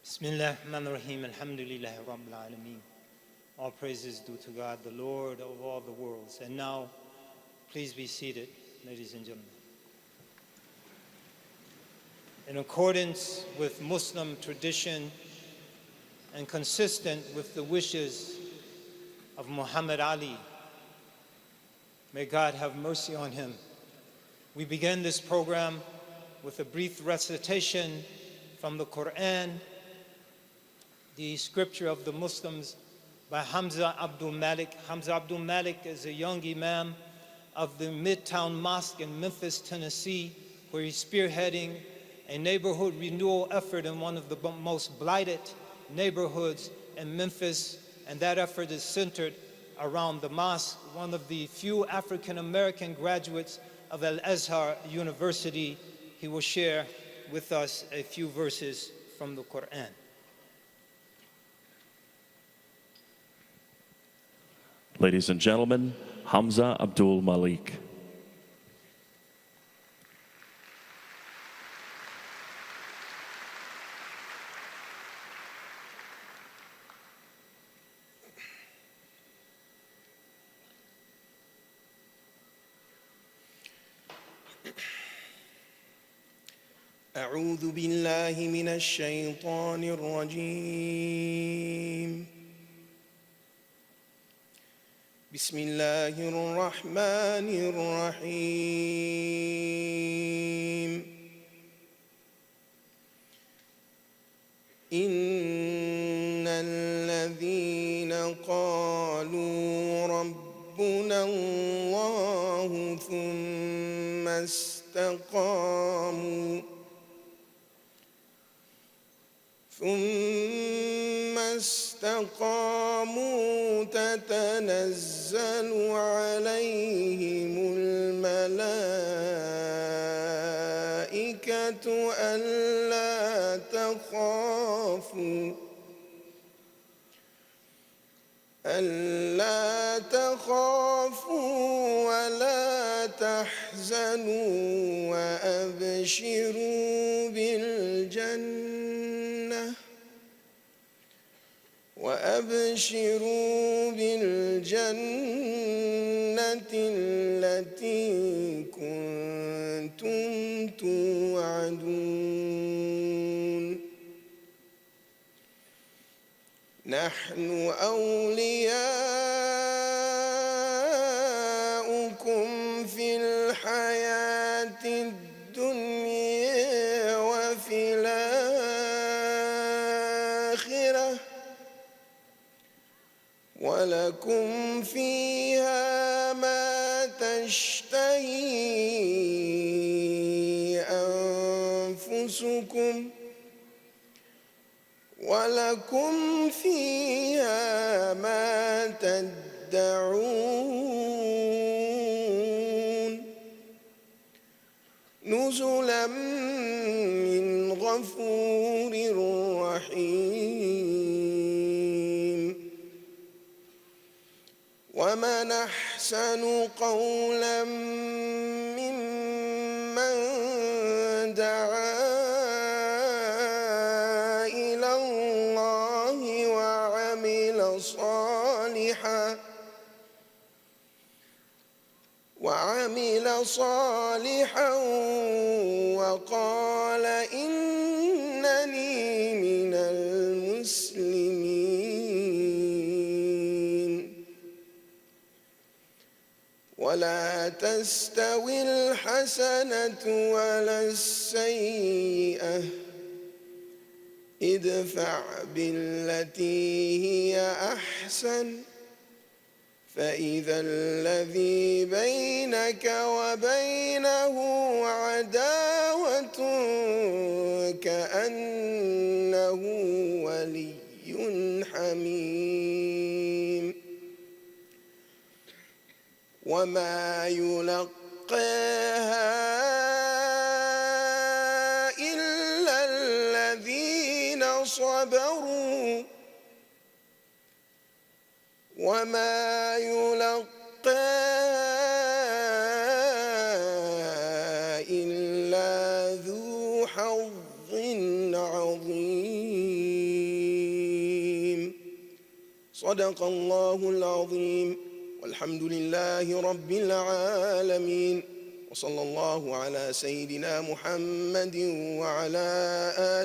Bismillahirrahmanirrahim. Alhamdulillahi Rabbil Alameen. All praises due to God, the Lord of all the worlds. And now, please be seated, ladies and gentlemen. In accordance with Muslim tradition and consistent with the wishes of Muhammad Ali, may God have mercy on him, we begin this program with a brief recitation from the Quran, the scripture of the Muslims, by Hamza Abdul Malik. Hamza Abdul Malik is a young imam of the Midtown Mosque in Memphis, Tennessee, where he's spearheading a neighborhood renewal effort in one of the most blighted neighborhoods in Memphis, and that effort is centered around the mosque, one of the few African-American graduates of Al-Azhar University. He will share with us a few verses from the Quran. Ladies and gentlemen, Hamza Abdul Malik. أعوذ بالله من الشيطان الرجيم. بسم الله الرحمن الرحيم. إن الذين قالوا ربنا الله ثم استقاموا تتنزل عليهم الملائكة ألا تخافوا ولا تحزنوا وأبشروا بالجنة التي كنتم توعدون. نحن أولياؤكم في الحياة الدنيا وفي الآخرة ولكم فيها ما تشتهي أنفسكم ولكم فيها ما تدعون. نزلا من غفور رحيم. ومن أحسن قولا ممن دعا إلى الله وعمل صالحا وقال إنني من المسلمين. ولا تستوي الحسنة ولا السيئة ادفع بالتي هي أحسن فإذا الذي بينك وبينه عداوة كأنه ولي حميم. وما يلقاها إلا الذين صبروا وما يلقاها إلا ذو حظ عظيم. صدق الله العظيم والحمد لله رب العالمين وصلى الله على سيدنا محمد وعلى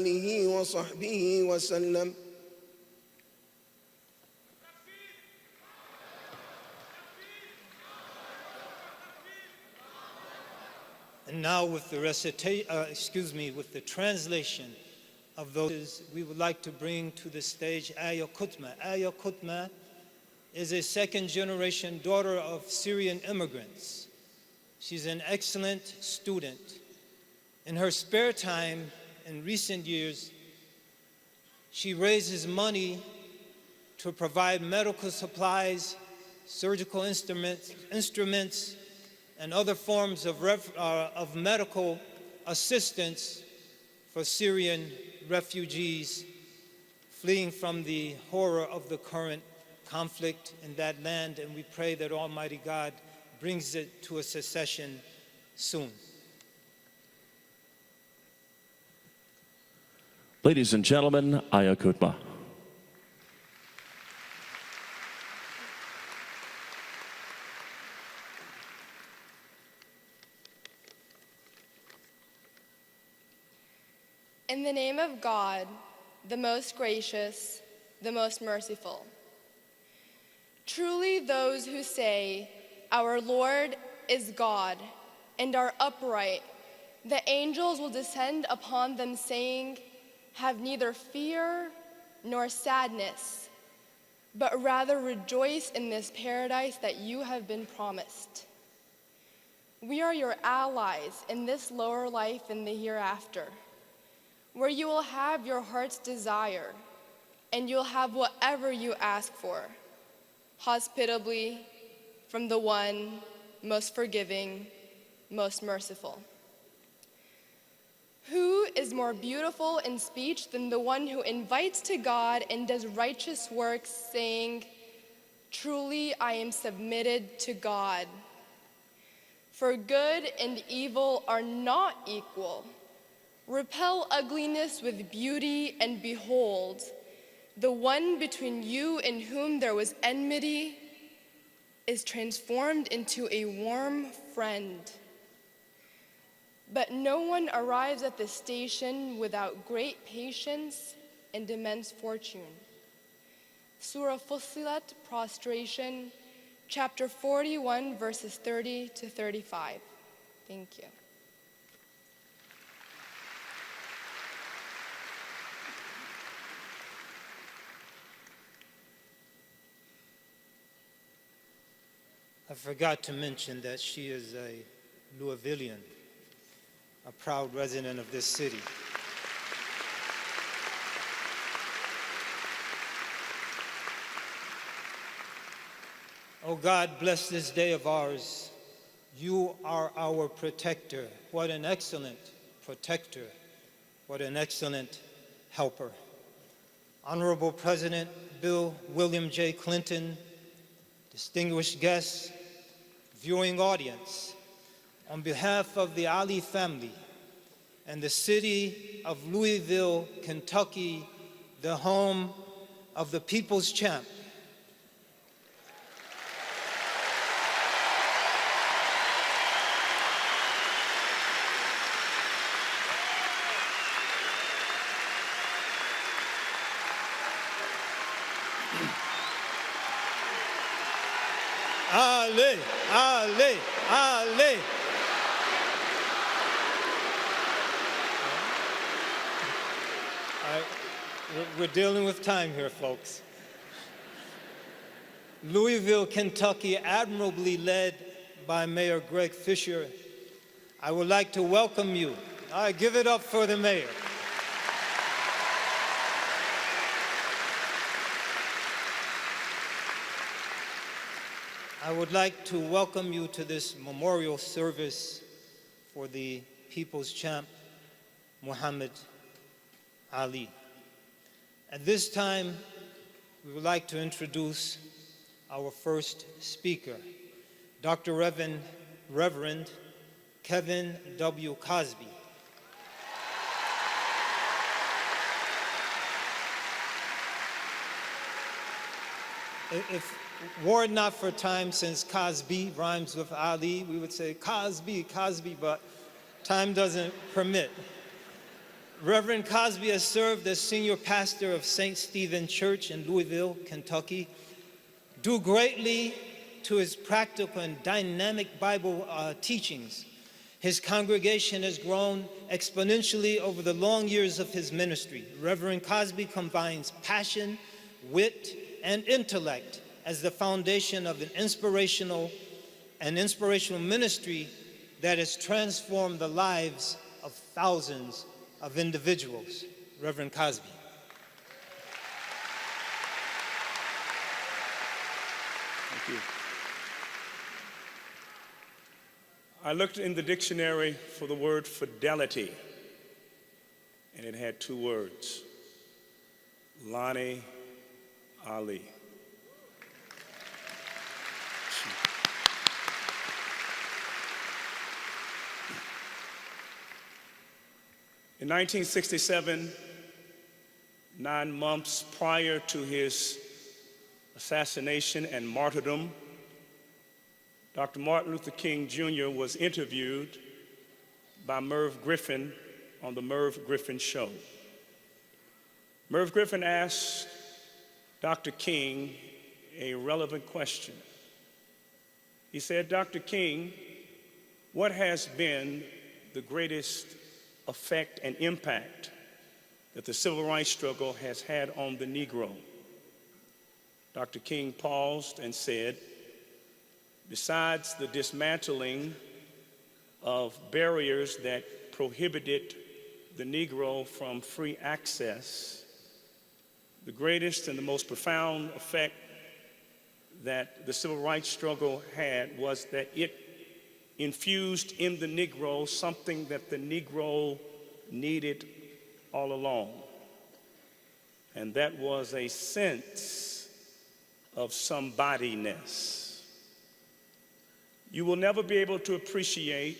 آله وصحبه وسلم. And now with the with the translation of those, we would like to bring to the stage Aya Kutma. Aya Kutma is a second-generation daughter of Syrian immigrants. She's an excellent student. In her spare time, in recent years, she raises money to provide medical supplies, surgical instruments, and other forms of medical assistance for Syrian refugees fleeing from the horror of the current conflict in that land, and we pray that Almighty God brings it to a cessation soon. Ladies and gentlemen, Aya Kutma. In the name of God, the most gracious, the most merciful. Truly those who say, "Our Lord is God," and are upright, the angels will descend upon them saying, "Have neither fear nor sadness, but rather rejoice in this paradise that you have been promised." We are your allies in this lower life and the hereafter, where you will have your heart's desire, and you'll have whatever you ask for, hospitably from the one most forgiving, most merciful. Who is more beautiful in speech than the one who invites to God and does righteous works, saying, "Truly I am submitted to God"? For good and evil are not equal. Repel ugliness with beauty, and behold, the one between you and whom there was enmity is transformed into a warm friend. But no one arrives at the station without great patience and immense fortune. Surah Fussilat, Prostration, chapter 41, verses 30 to 35. Thank you. I forgot to mention that she is a Louisvillian, a proud resident of this city. Oh God, bless this day of ours. You are our protector. What an excellent protector. What an excellent helper. Honorable President Bill William J. Clinton, distinguished guests, viewing audience, on behalf of the Ali family and the city of Louisville, Kentucky, the home of the people's champ, Ali, Ali, Ali. We're dealing with time here, folks. Louisville, Kentucky, admirably led by Mayor Greg Fisher. I would like to welcome you. All right, give it up for the mayor. I would like to welcome you to this memorial service for the people's champ, Muhammad Ali. At this time, we would like to introduce our first speaker, Dr. Reverend Kevin W. Cosby. If were it not for time, since Cosby rhymes with Ali, we would say Cosby, Cosby, but time doesn't permit. Reverend Cosby has served as senior pastor of St. Stephen Church in Louisville, Kentucky, due greatly to his practical and dynamic Bible teachings. His congregation has grown exponentially over the long years of his ministry. Reverend Cosby combines passion, wit, and intellect as the foundation of an inspirational ministry that has transformed the lives of thousands of individuals. Reverend Cosby. Thank you. I looked in the dictionary for the word fidelity, and it had two words: Lonnie Ali. In 1967, 9 months prior to his assassination and martyrdom, Dr. Martin Luther King Jr. was interviewed by Merv Griffin on the Merv Griffin Show. Merv Griffin asked Dr. King a relevant question. He said, "Dr. King, what has been the greatest effect and impact that the civil rights struggle has had on the Negro?" Dr. King paused and said, "Besides the dismantling of barriers that prohibited the Negro from free access, the greatest and the most profound effect that the civil rights struggle had was that it infused in the Negro something that the Negro needed all along. And that was a sense of somebodyness." You will never be able to appreciate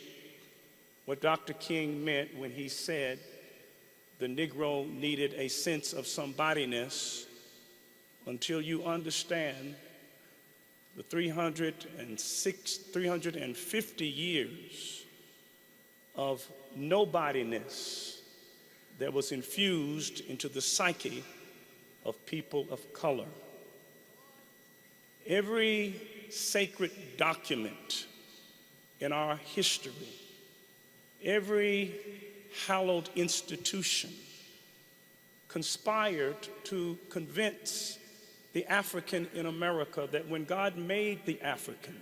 what Dr. King meant when he said the Negro needed a sense of somebodyness until you understand the 350 years of nobodyness that was infused into the psyche of people of color. Every sacred document in our history, every hallowed institution conspired to convince the African in America that when God made the African,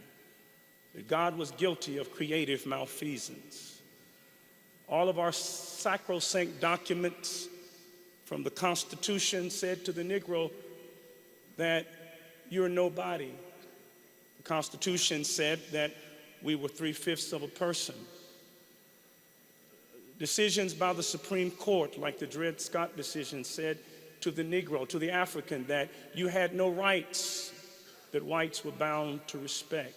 that God was guilty of creative malfeasance. All of our sacrosanct documents from the Constitution said to the Negro that you're nobody. The Constitution said that we were 3/5 of a person. Decisions by the Supreme Court, like the Dred Scott decision, said to the Negro, to the African, that you had no rights that whites were bound to respect.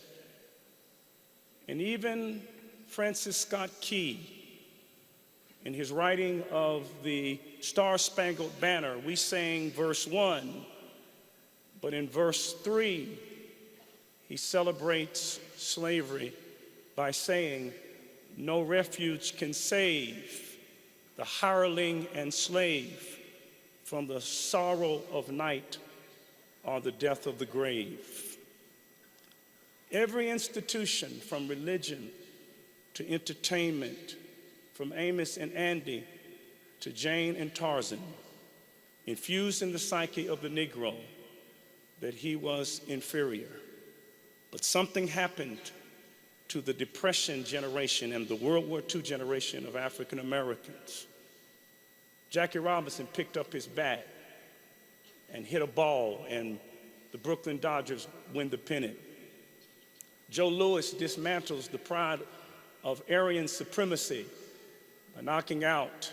And even Francis Scott Key, in his writing of the Star-Spangled Banner, we sang verse 1, but in verse 3, he celebrates slavery by saying, "No refuge can save the hireling and slave from the sorrow of night or the death of the grave." Every institution, from religion to entertainment, from Amos and Andy to Jane and Tarzan, infused in the psyche of the Negro that he was inferior. But something happened to the Depression generation and the World War II generation of African Americans. Jackie Robinson picked up his bat and hit a ball, and the Brooklyn Dodgers win the pennant. Joe Louis dismantles the pride of Aryan supremacy by knocking out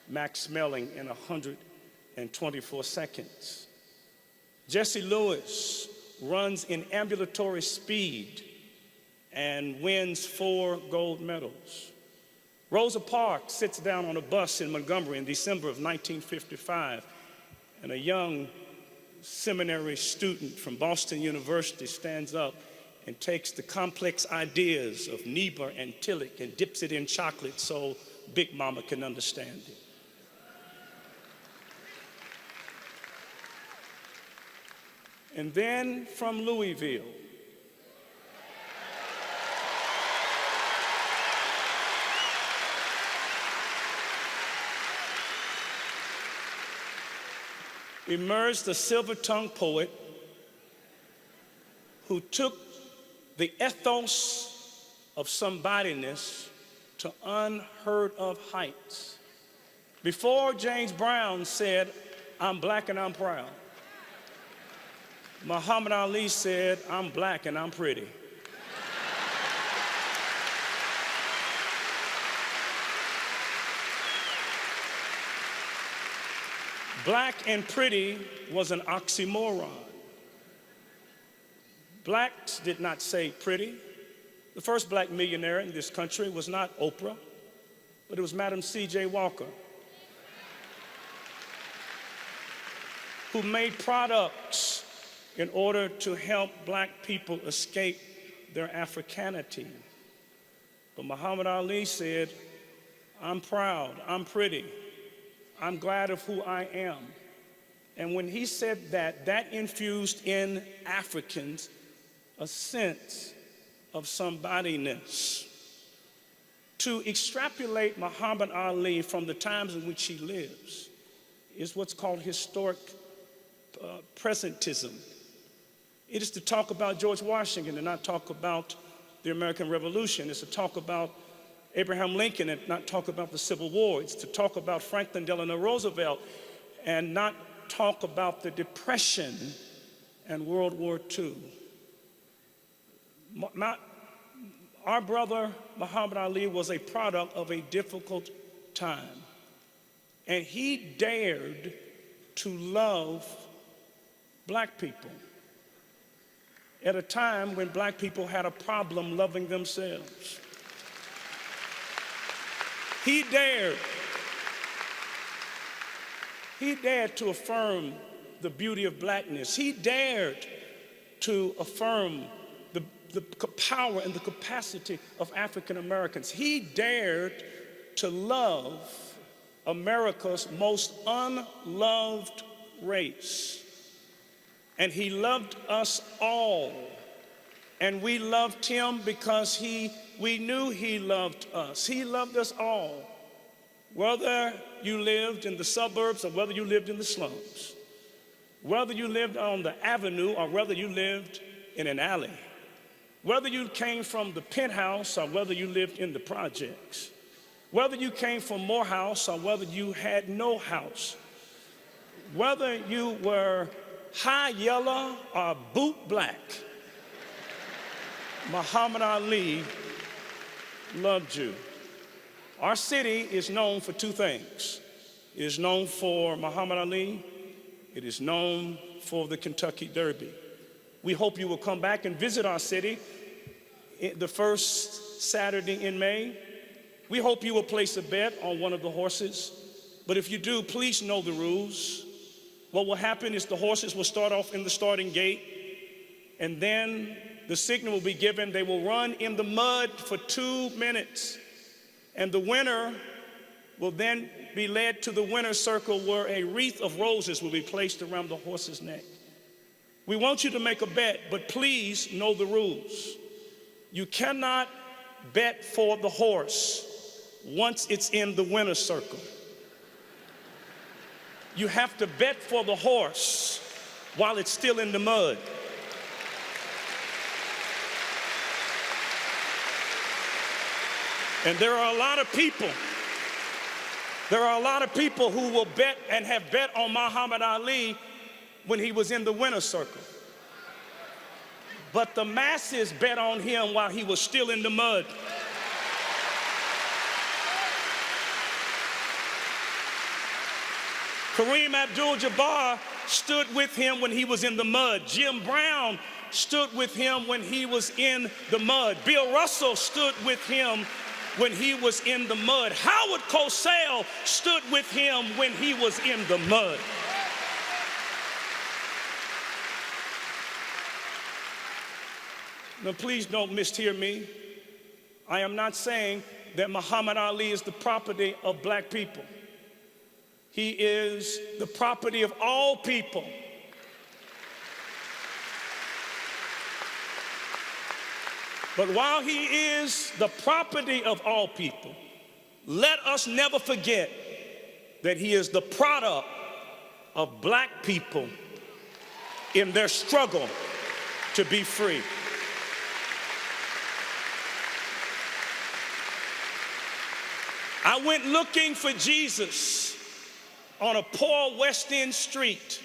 Max Smelling in 124 seconds. Jesse Lewis runs in ambulatory speed and wins 4 gold medals. Rosa Parks sits down on a bus in Montgomery in December of 1955, and a young seminary student from Boston University stands up and takes the complex ideas of Niebuhr and Tillich and dips it in chocolate so Big Mama can understand it. And then from Louisville, emerged a silver-tongued poet who took the ethos of somebodyness to unheard of heights. Before James Brown said, "I'm black and I'm proud," Muhammad Ali said, "I'm black and I'm pretty." Black and pretty was an oxymoron. Blacks did not say pretty. The first black millionaire in this country was not Oprah, but it was Madam C.J. Walker, who made products in order to help black people escape their Africanity. But Muhammad Ali said, "I'm proud, I'm pretty, I'm glad of who I am." And when he said that, that infused in Africans a sense of somebodyness. To extrapolate Muhammad Ali from the times in which he lives is what's called historic presentism. It is to talk about George Washington and not talk about the American Revolution. It's to talk about Abraham Lincoln and not talk about the Civil War. It's to talk about Franklin Delano Roosevelt and not talk about the Depression and World War II. Our brother Muhammad Ali was a product of a difficult time, and he dared to love black people at a time when black people had a problem loving themselves. He dared to affirm the beauty of blackness. He dared to affirm the power and the capacity of African Americans. He dared to love America's most unloved race. And he loved us all. And we loved him because we knew he loved us. He loved us all, whether you lived in the suburbs or whether you lived in the slums, whether you lived on the avenue or whether you lived in an alley, whether you came from the penthouse or whether you lived in the projects, whether you came from Morehouse or whether you had no house, whether you were high yellow or boot black, Muhammad Ali loved you. Our city is known for two things. It is known for Muhammad Ali. It is known for the Kentucky Derby. We hope you will come back and visit our city the first Saturday in May. We hope you will place a bet on one of the horses. But if you do, please know the rules. What will happen is the horses will start off in the starting gate, and then the signal will be given. They will run in the mud for 2 minutes, and the winner will then be led to the winner's circle where a wreath of roses will be placed around the horse's neck. We want you to make a bet, but please know the rules. You cannot bet for the horse once it's in the winner's circle. You have to bet for the horse while it's still in the mud. And there are a lot of people who will bet and have bet on Muhammad Ali when he was in the winner's circle. But the masses bet on him while he was still in the mud. Kareem Abdul-Jabbar stood with him when he was in the mud. Jim Brown stood with him when he was in the mud. Bill Russell stood with him when he was in the mud. Howard Cosell stood with him when he was in the mud. Now, please don't mishear me. I am not saying that Muhammad Ali is the property of black people. He is the property of all people. But while he is the property of all people, let us never forget that he is the product of black people in their struggle to be free. I went looking for Jesus on a poor West End street,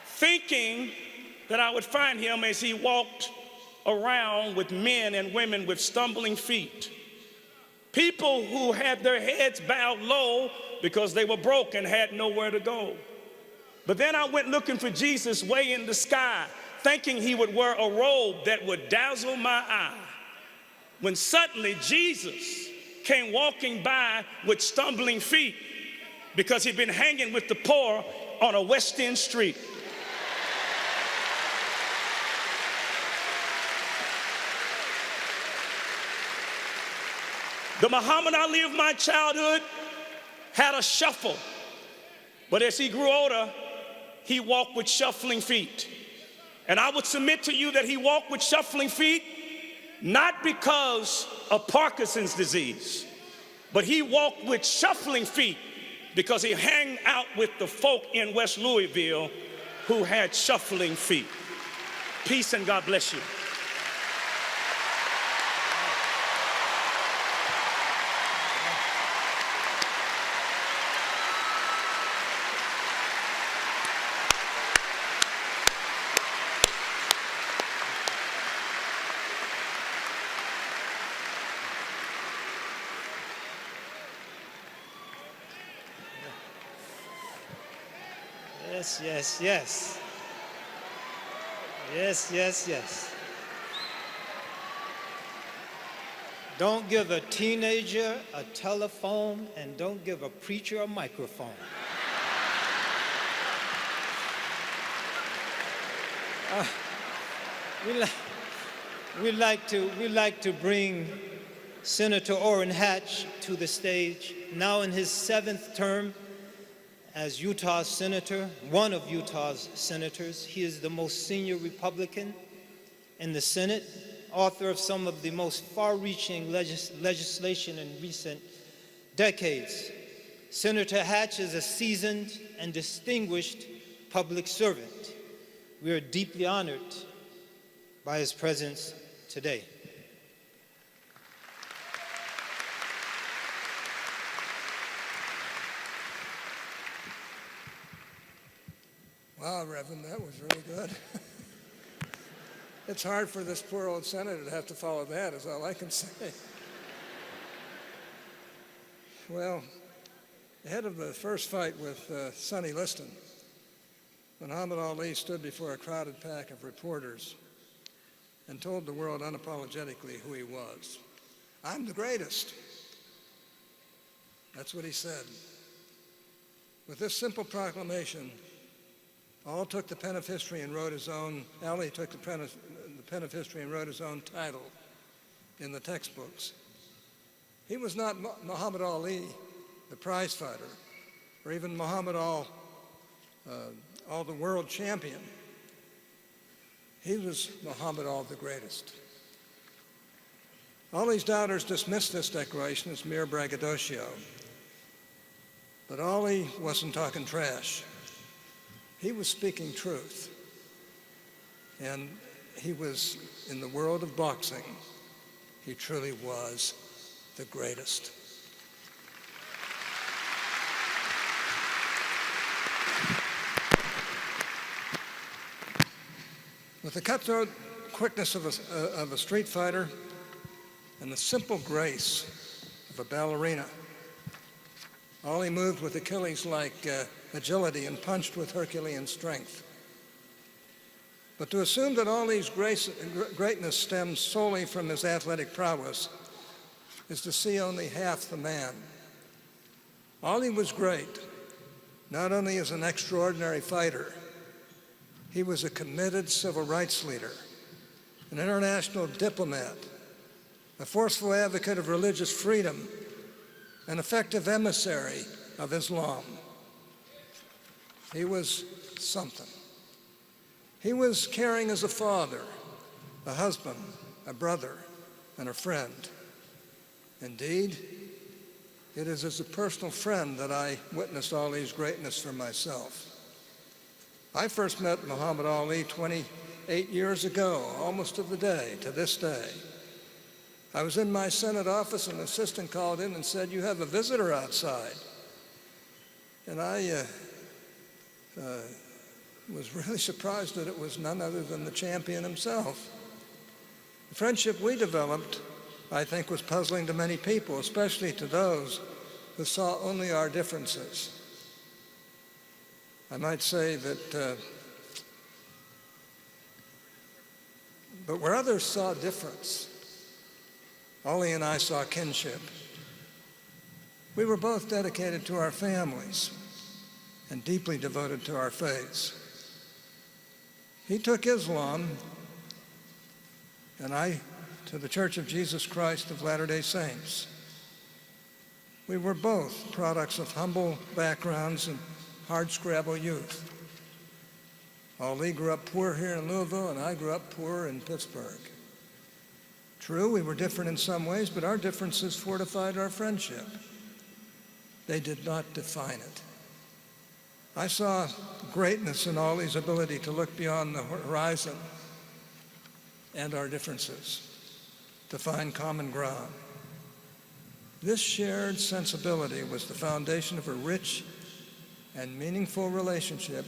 thinking that I would find him as he walked around with men and women with stumbling feet. People who had their heads bowed low because they were broke and had nowhere to go. But then I went looking for Jesus way in the sky, thinking he would wear a robe that would dazzle my eye. When suddenly Jesus came walking by with stumbling feet because he'd been hanging with the poor on a West End street. The Muhammad Ali of my childhood had a shuffle, but as he grew older, he walked with shuffling feet. And I would submit to you that he walked with shuffling feet not because of Parkinson's disease, but he walked with shuffling feet because he hung out with the folk in West Louisville who had shuffling feet. Peace and God bless you. Yes, yes, yes. Yes, yes, yes. Don't give a teenager a telephone and don't give a preacher a microphone. We like to bring Senator Orrin Hatch to the stage, now in his 7th term as Utah's senator, one of Utah's senators. He is the most senior Republican in the Senate, author of some of the most far-reaching legislation in recent decades. Senator Hatch is a seasoned and distinguished public servant. We are deeply honored by his presence today. Wow, Reverend, that was really good. It's hard for this poor old senator to have to follow that, is all I can say. Well, ahead of the first fight with Sonny Liston, Muhammad Ali stood before a crowded pack of reporters and told the world unapologetically who he was. I'm the greatest. That's what he said. With this simple proclamation, Ali took the pen of history and wrote his own title in the textbooks. He was not Muhammad Ali, the prize fighter, or even Muhammad the world champion. He was Muhammad the greatest. Ali's doubters dismissed this declaration as mere braggadocio. But Ali wasn't talking trash. He was speaking truth. And he was, in the world of boxing, he truly was the greatest. With the cutthroat quickness of a street fighter and the simple grace of a ballerina, Ali moved with Achilles-like agility and punched with Herculean strength. But to assume that Ali's greatness stems solely from his athletic prowess is to see only half the man. Ali was great, not only as an extraordinary fighter, he was a committed civil rights leader an international diplomat, a forceful advocate of religious freedom, an effective emissary of Islam. He was something. He was caring as a father, a husband, a brother, and a friend. Indeed, it is as a personal friend that I witnessed Ali's greatness for myself. I first met Muhammad Ali 28 years ago, almost to the day, to this day. I was in my Senate office, and an assistant called in and said, "You have a visitor outside." And I was really surprised that it was none other than the champion himself. The friendship we developed, I think, was puzzling to many people, especially to those who saw only our differences. I might say that, but where others saw difference, Ali and I saw kinship. We were both dedicated to our families and deeply devoted to our faiths. He took Islam, and I to the Church of Jesus Christ of Latter-day Saints. We were both products of humble backgrounds and hard-scrabble youth. Ali grew up poor here in Louisville, and I grew up poor in Pittsburgh. True, we were different in some ways, but our differences fortified our friendship. They did not define it. I saw greatness in Ali's ability to look beyond the horizon and our differences, to find common ground. This shared sensibility was the foundation of a rich and meaningful relationship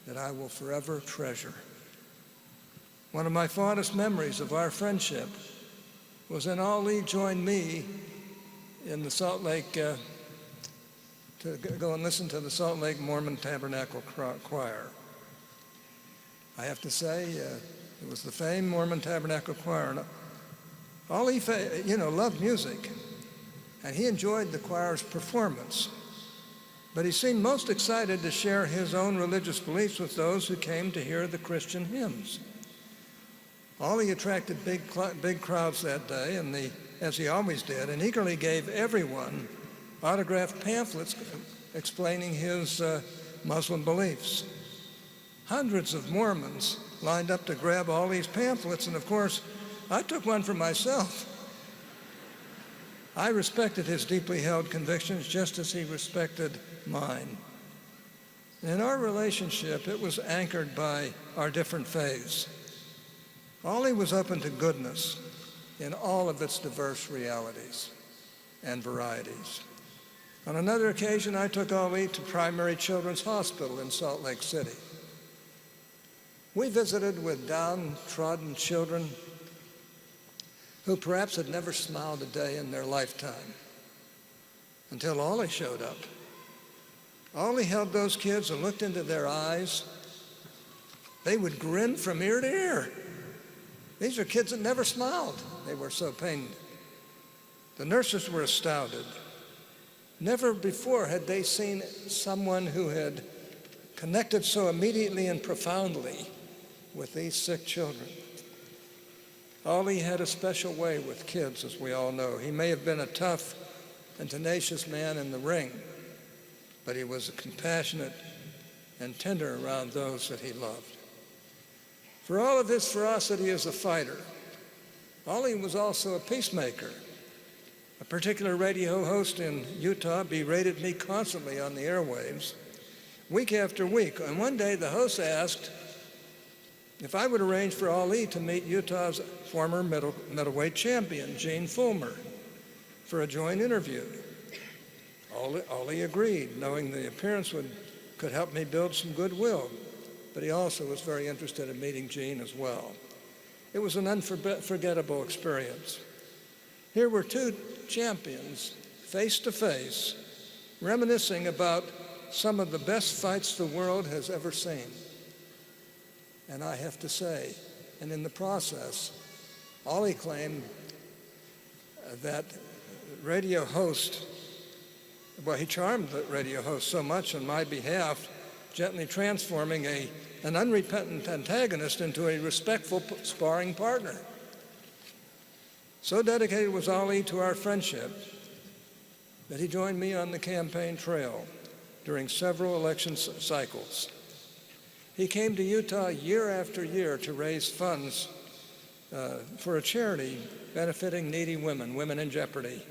that I will forever treasure. One of my fondest memories of our friendship was when Ali joined me in the Salt Lake, to go and listen to the Salt Lake Mormon Tabernacle Choir. I have to say, it was the famed Mormon Tabernacle Choir. And Ali, loved music, and he enjoyed the choir's performance. But he seemed most excited to share his own religious beliefs with those who came to hear the Christian hymns. Ali attracted big crowds that day, and as he always did, and eagerly gave everyone autographed pamphlets explaining his Muslim beliefs. Hundreds of Mormons lined up to grab all these pamphlets, and of course, I took one for myself. I respected his deeply held convictions just as he respected mine. In our relationship, it was anchored by our different faiths. Ali was open to goodness in all of its diverse realities and varieties. On another occasion, I took Ali to Primary Children's Hospital in Salt Lake City. We visited with downtrodden children who perhaps had never smiled a day in their lifetime until Ali showed up. Ali held those kids and looked into their eyes. They would grin from ear to ear. These are kids that never smiled. They were so pained. The nurses were astounded. Never before had they seen someone who had connected so immediately and profoundly with these sick children. Ali had a special way with kids, as we all know. He may have been a tough and tenacious man in the ring, but he was compassionate and tender around those that he loved. For all of his ferocity as a fighter, Ali was also a peacemaker. A particular radio host in Utah berated me constantly on the airwaves, week after week. And one day the host asked if I would arrange for Ali to meet Utah's former middleweight champion, Gene Fulmer, for a joint interview. Ali agreed, knowing the appearance could help me build some goodwill, but he also was very interested in meeting Gene as well. It was an unforgettable experience. Here were two champions, face to face, reminiscing about some of the best fights the world has ever seen. And I have to say, and in the process, Ali claimed that radio host, well, he charmed the radio host so much on my behalf, gently transforming a an unrepentant antagonist into a respectful sparring partner. So dedicated was Ali to our friendship that he joined me on the campaign trail during several election cycles. He came to Utah year after year to raise funds for a charity benefiting needy women, women in jeopardy,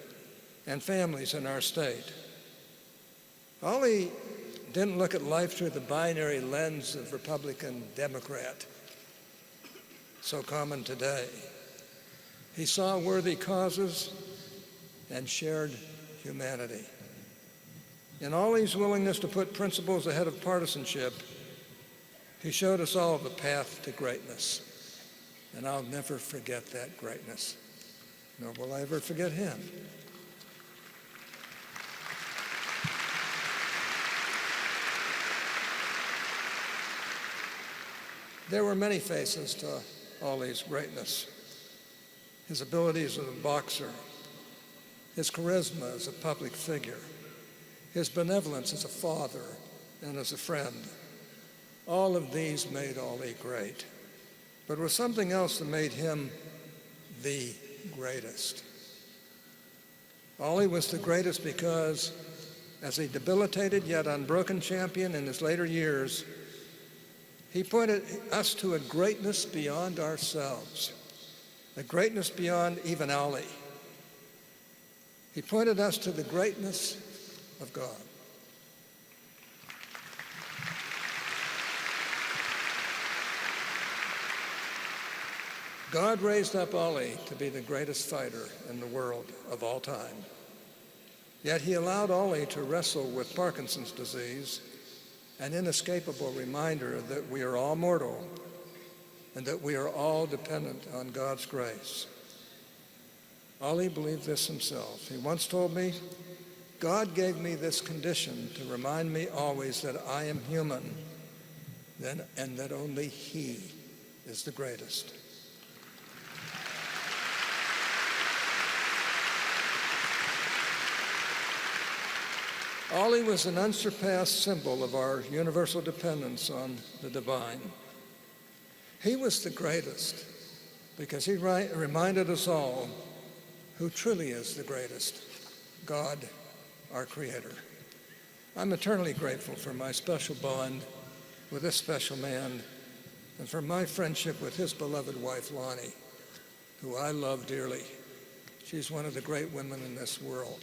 and families in our state. Ali didn't look at life through the binary lens of Republican, Democrat, so common today. He saw worthy causes and shared humanity. In Ali's willingness to put principles ahead of partisanship, he showed us all the path to greatness. And I'll never forget that greatness, nor will I ever forget him. There were many faces to Ali's greatness. His abilities as a boxer, his charisma as a public figure, his benevolence as a father and as a friend. All of these made Ali great. But there was something else that made him the greatest. Ali was the greatest because, as a debilitated yet unbroken champion in his later years, he pointed us to a greatness beyond ourselves, a greatness beyond even Ali. He pointed us to the greatness of God. God raised up Ali to be the greatest fighter in the world of all time. Yet he allowed Ali to wrestle with Parkinson's disease, an inescapable reminder that we are all mortal and that we are all dependent on God's grace. Ali believed this himself. He once told me, "God gave me this condition to remind me always that I am human and that only He is the greatest." Ali was an unsurpassed symbol of our universal dependence on the divine. He was the greatest because he reminded us all who truly is the greatest, God, our Creator. I'm eternally grateful for my special bond with this special man and for my friendship with his beloved wife, Lonnie, who I love dearly. She's one of the great women in this world.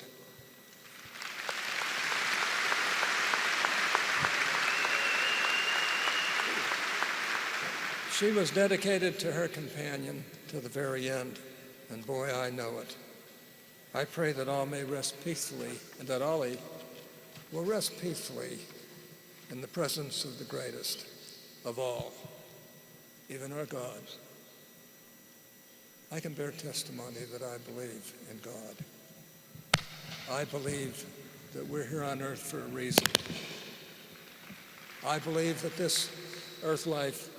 She was dedicated to her companion to the very end, and boy, I know it. I pray that all may rest peacefully, and that Ali will rest peacefully in the presence of the greatest of all, even our God. I can bear testimony that I believe in God. I believe that we're here on earth for a reason. I believe that this earth life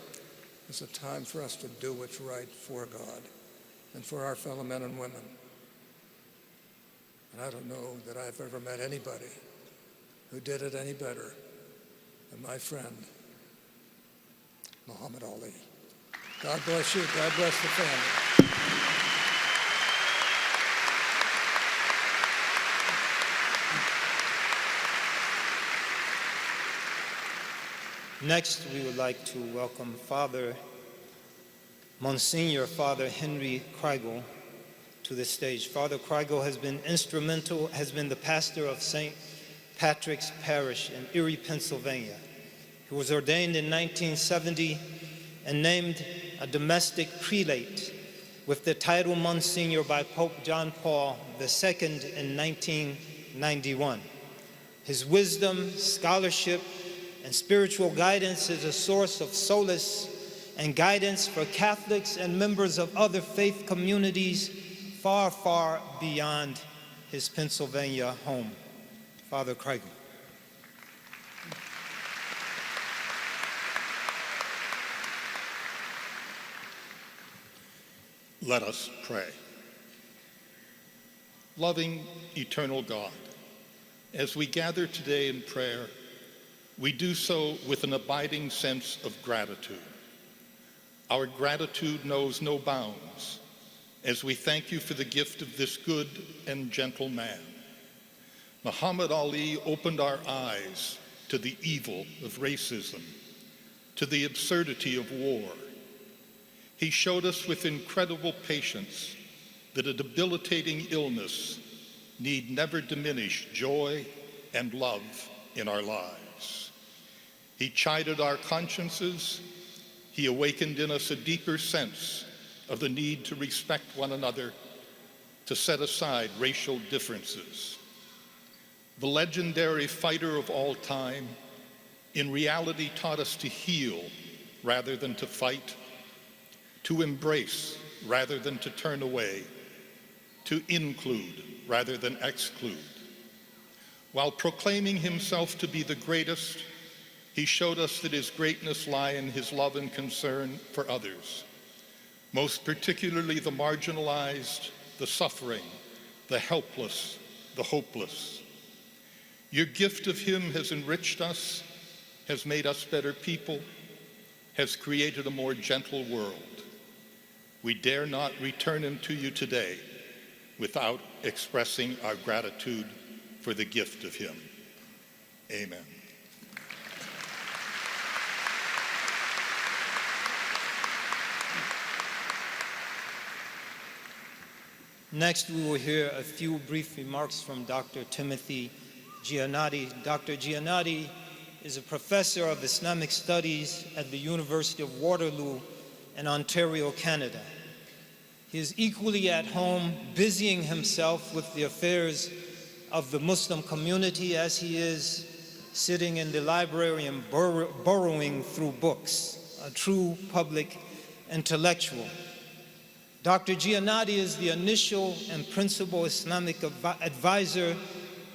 is a time for us to do what's right for God and for our fellow men and women. And I don't know that I've ever met anybody who did it any better than my friend, Muhammad Ali. God bless you. God bless the family. Next, we would like to welcome Monsignor Father Henry Kreigel to the stage. Father Kreigel has been the pastor of St. Patrick's Parish in Erie, Pennsylvania. He was ordained in 1970 and named a domestic prelate with the title Monsignor by Pope John Paul II in 1991. His wisdom, scholarship, and spiritual guidance is a source of solace and guidance for Catholics and members of other faith communities far, far beyond his Pennsylvania home. Father Kreigel. Let us pray. Loving, eternal God, as we gather today in prayer, we do so with an abiding sense of gratitude. Our gratitude knows no bounds as we thank you for the gift of this good and gentle man. Muhammad Ali opened our eyes to the evil of racism, to the absurdity of war. He showed us with incredible patience that a debilitating illness need never diminish joy and love in our lives. He chided our consciences. He awakened in us a deeper sense of the need to respect one another, to set aside racial differences. The legendary fighter of all time in reality taught us to heal rather than to fight, to embrace rather than to turn away, to include rather than exclude. While proclaiming himself to be the greatest, he showed us that his greatness lay in his love and concern for others, most particularly the marginalized, the suffering, the helpless, the hopeless. Your gift of him has enriched us, has made us better people, has created a more gentle world. We dare not return him to you today without expressing our gratitude for the gift of him. Amen. Next, we will hear a few brief remarks from Dr. Timothy Giannotti. Dr. Giannotti is a professor of Islamic Studies at the University of Waterloo in Ontario, Canada. He is equally at home busying himself with the affairs of the Muslim community as he is sitting in the library and burrowing through books, a true public intellectual. Dr. Giannotti is the initial and principal Islamic advisor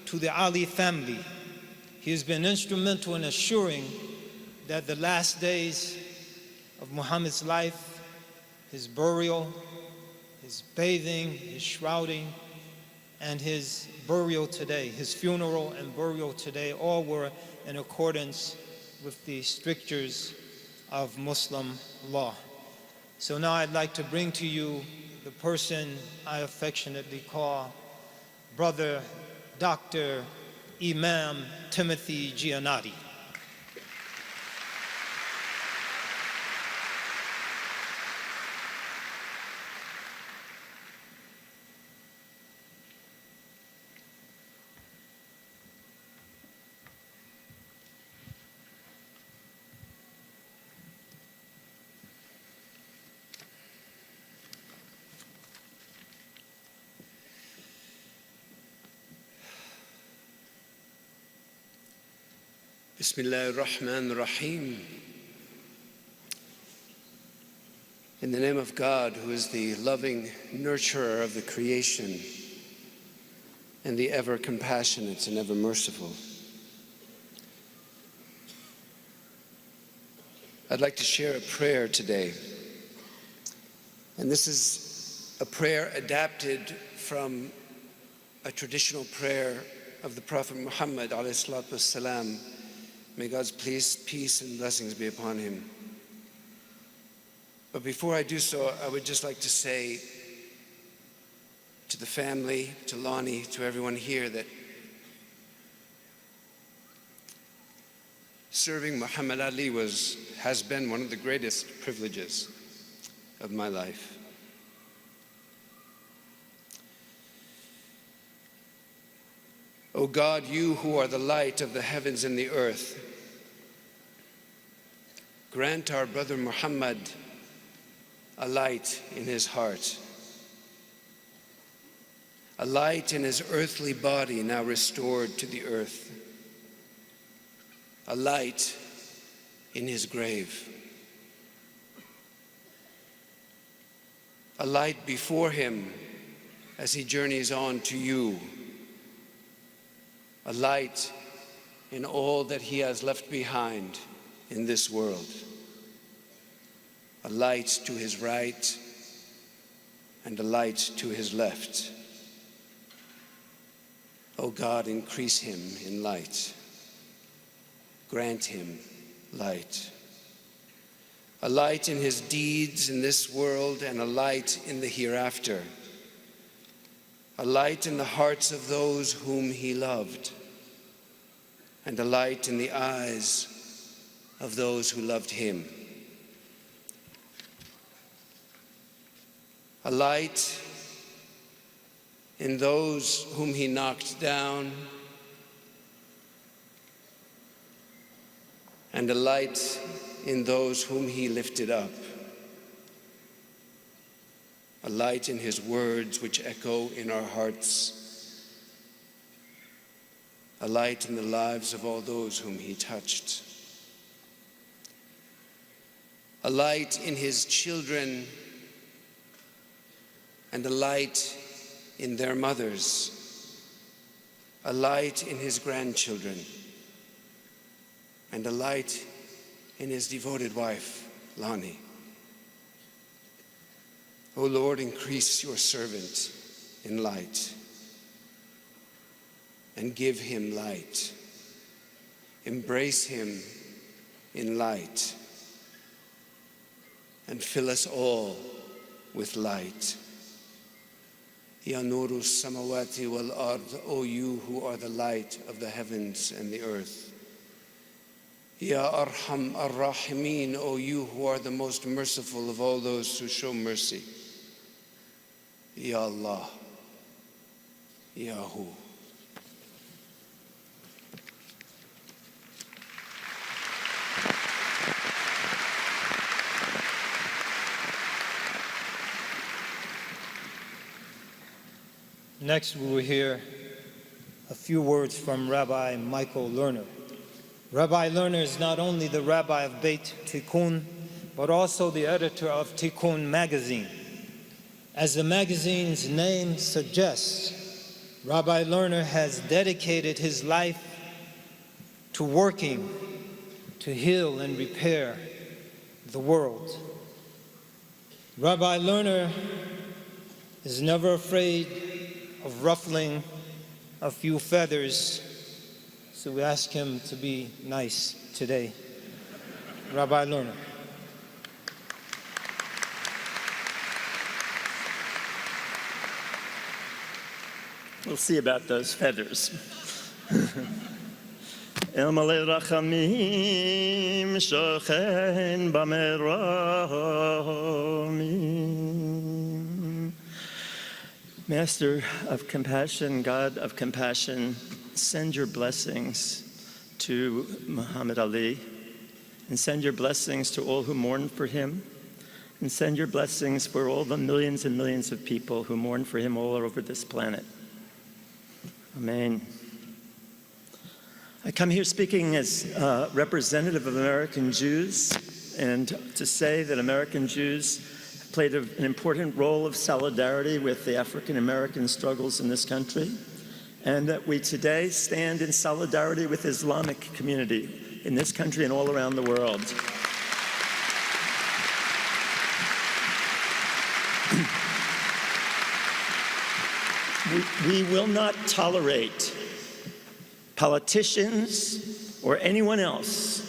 to the Ali family. He has been instrumental in assuring that the last days of Muhammad's life, his burial, his bathing, his shrouding, and his burial today, his funeral and burial today, all were in accordance with the strictures of Muslim law. So now I'd like to bring to you the person I affectionately call Brother Dr. Imam Timothy Giannotti. Bismillah ar-Rahman ar-Rahim. In the name of God, who is the loving nurturer of the creation and the ever compassionate and ever merciful. I'd like to share a prayer today. And this is a prayer adapted from a traditional prayer of the Prophet Muhammad ﷺ. May God's peace and blessings be upon him. But before I do so, I would just like to say to the family, to Lonnie, to everyone here, that serving Muhammad Ali has been one of the greatest privileges of my life. O God, you who are the light of the heavens and the earth, grant our brother Muhammad a light in his heart, a light in his earthly body now restored to the earth, a light in his grave, a light before him as he journeys on to you, a light in all that he has left behind in this world, a light to his right and a light to his left. O God, increase him in light. grant him light. A light in his deeds in this world and a light in the hereafter. A light in the hearts of those whom he loved, and a light in the eyes of those who loved him. A light in those whom he knocked down, and a light in those whom he lifted up. A light in his words which echo in our hearts. A light in the lives of all those whom he touched. A light in his children, and a light in their mothers. A light in his grandchildren, and a light in his devoted wife, Lani. O Lord, increase your servant in light and give him light. Embrace him in light and fill us all with light. Ya Nuru Samawati wal Ard, O you who are the light of the heavens and the earth. Ya Arham Ar-Rahimin, O you who are the most merciful of all those who show mercy. Ya Allah, Yahu. Next, we will hear a few words from Rabbi Michael Lerner. Rabbi Lerner is not only the rabbi of Beit Tikkun, but also the editor of Tikkun magazine. As the magazine's name suggests, Rabbi Lerner has dedicated his life to working to heal and repair the world. Rabbi Lerner is never afraid of ruffling a few feathers, so we ask him to be nice today. Rabbi Lerner. We'll see about those feathers. El Malei Rachamim Shochen Bameromim. Master of compassion, God of compassion, send your blessings to Muhammad Ali, and send your blessings to all who mourn for him, and send your blessings for all the millions and millions of people who mourn for him all over this planet. Amen. I come here speaking as representative of American Jews, and to say that American Jews played an important role of solidarity with the African American struggles in this country, and that we today stand in solidarity with the Islamic community in this country and all around the world. We will not tolerate politicians or anyone else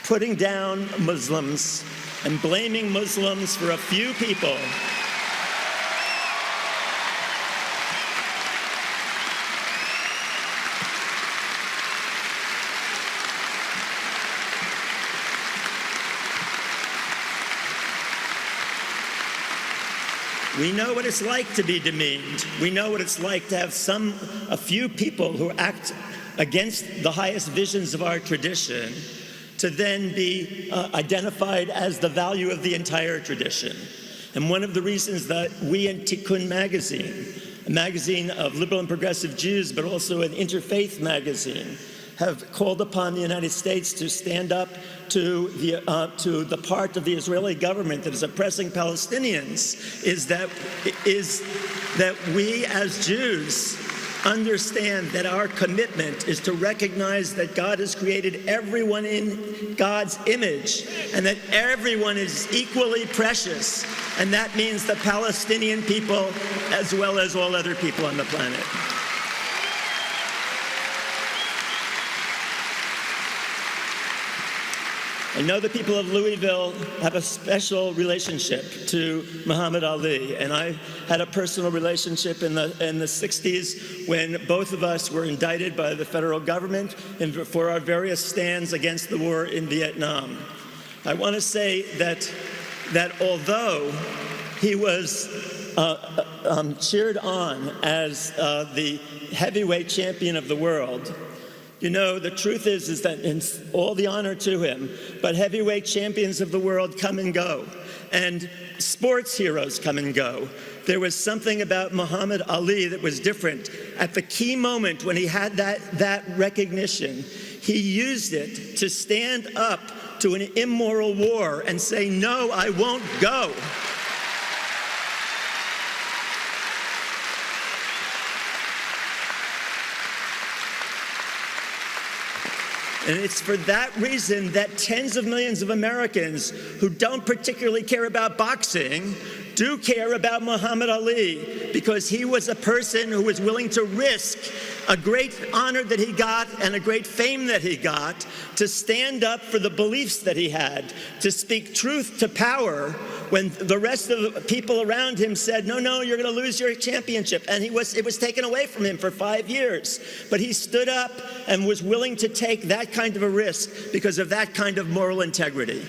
putting down Muslims and blaming Muslims for a few people. We know what it's like to be demeaned. We know what it's like to have a few people who act against the highest visions of our tradition to then be identified as the value of the entire tradition. And one of the reasons that we in Tikkun magazine, a magazine of liberal and progressive Jews, but also an interfaith magazine, have called upon the United States to stand up to the part of the Israeli government that is oppressing Palestinians is that we as Jews understand that our commitment is to recognize that God has created everyone in God's image and that everyone is equally precious, and that means the Palestinian people as well as all other people on the planet. I know the people of Louisville have a special relationship to Muhammad Ali, and I had a personal relationship in the 60s when both of us were indicted by the federal government for our various stands against the war in Vietnam. I want to say that although he was cheered on as the heavyweight champion of the world, you know, the truth is that in all the honor to him, but heavyweight champions of the world come and go, and sports heroes come and go. There was something about Muhammad Ali that was different. At the key moment when he had that recognition, he used it to stand up to an immoral war and say, "No, I won't go." And it's for that reason that tens of millions of Americans who don't particularly care about boxing do care about Muhammad Ali, because he was a person who was willing to risk a great honor that he got and a great fame that he got to stand up for the beliefs that he had, to speak truth to power when the rest of the people around him said, "No, no, you're going to lose your championship." And it was taken away from him for 5 years. But he stood up and was willing to take that kind of a risk because of that kind of moral integrity.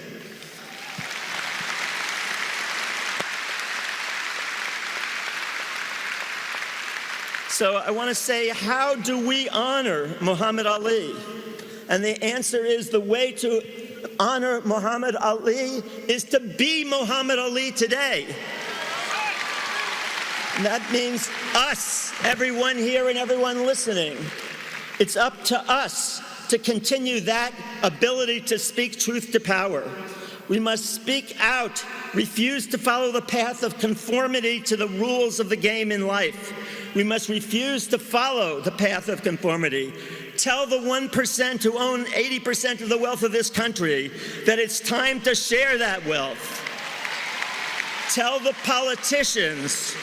So I want to say, how do we honor Muhammad Ali? And the answer is, the way to honor Muhammad Ali is to be Muhammad Ali today. And that means us, everyone here and everyone listening. It's up to us to continue that ability to speak truth to power. We must speak out, refuse to follow the path of conformity to the rules of the game in life. We must refuse to follow the path of conformity. Tell the 1% who own 80% of the wealth of this country that it's time to share that wealth. Tell the politicians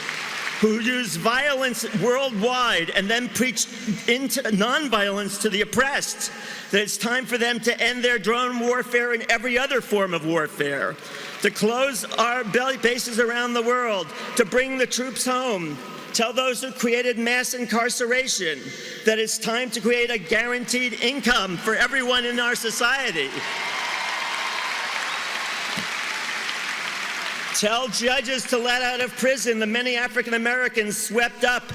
who use violence worldwide and then preach into nonviolence to the oppressed that it's time for them to end their drone warfare and every other form of warfare, to close our bases around the world, to bring the troops home. Tell those who created mass incarceration that it's time to create a guaranteed income for everyone in our society. Tell judges to let out of prison the many African Americans swept up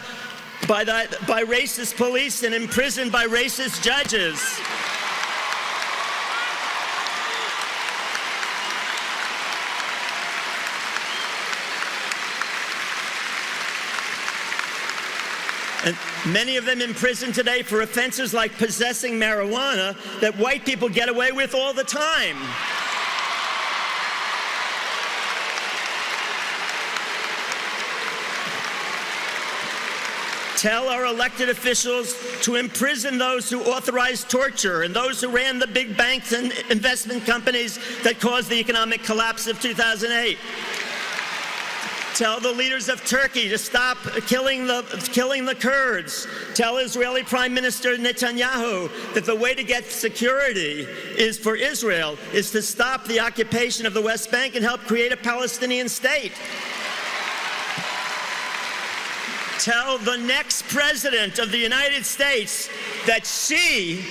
by racist police and imprisoned by racist judges. And many of them in prison today for offenses like possessing marijuana that white people get away with all the time. Tell our elected officials to imprison those who authorized torture and those who ran the big banks and investment companies that caused the economic collapse of 2008. Tell the leaders of Turkey to stop killing the Kurds. Tell Israeli Prime Minister Netanyahu that the way to get security is for Israel is to stop the occupation of the West Bank and help create a Palestinian state. Tell the next president of the United States that she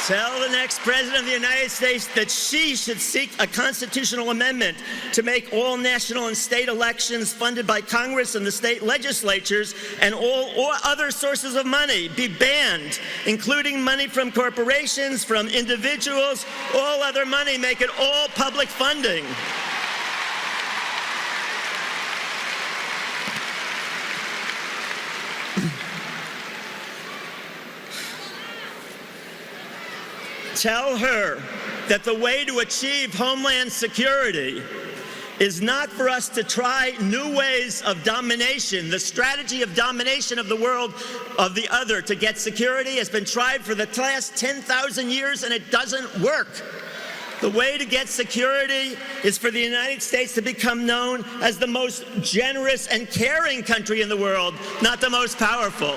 Tell the next president of the United States that she should seek a constitutional amendment to make all national and state elections funded by Congress and the state legislatures and all other sources of money be banned, including money from corporations, from individuals, all other money, make it all public funding. Tell her that the way to achieve homeland security is not for us to try new ways of domination. The strategy of domination of the world, of the other, to get security has been tried for the last 10,000 years, and it doesn't work. The way to get security is for the United States to become known as the most generous and caring country in the world, not the most powerful.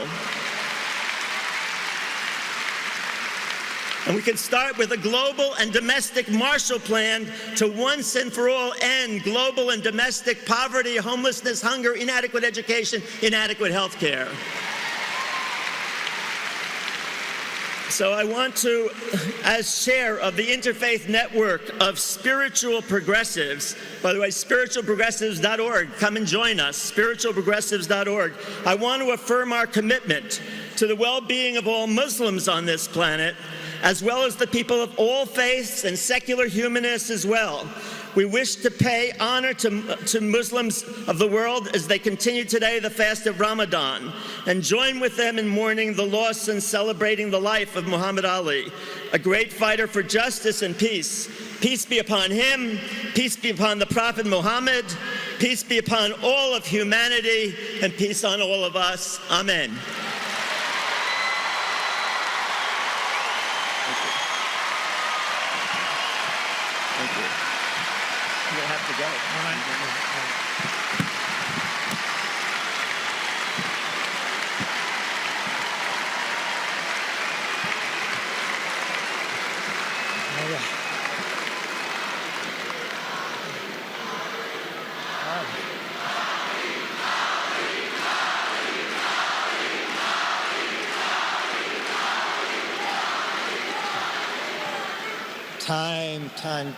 And we can start with a global and domestic Marshall Plan to once and for all end global and domestic poverty, homelessness, hunger, inadequate education, inadequate health care. So I want to, as chair of the Interfaith Network of Spiritual Progressives, by the way, spiritualprogressives.org, come and join us, spiritualprogressives.org. I want to affirm our commitment to the well-being of all Muslims on this planet, as well as the people of all faiths and secular humanists as well. We wish to pay honor to Muslims of the world as they continue today the fast of Ramadan, and join with them in mourning the loss and celebrating the life of Muhammad Ali, a great fighter for justice and peace. Peace be upon him, peace be upon the Prophet Muhammad, peace be upon all of humanity, and peace on all of us. Amen. You'll have to go.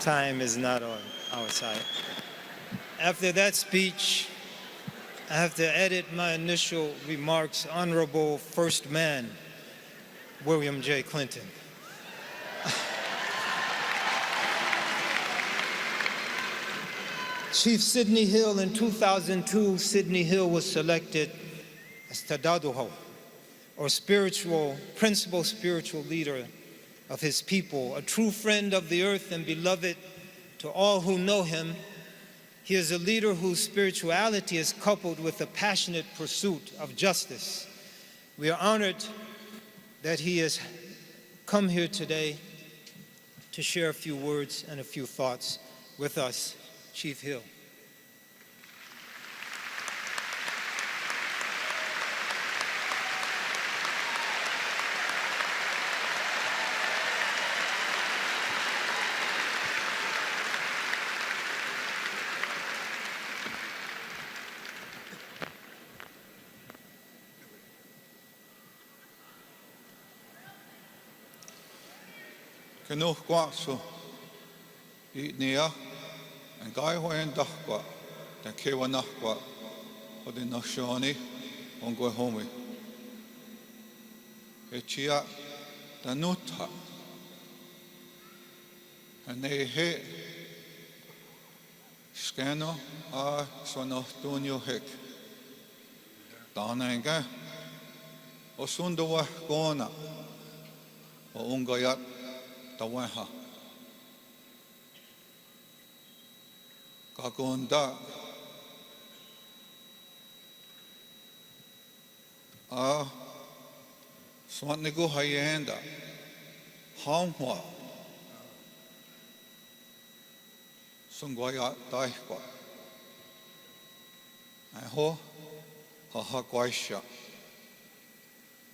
Time is not on our side. After that speech, I have to edit my initial remarks. Honorable First Man, William J. Clinton. Chief Sidney Hill, in 2002, Sidney Hill was selected as Tadaduho, or principal spiritual leader of his people, a true friend of the earth and beloved to all who know him. He is a leader whose spirituality is coupled with a passionate pursuit of justice. We are honored that he has come here today to share a few words and a few thoughts with us. Chief Hill. Kenoh kwaso I nia and gai hoen dachwa the kewanachwa o the nashani on go home. Echia the nuta and they he scano a sono tunyo hek dananga o sundawa gona o ungayat Tawaha Kakonda Swanigo Hayenda Hamwa Sungwaya Daihwa Aho Hahakwaisha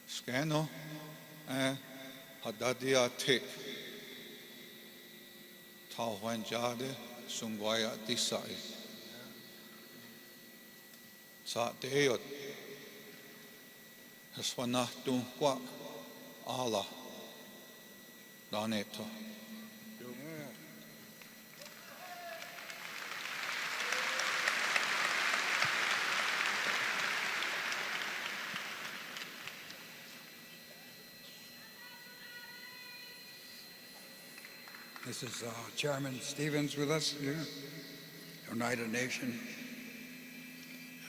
Scano Hadadia Tik Tauhan Jade Sungwaya Disai Sa Deot Haswanah Dunkwa Allah Daneto. This is Chairman Stevens with us here, Oneida Nation,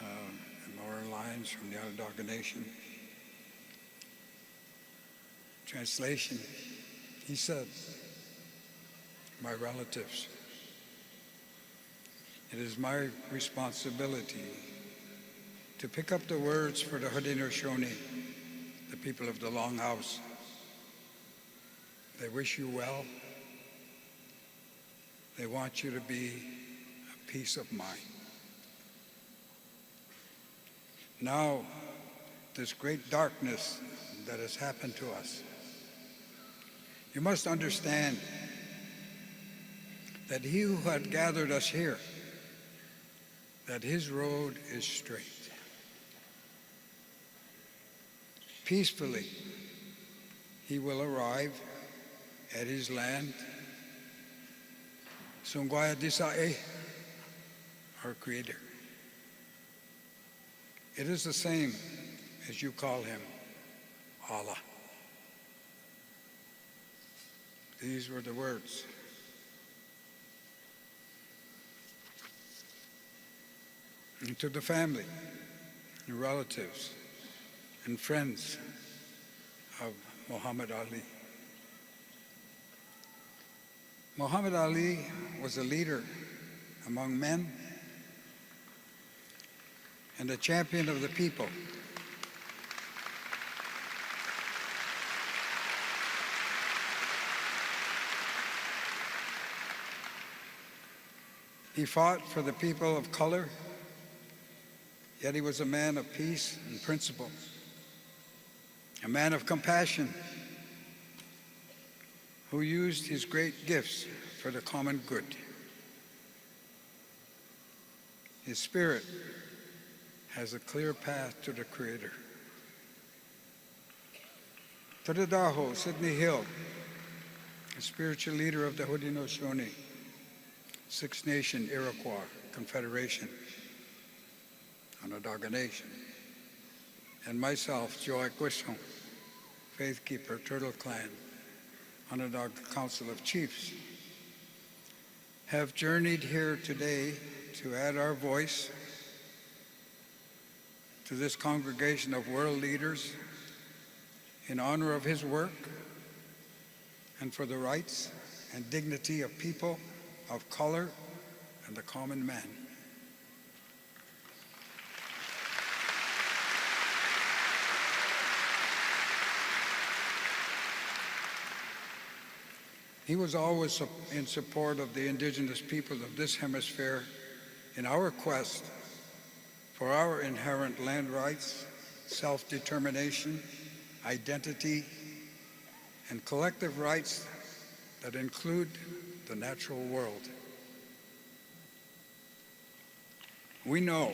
and Laura Lyons from the Onondaga Nation. Translation, he said, my relatives, it is my responsibility to pick up the words for the Haudenosaunee, the people of the Longhouse. They wish you well. They want you to be at peace of mind. Now, this great darkness that has happened to us, you must understand that he who had gathered us here, that his road is straight. Peacefully, he will arrive at his land, Sungwaya Disae, our Creator. It is the same as you call him, Allah. These were the words. And to the family, and relatives, and friends of Muhammad Ali. Muhammad Ali was a leader among men and a champion of the people. He fought for the people of color, yet he was a man of peace and principle, a man of compassion who used his great gifts for the common good. His spirit has a clear path to the Creator. Tadadaho, Sidney Hill, a spiritual leader of the Haudenosaunee, Six Nation Iroquois Confederation, Onondaga Nation, and myself, Joy Quisson, Faith Keeper, Turtle Clan, Onondaga Council of Chiefs, have journeyed here today to add our voice to this congregation of world leaders in honor of his work and for the rights and dignity of people of color and the common man. He was always in support of the indigenous peoples of this hemisphere in our quest for our inherent land rights, self-determination, identity, and collective rights that include the natural world. We know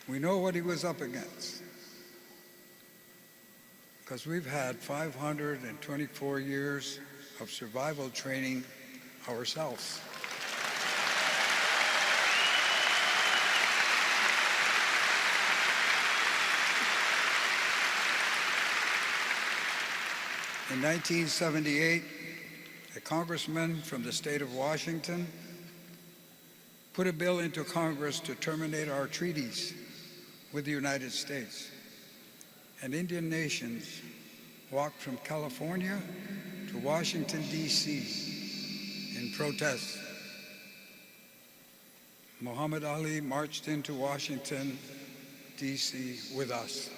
what he was up against, because we've had 524 years of survival training ourselves. In 1978, a congressman from the state of Washington put a bill into Congress to terminate our treaties with the United States. And Indian nations walked from California to Washington, D.C. in protest. Muhammad Ali marched into Washington, D.C. with us.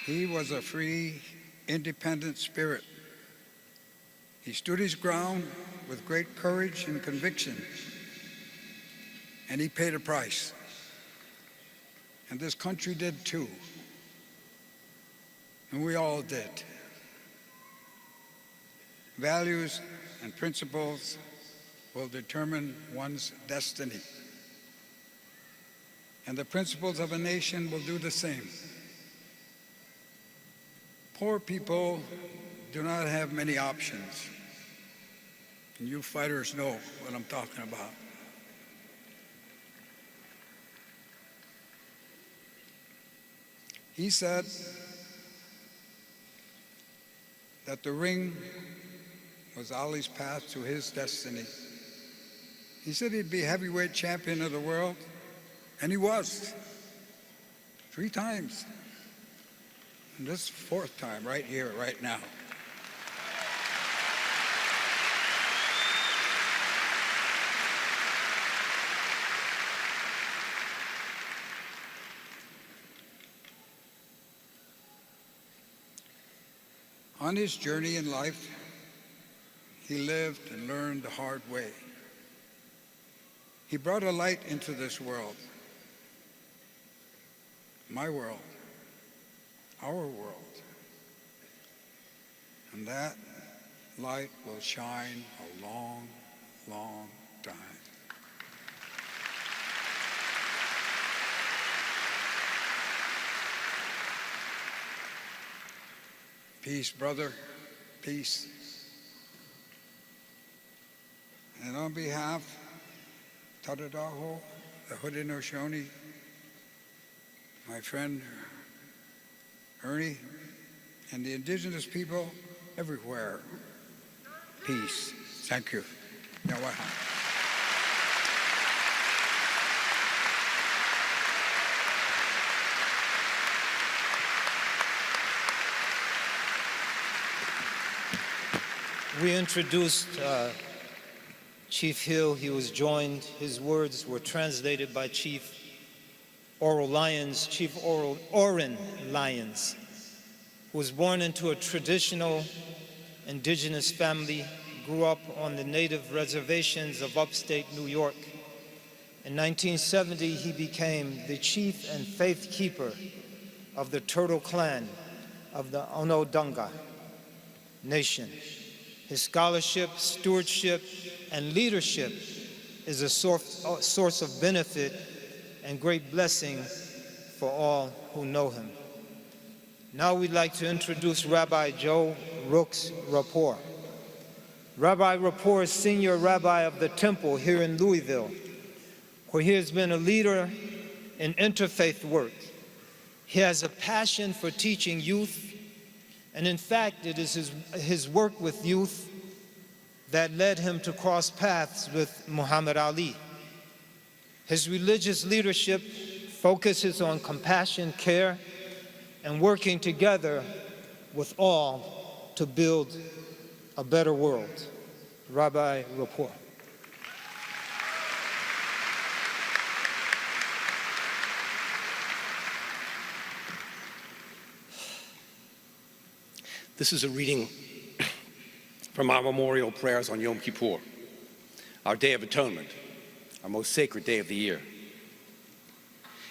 He was a free, independent spirit. He stood his ground with great courage and conviction, and he paid a price. And this country did too, and we all did. Values and principles will determine one's destiny, and the principles of a nation will do the same. Poor people do not have many options. And you fighters know what I'm talking about. He said that the ring was Ali's path to his destiny. He said he'd be heavyweight champion of the world, and he was. 3 times. And this 4th time, right here, right now. On his journey in life, he lived and learned the hard way. He brought a light into this world, my world, our world. And that light will shine a long, long time. Peace, brother, peace. And on behalf of Tadadaho, the Haudenosaunee, my friend Ernie, and the indigenous people everywhere, peace. Thank you. Yawaha. We introduced Chief Hill. He was joined. His words were translated by Chief Oren Lyons, who was born into a traditional indigenous family, grew up on the native reservations of upstate New York. In 1970, he became the chief and faith keeper of the Turtle Clan of the Onondaga Nation. His scholarship, stewardship, and leadership is a source of benefit and great blessing for all who know him. Now we'd like to introduce Rabbi Joe Rooks Rapport. Rabbi Rapport is senior rabbi of the temple here in Louisville, where he has been a leader in interfaith work. He has a passion for teaching youth, and in fact, it is his work with youth that led him to cross paths with Muhammad Ali. His religious leadership focuses on compassion, care, and working together with all to build a better world. Rabbi Rapport. This is a reading from our memorial prayers on Yom Kippur, our Day of Atonement, our most sacred day of the year.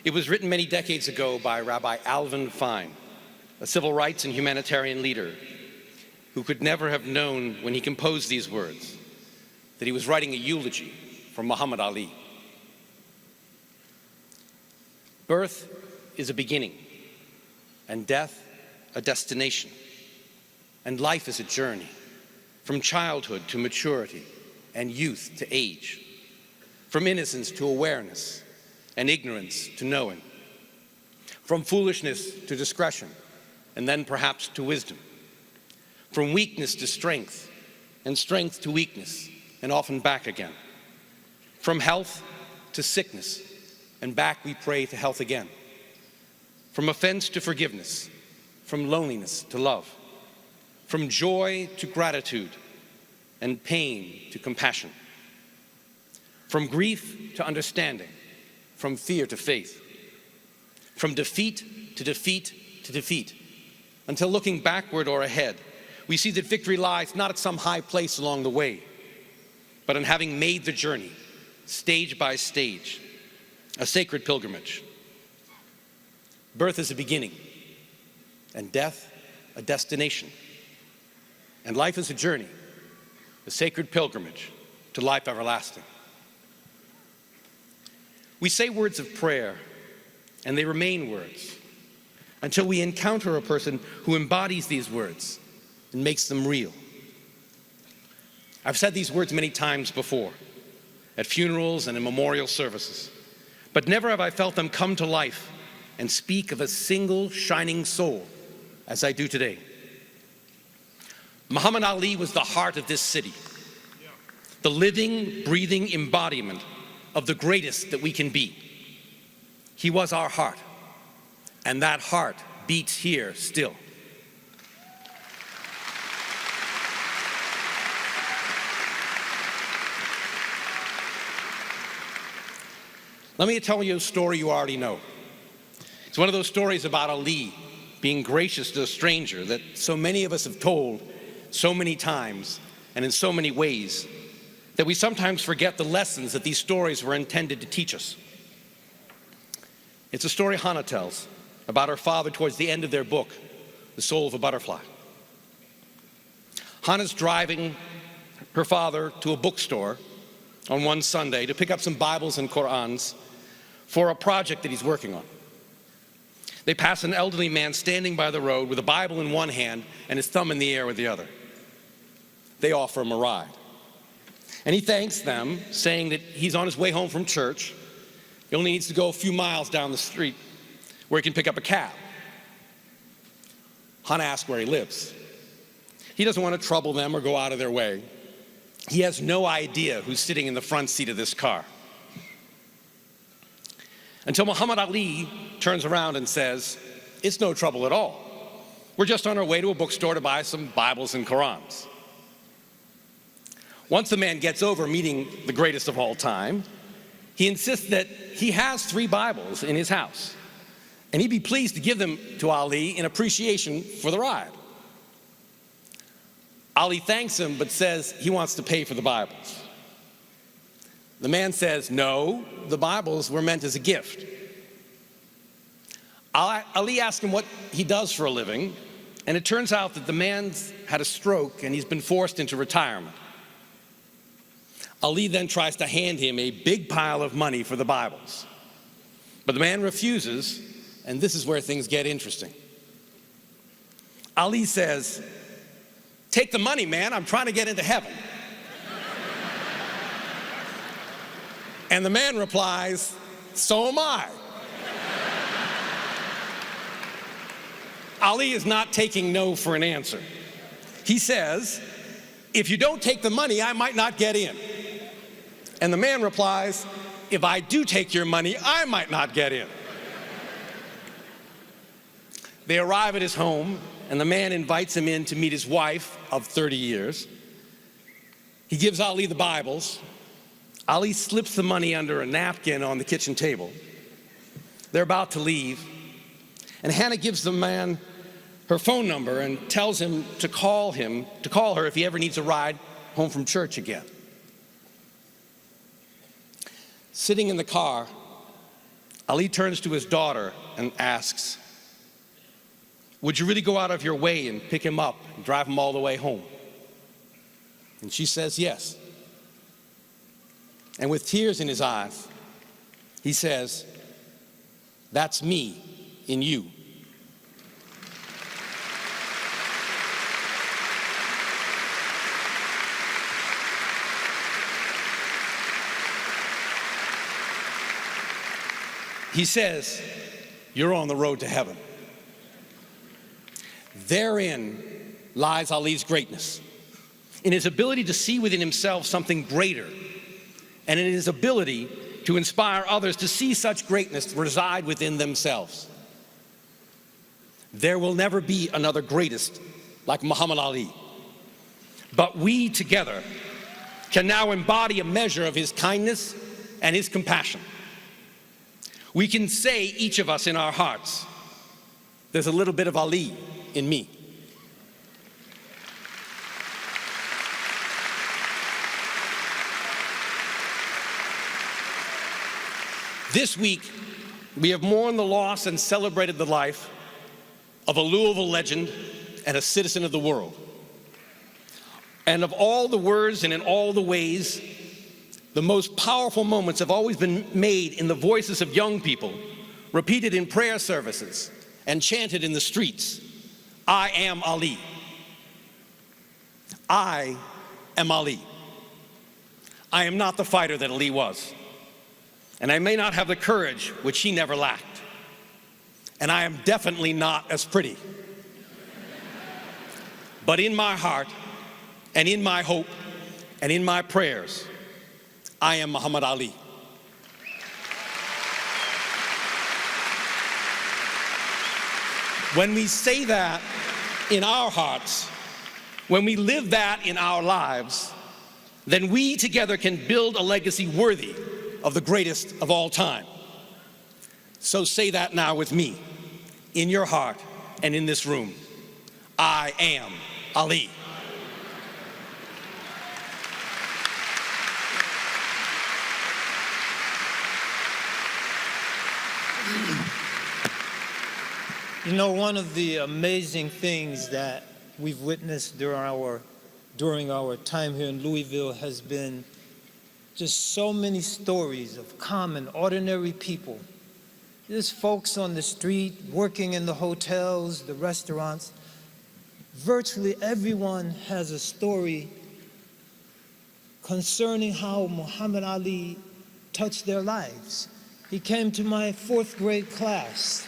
It was written many decades ago by Rabbi Alvin Fine, a civil rights and humanitarian leader who could never have known when he composed these words that he was writing a eulogy for Muhammad Ali. Birth is a beginning, and death a destination. And life is a journey, from childhood to maturity, and youth to age, from innocence to awareness, and ignorance to knowing, from foolishness to discretion, and then perhaps to wisdom, from weakness to strength, and strength to weakness, and often back again, from health to sickness, and back we pray to health again, from offense to forgiveness, from loneliness to love, from joy to gratitude, and pain to compassion, from grief to understanding, from fear to faith, from defeat to defeat to defeat, until looking backward or ahead, we see that victory lies not at some high place along the way, but in having made the journey, stage by stage, a sacred pilgrimage. Birth is a beginning, and death a destination. And life is a journey, a sacred pilgrimage to life everlasting. We say words of prayer, and they remain words until we encounter a person who embodies these words and makes them real. I've said these words many times before, at funerals and in memorial services, but never have I felt them come to life and speak of a single shining soul as I do today. Muhammad Ali was the heart of this city, the living, breathing embodiment of the greatest that we can be. He was our heart, And that heart beats here still. Let me tell you a story you already know. It's one of those stories about Ali being gracious to a stranger that so many of us have told so many times and in so many ways that we sometimes forget the lessons that these stories were intended to teach us. It's a story Hannah tells about her father towards the end of their book, The Soul of a Butterfly. Hannah's driving her father to a bookstore on one Sunday to pick up some Bibles and Qur'ans for a project that he's working on. They pass an elderly man standing by the road with a Bible in one hand and his thumb in the air with the other. They offer him a ride. And he thanks them, saying that he's on his way home from church. He only needs to go a few miles down the street where he can pick up a cab. Hannah asks where he lives. He doesn't want to trouble them or go out of their way. He has no idea who's sitting in the front seat of this car. Until Muhammad Ali turns around and says, "It's no trouble at all. We're just on our way to a bookstore to buy some Bibles and Qur'ans." Once the man gets over meeting the greatest of all time, he insists that he has 3 Bibles in his house, and he'd be pleased to give them to Ali in appreciation for the ride. Ali thanks him, but says he wants to pay for the Bibles. The man says, "No, the Bibles were meant as a gift." Ali asks him what he does for a living, and it turns out that the man's had a stroke and he's been forced into retirement. Ali then tries to hand him a big pile of money for the Bibles. But the man refuses, and this is where things get interesting. Ali says, "Take the money, man, I'm trying to get into heaven." And the man replies, "So am I." Ali is not taking no for an answer. He says, "If you don't take the money, I might not get in." And the man replies, "If I do take your money, I might not get in." They arrive at his home, and the man invites him in to meet his wife of 30 years. He gives Ali the Bibles. Ali slips the money under a napkin on the kitchen table. They're about to leave, and Hannah gives the man her phone number and tells him to call her if he ever needs a ride home from church again. Sitting in the car, Ali turns to his daughter and asks, "Would you really go out of your way and pick him up and drive him all the way home?" And she says yes. And with tears in his eyes, he says, "That's me in you." He says, "You're on the road to heaven." Therein lies Ali's greatness, in his ability to see within himself something greater, and in his ability to inspire others to see such greatness reside within themselves. There will never be another greatest like Muhammad Ali, but we together can now embody a measure of his kindness and his compassion. We can say, each of us in our hearts, "There's a little bit of Ali in me." This week, we have mourned the loss and celebrated the life of a Louisville legend and a citizen of the world. And of all the words and in all the ways, the most powerful moments have always been made in the voices of young people, repeated in prayer services and chanted in the streets. "I am Ali. I am Ali. I am not the fighter that Ali was. And I may not have the courage which he never lacked. And I am definitely not as pretty. But in my heart, and in my hope, and in my prayers, I am Muhammad Ali." When we say that in our hearts, when we live that in our lives, then we together can build a legacy worthy of the greatest of all time. So say that now with me, in your heart and in this room. I am Ali. You know, one of the amazing things that we've witnessed during our time here in Louisville has been just so many stories of common, ordinary people. There's folks on the street, working in the hotels, the restaurants. Virtually everyone has a story concerning how Muhammad Ali touched their lives. He came to my 4th grade class.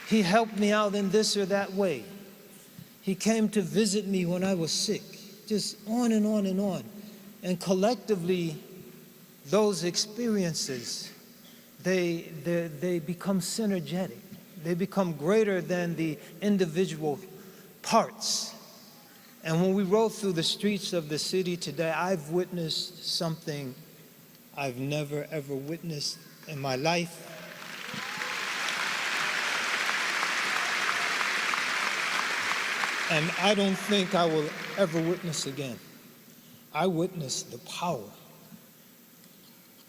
He helped me out in this or that way. He came to visit me when I was sick, just on and on and on. And collectively, those experiences, they become synergetic. They become greater than the individual parts. And when we roll through the streets of the city today, I've witnessed something I've never, ever witnessed in my life. And I don't think I will ever witness again. I witnessed the power.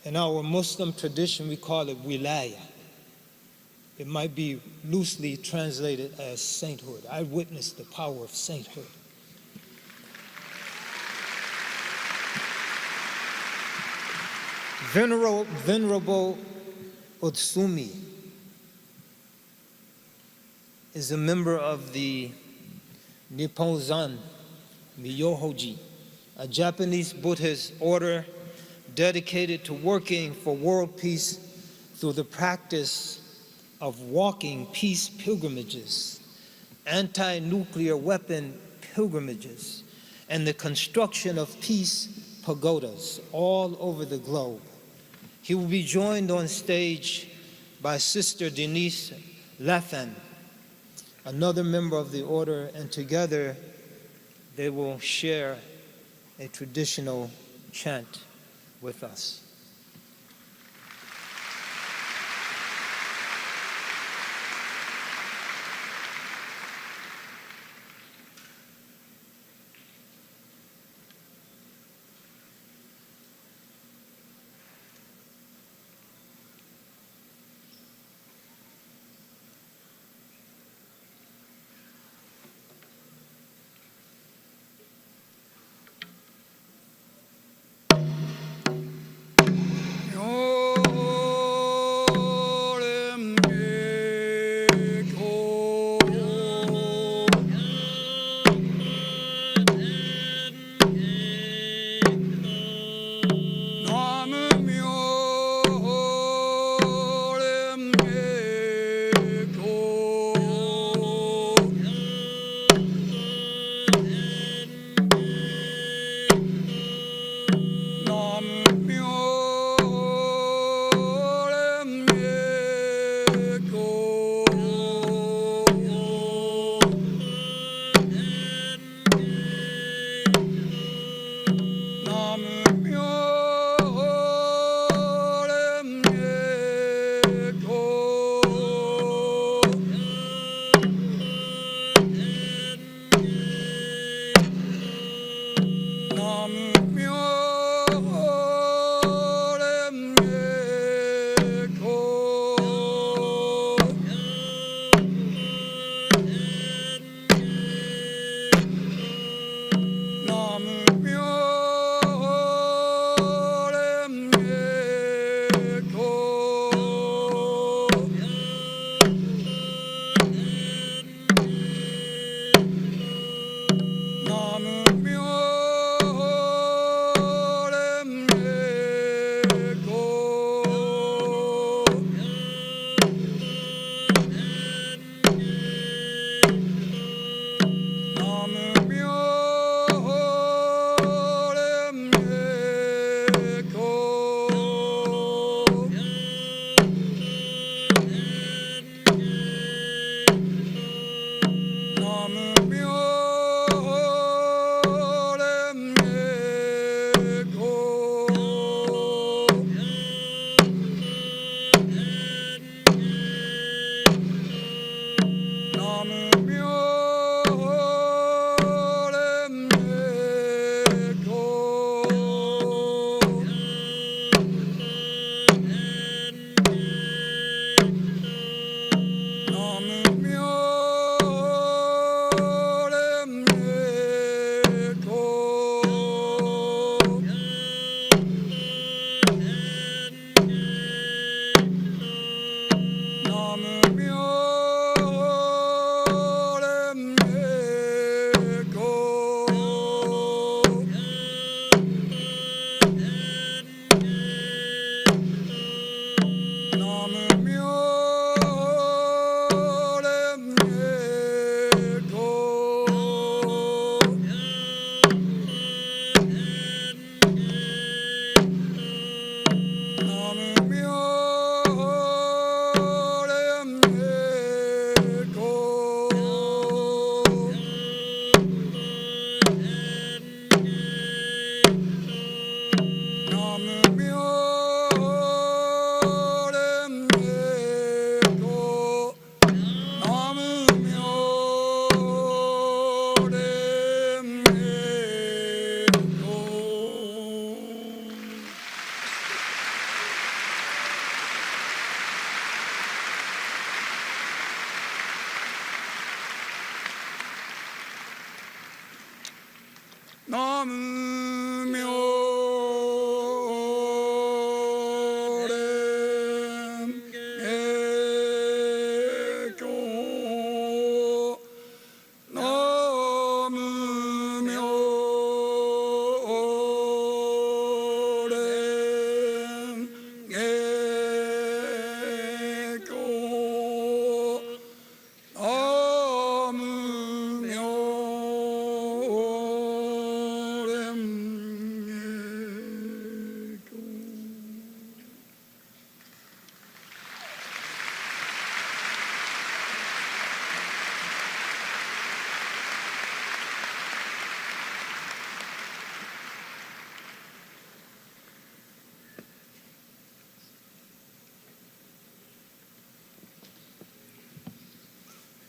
In our Muslim tradition, we call it wilaya. It might be loosely translated as sainthood. I witnessed the power of sainthood. Venerable Otsumi is a member of the Nipponzan Myohoji, a Japanese Buddhist order dedicated to working for world peace through the practice of walking peace pilgrimages, anti-nuclear weapon pilgrimages, and the construction of peace pagodas all over the globe. He will be joined on stage by Sister Denise Lathan, another member of the order, and together they will share a traditional chant with us.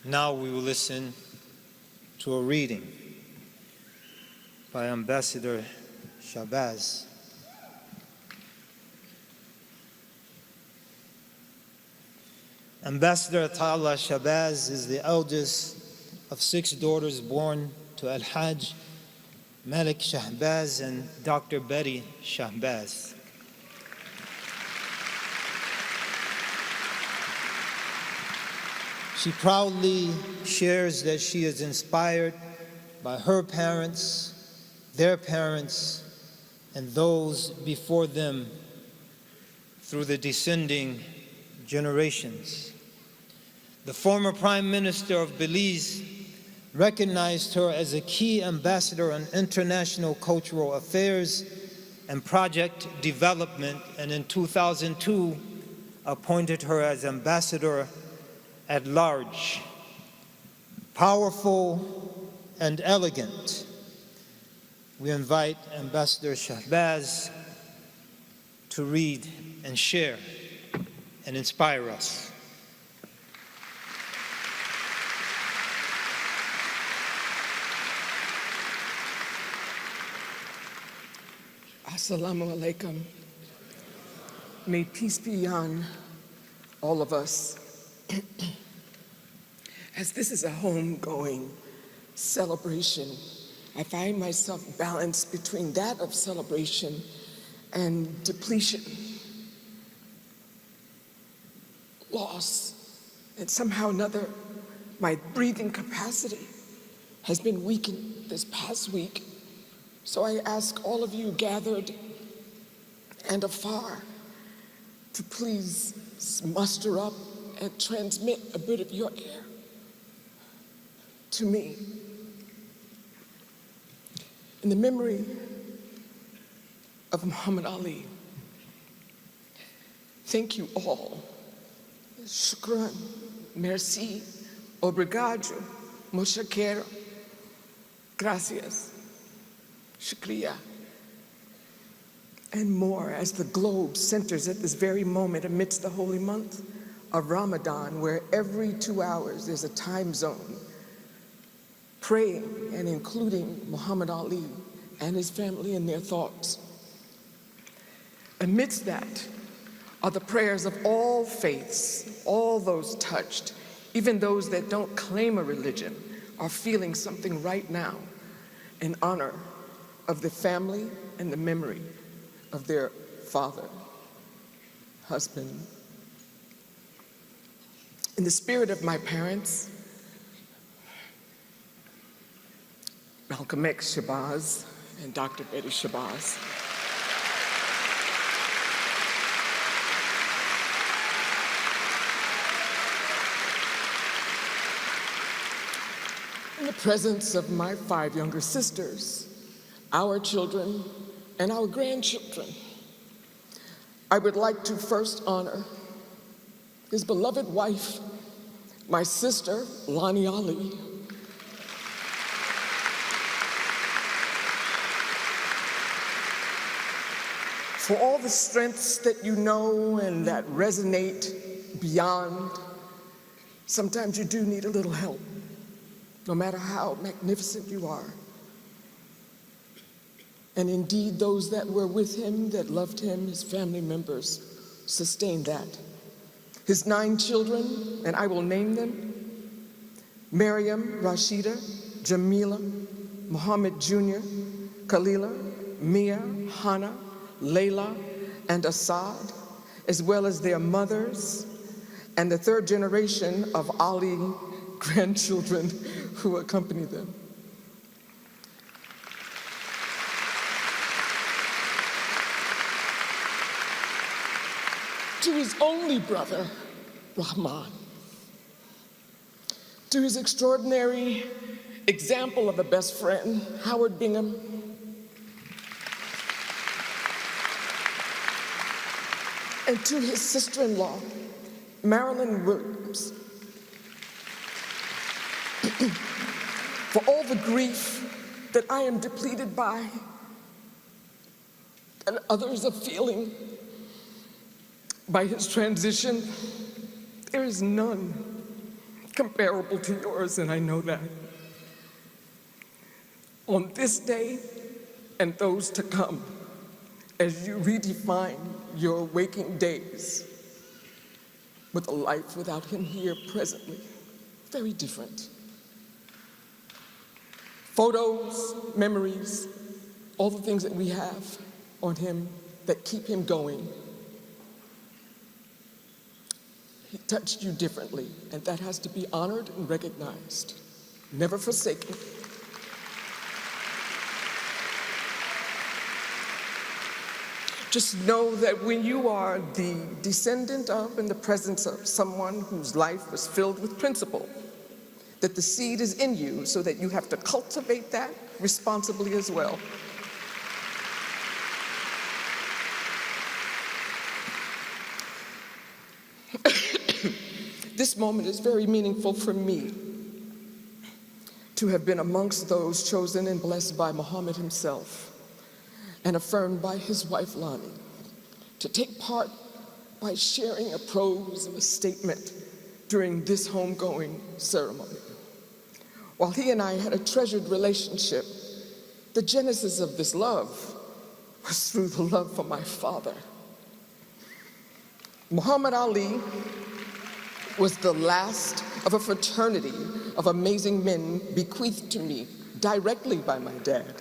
Now we will listen to a reading by Ambassador Shabazz. Ambassador Ata'Allah Shabazz is the eldest of 6 daughters born to Al-Hajj Malik Shahbaz and Dr. Betty Shahbaz. She proudly shares that she is inspired by her parents, their parents, and those before them through the descending generations. The former Prime Minister of Belize recognized her as a key ambassador on international cultural affairs and project development, and in 2002 appointed her as ambassador at large. Powerful and elegant, we invite Ambassador Shahbaz to read and share and inspire us. Assalamu alaikum. May peace be on all of us. As this is a homegoing celebration, I find myself balanced between that of celebration and depletion, loss, and somehow or another, my breathing capacity has been weakened this past week. So I ask all of you gathered and afar to please muster up and transmit a bit of your air to me. In the memory of Muhammad Ali, thank you all. Shukran, merci, obrigado, muchas gracias, shukriya, and more as the globe centers at this very moment amidst the holy month of Ramadan, where every 2 hours there's a time zone praying and including Muhammad Ali and his family in their thoughts. Amidst that are the prayers of all faiths, all those touched, even those that don't claim a religion, are feeling something right now in honor of the family and the memory of their father, husband. In the spirit of my parents, Malcolm X Shabazz and Dr. Betty Shabazz, in the presence of my 5 younger sisters, our children, and our grandchildren, I would like to first honor his beloved wife, my sister, Lani Ali, for all the strengths that you know and that resonate beyond. Sometimes you do need a little help, no matter how magnificent you are. And indeed, those that were with him, that loved him, his family members, sustained that. His 9 children, and I will name them: Miriam, Rashida, Jamila, Muhammad Jr., Kalila, Mia, Hana, Layla, and Assad, as well as their mothers and the third generation of Ali grandchildren who accompany them. To his only brother, Rahman, to his extraordinary example of a best friend, Howard Bingham, and to his sister-in-law, Marilyn Williams, for all the grief that I am depleted by and others are feeling by his transition, there is none comparable to yours, and I know that. On this day and those to come, as you redefine your waking days with a life without him here presently, very different. Photos, memories, all the things that we have on him that keep him going. He touched you differently, and that has to be honored and recognized, never forsaken. Just know that when you are the descendant of and the presence of someone whose life was filled with principle, that the seed is in you so that you have to cultivate that responsibly as well. This moment is very meaningful for me to have been amongst those chosen and blessed by Muhammad himself and affirmed by his wife Lonnie to take part by sharing a prose of a statement during this homegoing ceremony. While he and I had a treasured relationship, the genesis of this love was through the love for my father. Muhammad Ali was the last of a fraternity of amazing men bequeathed to me directly by my dad.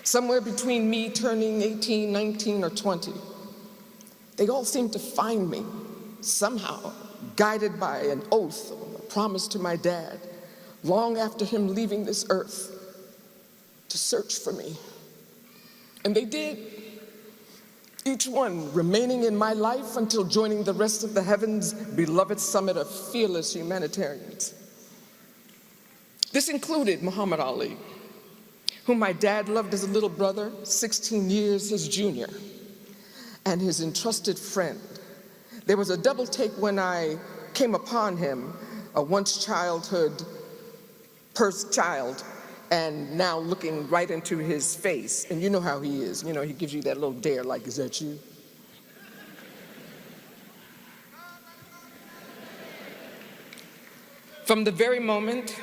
Somewhere between me turning 18, 19, or 20, they all seemed to find me somehow, guided by an oath or a promise to my dad, long after him leaving this earth, to search for me. And they did. Each one remaining in my life until joining the rest of the heavens' beloved summit of fearless humanitarians. This included Muhammad Ali, whom my dad loved as a little brother, 16 years his junior, and his entrusted friend. There was a double take when I came upon him, a once childhood child, and now looking right into his face. And you know how he is. You know, he gives you that little dare, like, is that you? From the very moment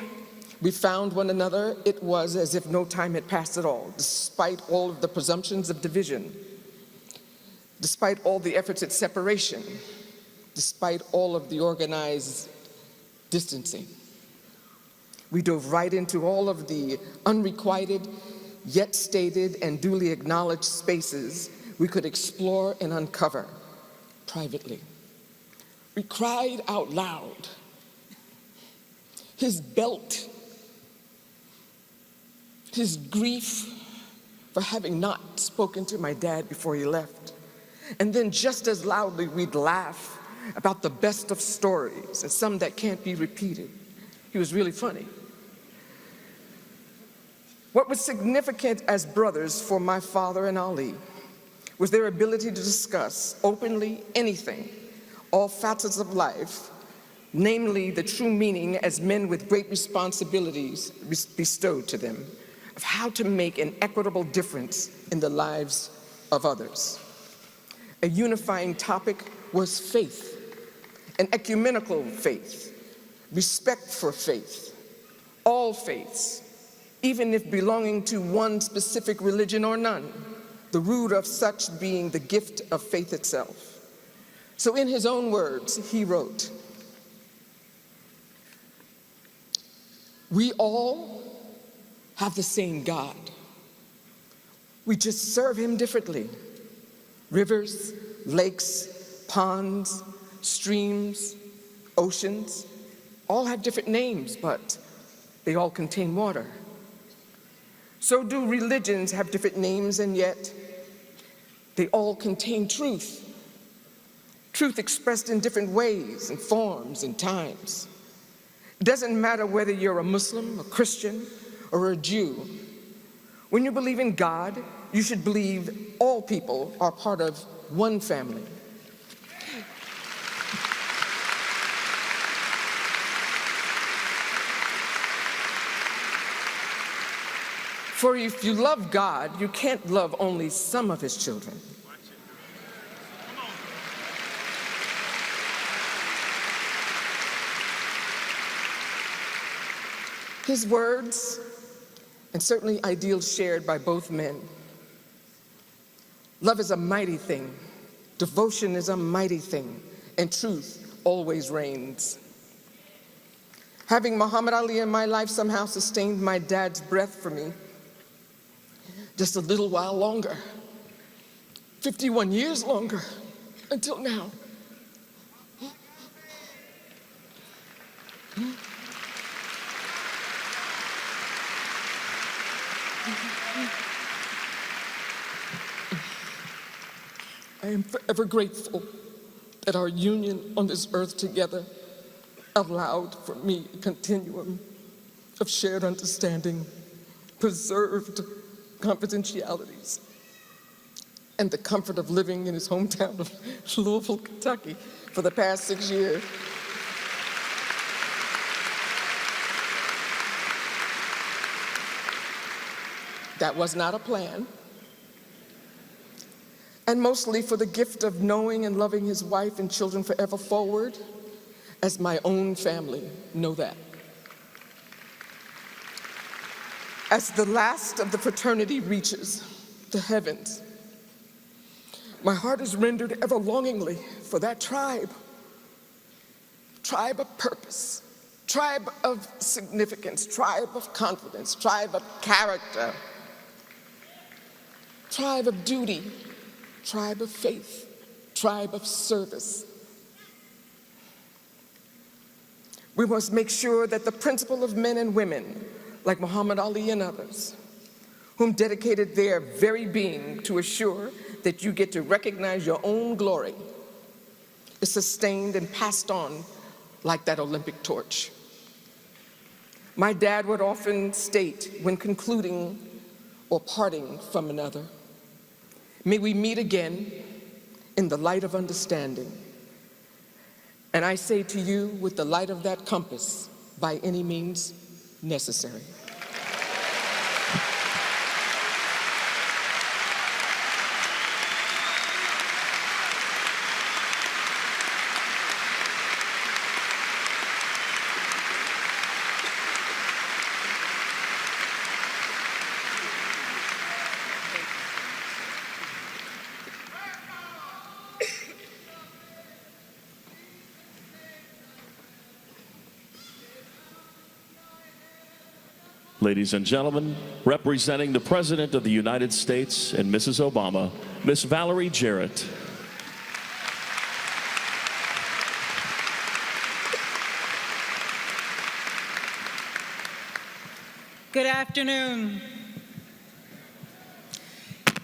we found one another, it was as if no time had passed at all, despite all of the presumptions of division, despite all the efforts at separation, despite all of the organized distancing. We dove right into all of the unrequited, yet stated and duly acknowledged spaces we could explore and uncover privately. We cried out loud. His belt, his grief for having not spoken to my dad before he left. And then just as loudly, we'd laugh about the best of stories and some that can't be repeated. He was really funny. What was significant as brothers for my father and Ali was their ability to discuss openly anything, all facets of life, namely the true meaning as men with great responsibilities bestowed to them, of how to make an equitable difference in the lives of others. A unifying topic was faith, an ecumenical faith, respect for faith, all faiths, even if belonging to one specific religion or none, the root of such being the gift of faith itself. So in his own words, he wrote, "We all have the same God, We just serve him differently. Rivers, lakes, ponds, streams, oceans, all have different names, but they all contain water. So do religions have different names, and yet they all contain truth. Truth expressed in different ways and forms and times. It doesn't matter whether you're a Muslim, a Christian, or a Jew. When you believe in God, you should believe all people are part of one family. For if you love God, you can't love only some of his children. His words, and certainly ideals shared by both men. Love is a mighty thing, devotion is a mighty thing, and truth always reigns. Having Muhammad Ali in my life somehow sustained my dad's breath for me just a little while longer, 51 years longer, until now. I am forever grateful that our union on this earth together allowed for me a continuum of shared understanding, preserved confidentialities, and the comfort of living in his hometown of Louisville, Kentucky for the past 6 years. That was not a plan. And mostly for the gift of knowing and loving his wife and children forever forward, as my own family know that. As the last of the fraternity reaches the heavens, my heart is rendered ever longingly for that tribe of purpose, tribe of significance, tribe of confidence, tribe of character, tribe of duty, tribe of faith, tribe of service. We must make sure that the principle of men and women, like Muhammad Ali and others, whom dedicated their very being to assure that you get to recognize your own glory, is sustained and passed on like that Olympic torch. My dad would often state when concluding or parting from another, may we meet again in the light of understanding. And I say to you, with the light of that compass, by any means necessary. Ladies and gentlemen, representing the President of the United States and Mrs. Obama, Miss Valerie Jarrett. Good afternoon.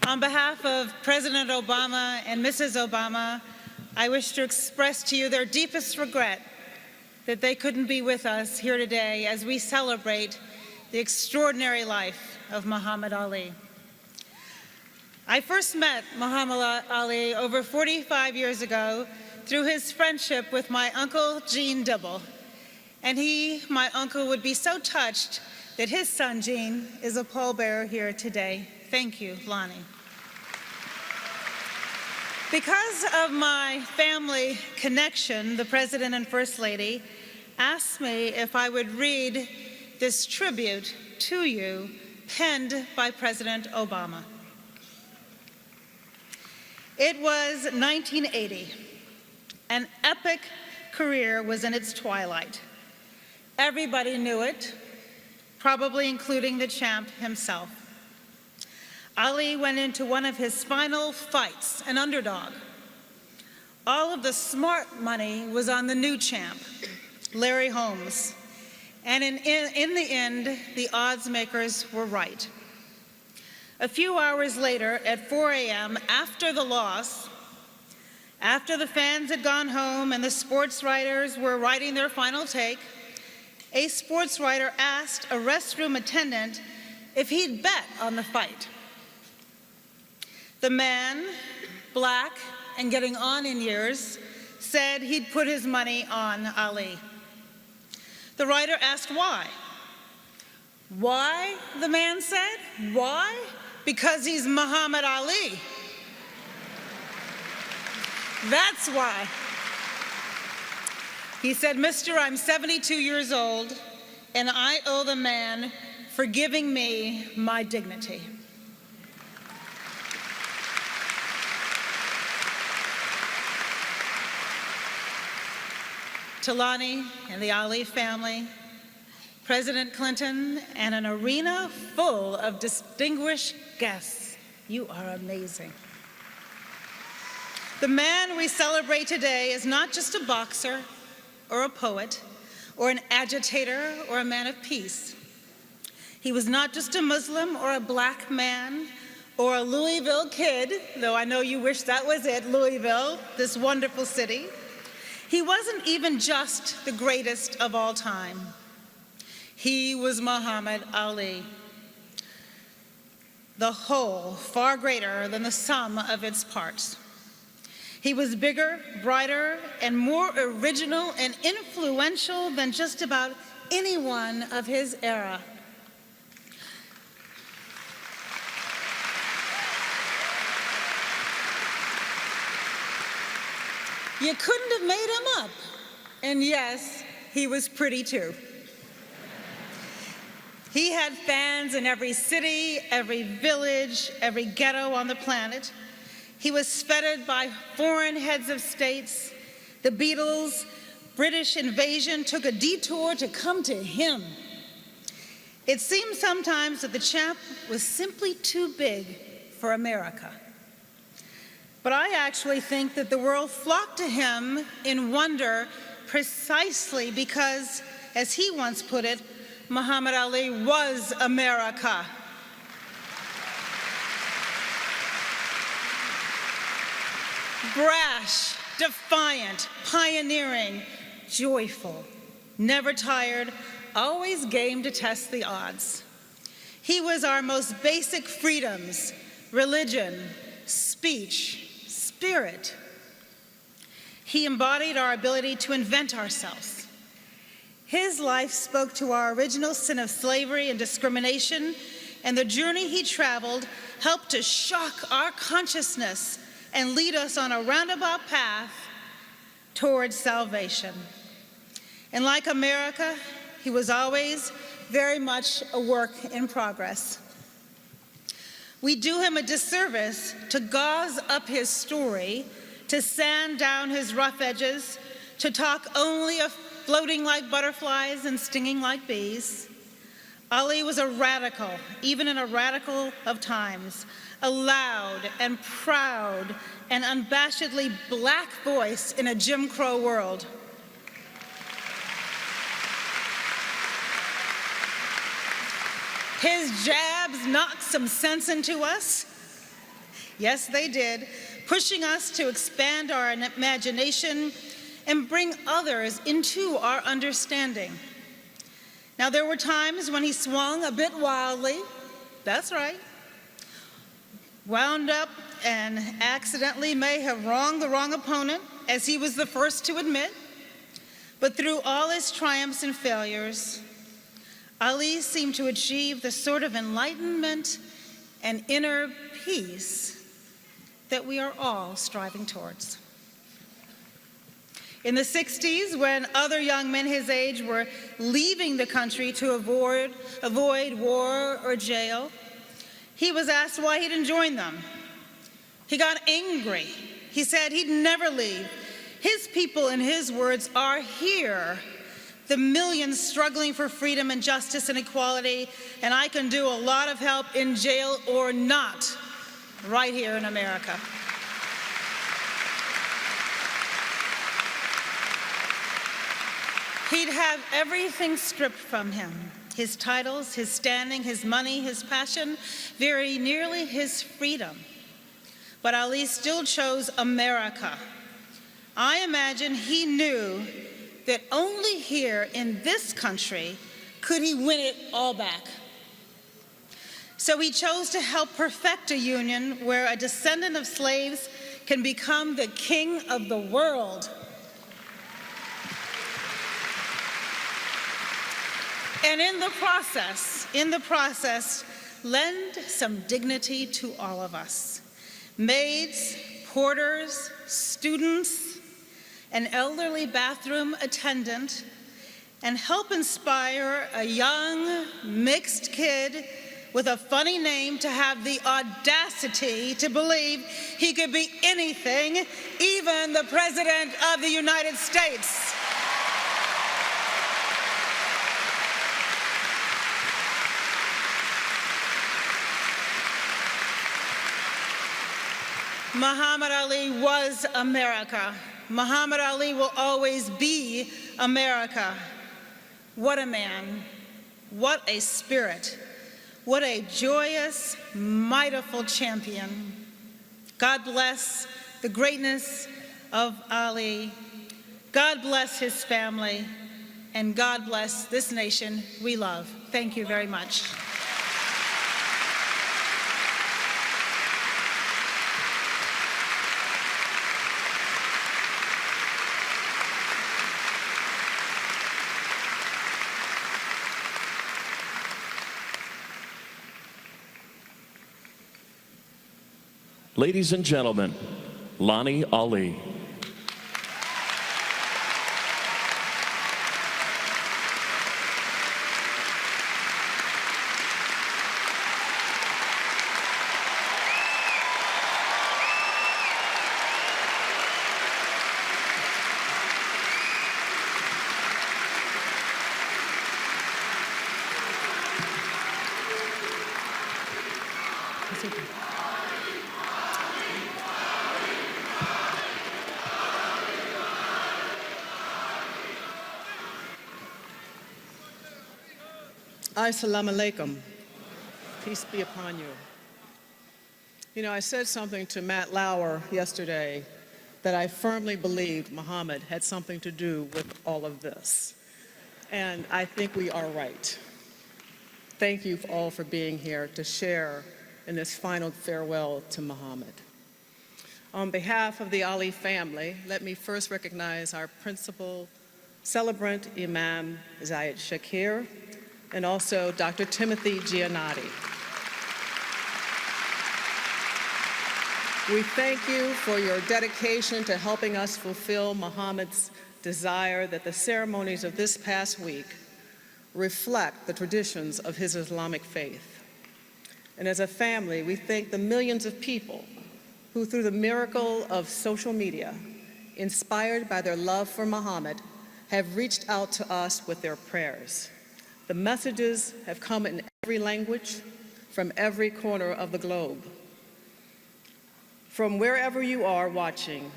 On behalf of President Obama and Mrs. Obama, I wish to express to you their deepest regret that they couldn't be with us here today as we celebrate the extraordinary life of Muhammad Ali. I first met Muhammad Ali over 45 years ago through his friendship with my uncle, Gene Dibble. And he, my uncle, would be so touched that his son, Gene, is a pallbearer here today. Thank you, Lonnie. Because of my family connection, the President and First Lady asked me if I would read this tribute to you, penned by President Obama. It was 1980. An epic career was in its twilight. Everybody knew it, probably including the champ himself. Ali went into one of his final fights, an underdog. All of the smart money was on the new champ, Larry Holmes. And in the end, the odds makers were right. A few hours later, at 4 a.m., after the loss, after the fans had gone home and the sports writers were writing their final take, a sports writer asked a restroom attendant if he'd bet on the fight. The man, black and getting on in years, said he'd put his money on Ali. The writer asked why. Why, the man said? Why? Because he's Muhammad Ali. That's why. He said, "Mister, I'm 72 years old, and I owe the man for giving me my dignity." Talani and the Ali family, President Clinton, and an arena full of distinguished guests. You are amazing. The man we celebrate today is not just a boxer or a poet or an agitator or a man of peace. He was not just a Muslim or a black man or a Louisville kid, though I know you wish that was it, Louisville, this wonderful city. He wasn't even just the greatest of all time. He was Muhammad Ali, the whole far greater than the sum of its parts. He was bigger, brighter, and more original and influential than just about anyone of his era. You couldn't have made him up. And yes, he was pretty too. He had fans in every city, every village, every ghetto on the planet. He was feted by foreign heads of states. The Beatles' British invasion took a detour to come to him. It seemed sometimes that the champ was simply too big for America. But I actually think that the world flocked to him in wonder precisely because, as he once put it, Muhammad Ali was America. Brash, defiant, pioneering, joyful, never tired, always game to test the odds. He was our most basic freedoms, religion, speech, spirit. He embodied our ability to invent ourselves. His life spoke to our original sin of slavery and discrimination, and the journey he traveled helped to shock our consciousness and lead us on a roundabout path towards salvation. And like America, he was always very much a work in progress. We do him a disservice to gauze up his story, to sand down his rough edges, to talk only of floating like butterflies and stinging like bees. Ali was a radical, even in a radical of times, a loud and proud and unabashedly black voice in a Jim Crow world. His jabs knocked some sense into us. Yes, they did, pushing us to expand our imagination and bring others into our understanding. Now, there were times when he swung a bit wildly, that's right, wound up and accidentally may have wronged the wrong opponent, as he was the first to admit. But through all his triumphs and failures, Ali seemed to achieve the sort of enlightenment and inner peace that we are all striving towards. In the 60s, when other young men his age were leaving the country to avoid war or jail, he was asked why he didn't join them. He got angry. He said he'd never leave. His people, in his words, are here the millions struggling for freedom and justice and equality, and I can do a lot of help in jail or not, right here in America. He'd have everything stripped from him: his titles, his standing, his money, his passion, very nearly his freedom. But Ali still chose America. I imagine he knew that only here in this country could he win it all back. So he chose to help perfect a union where a descendant of slaves can become the king of the world. And in the process, lend some dignity to all of us. Maids, porters, students, an elderly bathroom attendant, and help inspire a young, mixed kid with a funny name to have the audacity to believe he could be anything, even the President of the United States. Muhammad Ali was America. Muhammad Ali will always be America. What a man. What a spirit. What a joyous, mightiful champion. God bless the greatness of Ali. God bless his family. And God bless this nation we love. Thank you very much. Ladies and gentlemen, Lonnie Ali. Assalamu alaikum. Peace be upon you. You know, I said something to Matt Lauer yesterday that I firmly believed Muhammad had something to do with all of this. And I think we are right. Thank you all for being here to share in this final farewell to Muhammad. On behalf of the Ali family, let me first recognize our principal celebrant, Imam Zayed Shakir, and also Dr. Timothy Giannotti. We thank you for your dedication to helping us fulfill Muhammad's desire that the ceremonies of this past week reflect the traditions of his Islamic faith. And as a family, we thank the millions of people who, through the miracle of social media, inspired by their love for Muhammad, have reached out to us with their prayers. The messages have come in every language, from every corner of the globe. From wherever you are watching,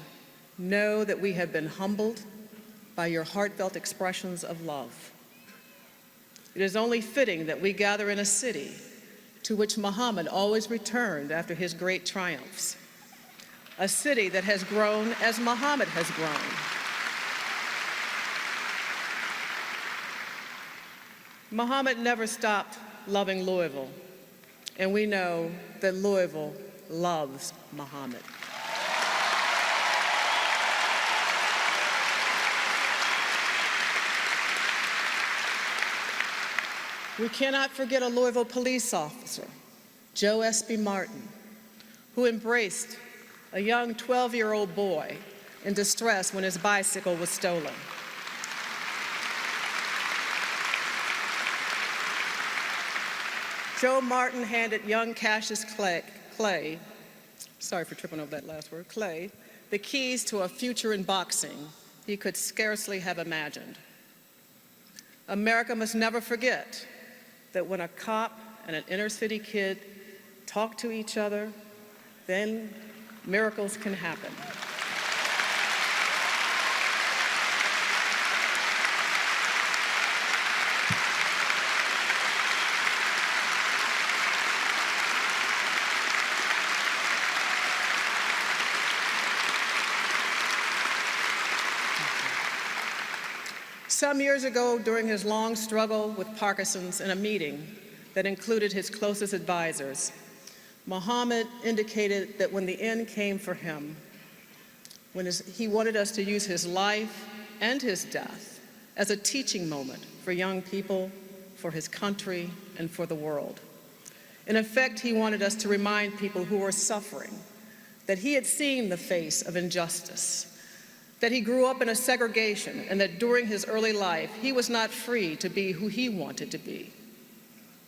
know that we have been humbled by your heartfelt expressions of love. It is only fitting that we gather in a city to which Muhammad always returned after his great triumphs, a city that has grown as Muhammad has grown. Muhammad never stopped loving Louisville, and we know that Louisville loves Muhammad. We cannot forget a Louisville police officer, Joe S.B. Martin, who embraced a young 12-year-old boy in distress when his bicycle was stolen. Joe Martin handed young Cassius Clay, sorry for tripping over that last word, Clay, the keys to a future in boxing he could scarcely have imagined. America must never forget that when a cop and an inner city kid talk to each other, then miracles can happen. Some years ago, during his long struggle with Parkinson's in a meeting that included his closest advisors, Muhammad indicated that when the end came for him, he wanted us to use his life and his death as a teaching moment for young people, for his country, and for the world. In effect, he wanted us to remind people who were suffering that he had seen the face of injustice, that he grew up in a segregation, and that during his early life, he was not free to be who he wanted to be.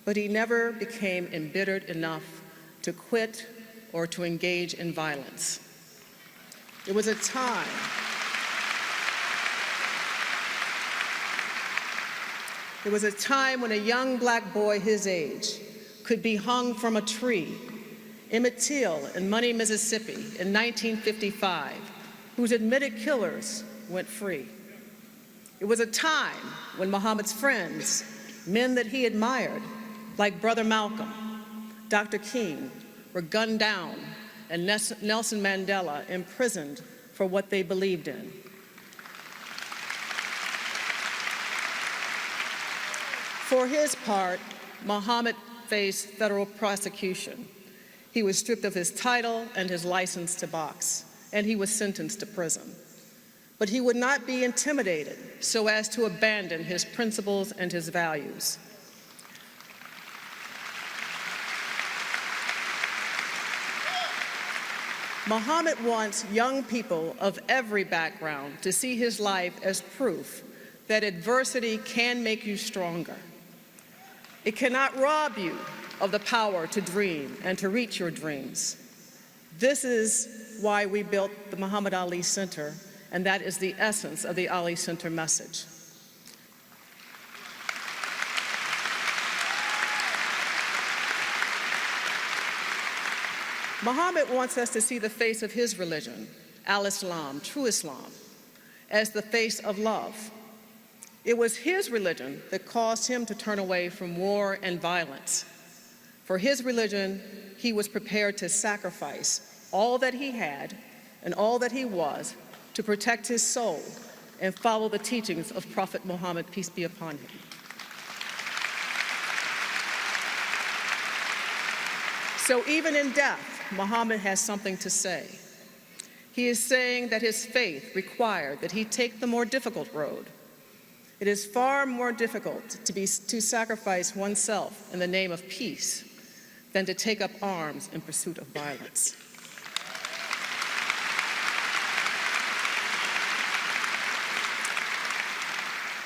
But he never became embittered enough to quit or to engage in violence. It was a time when a young black boy his age could be hung from a tree, Emmett Till in Money, Mississippi in 1955, whose admitted killers went free. It was a time when Muhammad's friends, men that he admired, like Brother Malcolm, Dr. King, were gunned down, and Nelson Mandela imprisoned for what they believed in. For his part, Muhammad faced federal prosecution. He was stripped of his title and his license to box, and he was sentenced to prison. But he would not be intimidated so as to abandon his principles and his values. Muhammad wants young people of every background to see his life as proof that adversity can make you stronger. It cannot rob you of the power to dream and to reach your dreams. This is why we built the Muhammad Ali Center, and that is the essence of the Ali Center message. Muhammad wants us to see the face of his religion, al-Islam, true Islam, as the face of love. It was his religion that caused him to turn away from war and violence. For his religion, he was prepared to sacrifice all that he had and all that he was to protect his soul and follow the teachings of Prophet Muhammad, peace be upon him. So even in death, Muhammad has something to say. He is saying that his faith required that he take the more difficult road. It is far more difficult to sacrifice oneself in the name of peace than to take up arms in pursuit of violence.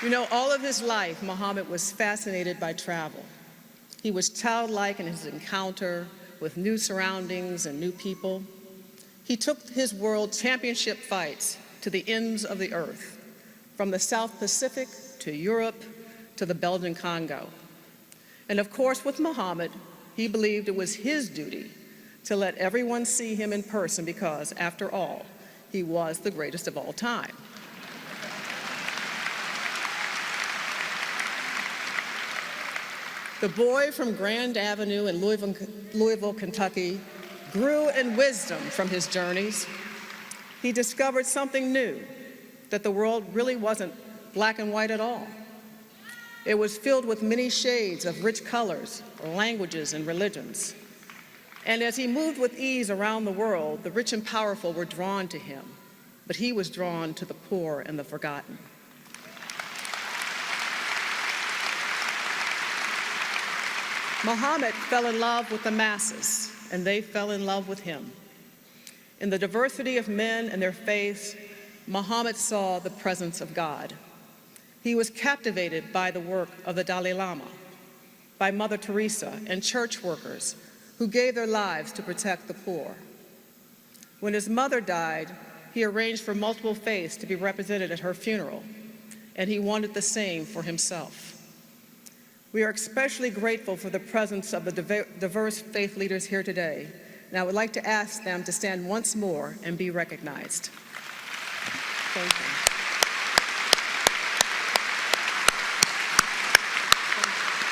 You know, all of his life, Muhammad was fascinated by travel. He was childlike in his encounter with new surroundings and new people. He took his world championship fights to the ends of the earth, from the South Pacific to Europe to the Belgian Congo. And of course, with Muhammad, he believed it was his duty to let everyone see him in person because, after all, he was the greatest of all time. The boy from Grand Avenue in Louisville, Kentucky, grew in wisdom from his journeys. He discovered something new, that the world really wasn't black and white at all. It was filled with many shades of rich colors, languages, and religions. And as he moved with ease around the world, the rich and powerful were drawn to him, but he was drawn to the poor and the forgotten. Muhammad fell in love with the masses, and they fell in love with him. In the diversity of men and their faiths, Muhammad saw the presence of God. He was captivated by the work of the Dalai Lama, by Mother Teresa and church workers who gave their lives to protect the poor. When his mother died, he arranged for multiple faiths to be represented at her funeral, and he wanted the same for himself. We are especially grateful for the presence of the diverse faith leaders here today, and I would like to ask them to stand once more and be recognized. Thank you.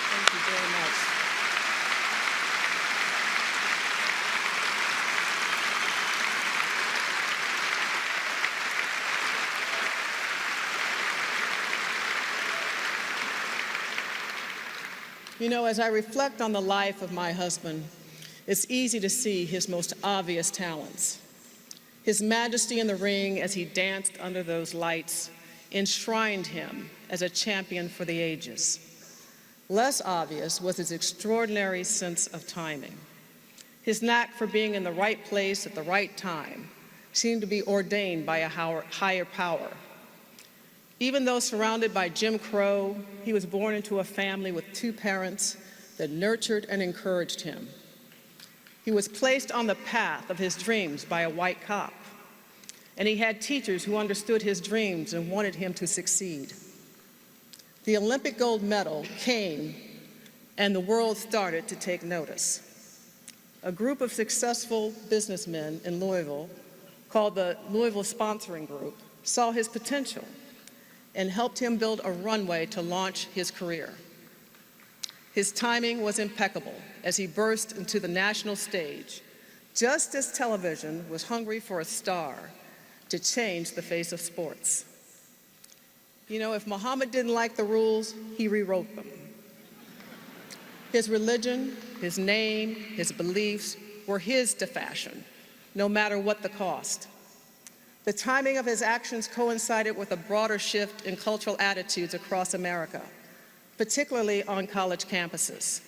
Thank you very much. You know, as I reflect on the life of my husband, it's easy to see his most obvious talents. His majesty in the ring as he danced under those lights enshrined him as a champion for the ages. Less obvious was his extraordinary sense of timing. His knack for being in the right place at the right time seemed to be ordained by a higher power. Even though surrounded by Jim Crow, he was born into a family with two parents that nurtured and encouraged him. He was placed on the path of his dreams by a white cop, and he had teachers who understood his dreams and wanted him to succeed. The Olympic gold medal came, and the world started to take notice. A group of successful businessmen in Louisville, called the Louisville Sponsoring Group, saw his potential and helped him build a runway to launch his career. His timing was impeccable as he burst into the national stage, just as television was hungry for a star to change the face of sports. You know, if Muhammad didn't like the rules, he rewrote them. His religion, his name, his beliefs were his to fashion, no matter what the cost. The timing of his actions coincided with a broader shift in cultural attitudes across America, particularly on college campuses.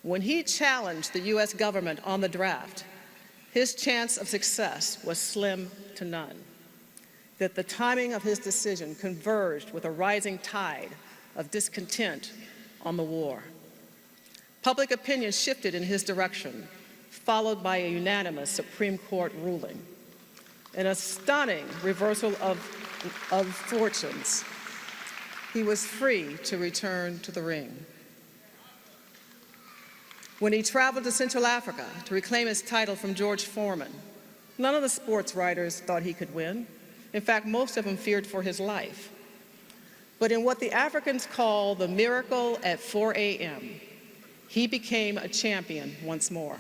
When he challenged the US government on the draft, his chance of success was slim to none. That the timing of his decision converged with a rising tide of discontent on the war. Public opinion shifted in his direction, followed by a unanimous Supreme Court ruling. An stunning reversal of fortunes. He was free to return to the ring. When he traveled to Central Africa to reclaim his title from George Foreman, none of the sports writers thought he could win. In fact, most of them feared for his life. But in what the Africans call the miracle at 4 a.m., he became a champion once more.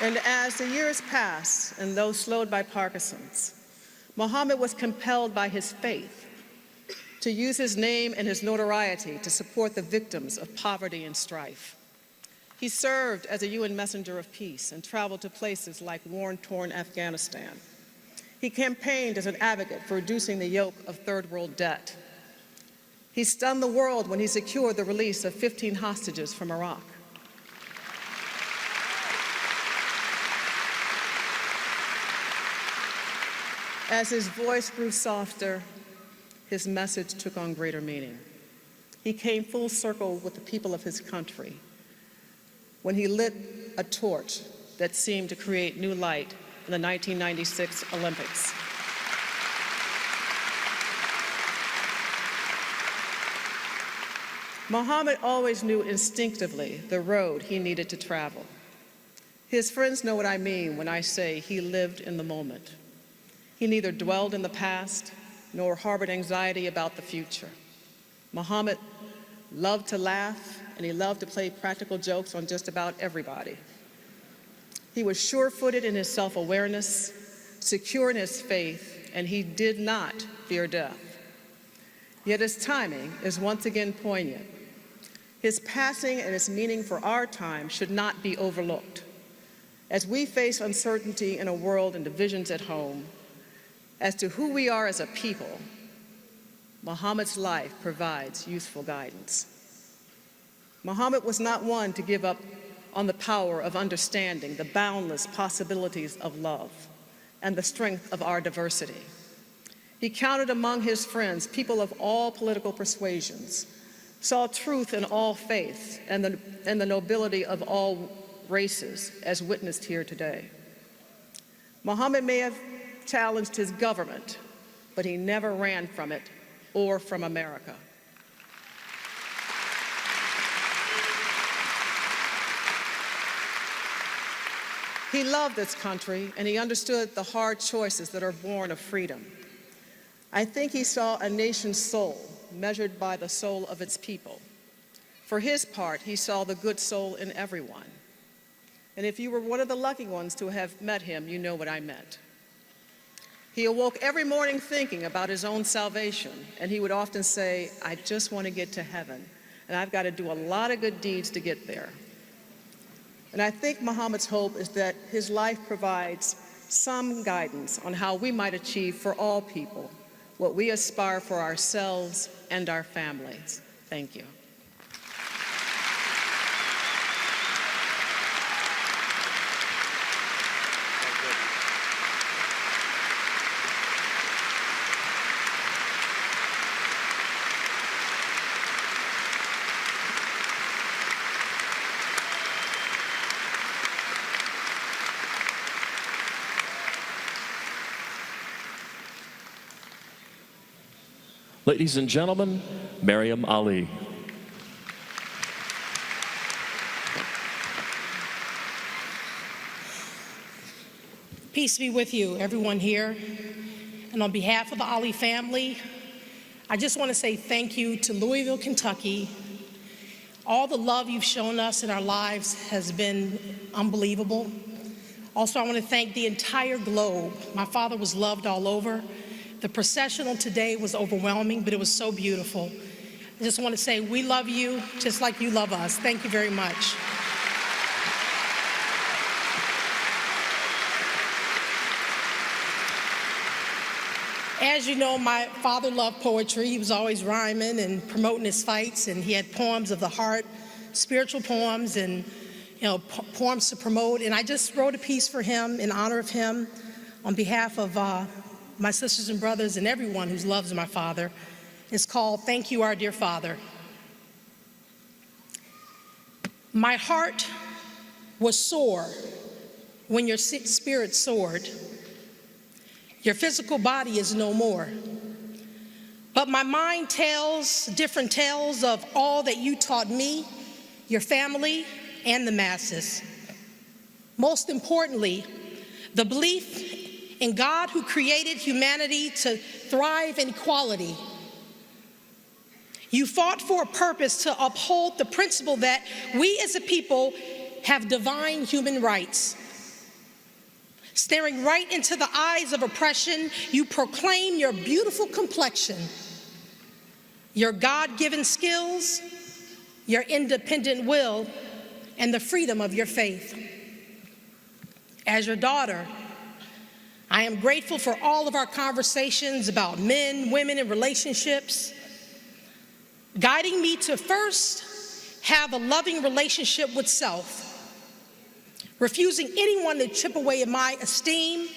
And as the years passed, and those slowed by Parkinson's, Muhammad was compelled by his faith to use his name and his notoriety to support the victims of poverty and strife. He served as a UN messenger of peace and traveled to places like war-torn Afghanistan. He campaigned as an advocate for reducing the yoke of third world debt. He stunned the world when he secured the release of 15 hostages from Iraq. As his voice grew softer, his message took on greater meaning. He came full circle with the people of his country when he lit a torch that seemed to create new light in the 1996 Olympics. Muhammad always knew instinctively the road he needed to travel. His friends know what I mean when I say he lived in the moment. He neither dwelled in the past nor harbored anxiety about the future. Muhammad loved to laugh, and he loved to play practical jokes on just about everybody. He was sure-footed in his self-awareness, secure in his faith, and he did not fear death. Yet his timing is once again poignant. His passing and its meaning for our time should not be overlooked. As we face uncertainty in a world and divisions at home, as to who we are as a people, Muhammad's life provides useful guidance. Muhammad was not one to give up on the power of understanding the boundless possibilities of love and the strength of our diversity. He counted among his friends people of all political persuasions, saw truth in all faiths and the nobility of all races, as witnessed here today. Muhammad may have challenged his government, but he never ran from it or from America. He loved this country, and he understood the hard choices that are born of freedom. I think he saw a nation's soul measured by the soul of its people. For his part, he saw the good soul in everyone. And if you were one of the lucky ones to have met him, you know what I meant. He awoke every morning thinking about his own salvation, and he would often say, I just want to get to heaven, and I've got to do a lot of good deeds to get there. And I think Muhammad's hope is that his life provides some guidance on how we might achieve for all people what we aspire for ourselves and our families. Thank you. Ladies and gentlemen, Maryam Ali. Peace be with you, everyone here. And on behalf of the Ali family, I just want to say thank you to Louisville, Kentucky. All the love you've shown us in our lives has been unbelievable. Also, I want to thank the entire globe. My father was loved all over. The processional today was overwhelming, but it was so beautiful. I just want to say we love you just like you love us. Thank you very much. As you know, my father loved poetry. He was always rhyming and promoting his fights, and he had poems of the heart, spiritual poems, and poems to promote. And I just wrote a piece for him in honor of him on behalf of my sisters and brothers and everyone who loves my father. It's called Thank You, Our Dear Father. My heart was sore when your spirit soared. Your physical body is no more. But my mind tells different tales of all that you taught me, your family, and the masses. Most importantly, the belief in God who created humanity to thrive in equality. You fought for a purpose to uphold the principle that we as a people have divine human rights. Staring right into the eyes of oppression, you proclaim your beautiful complexion, your God-given skills, your independent will, and the freedom of your faith. As your daughter, I am grateful for all of our conversations about men, women, and relationships, guiding me to first have a loving relationship with self, refusing anyone to chip away at my esteem,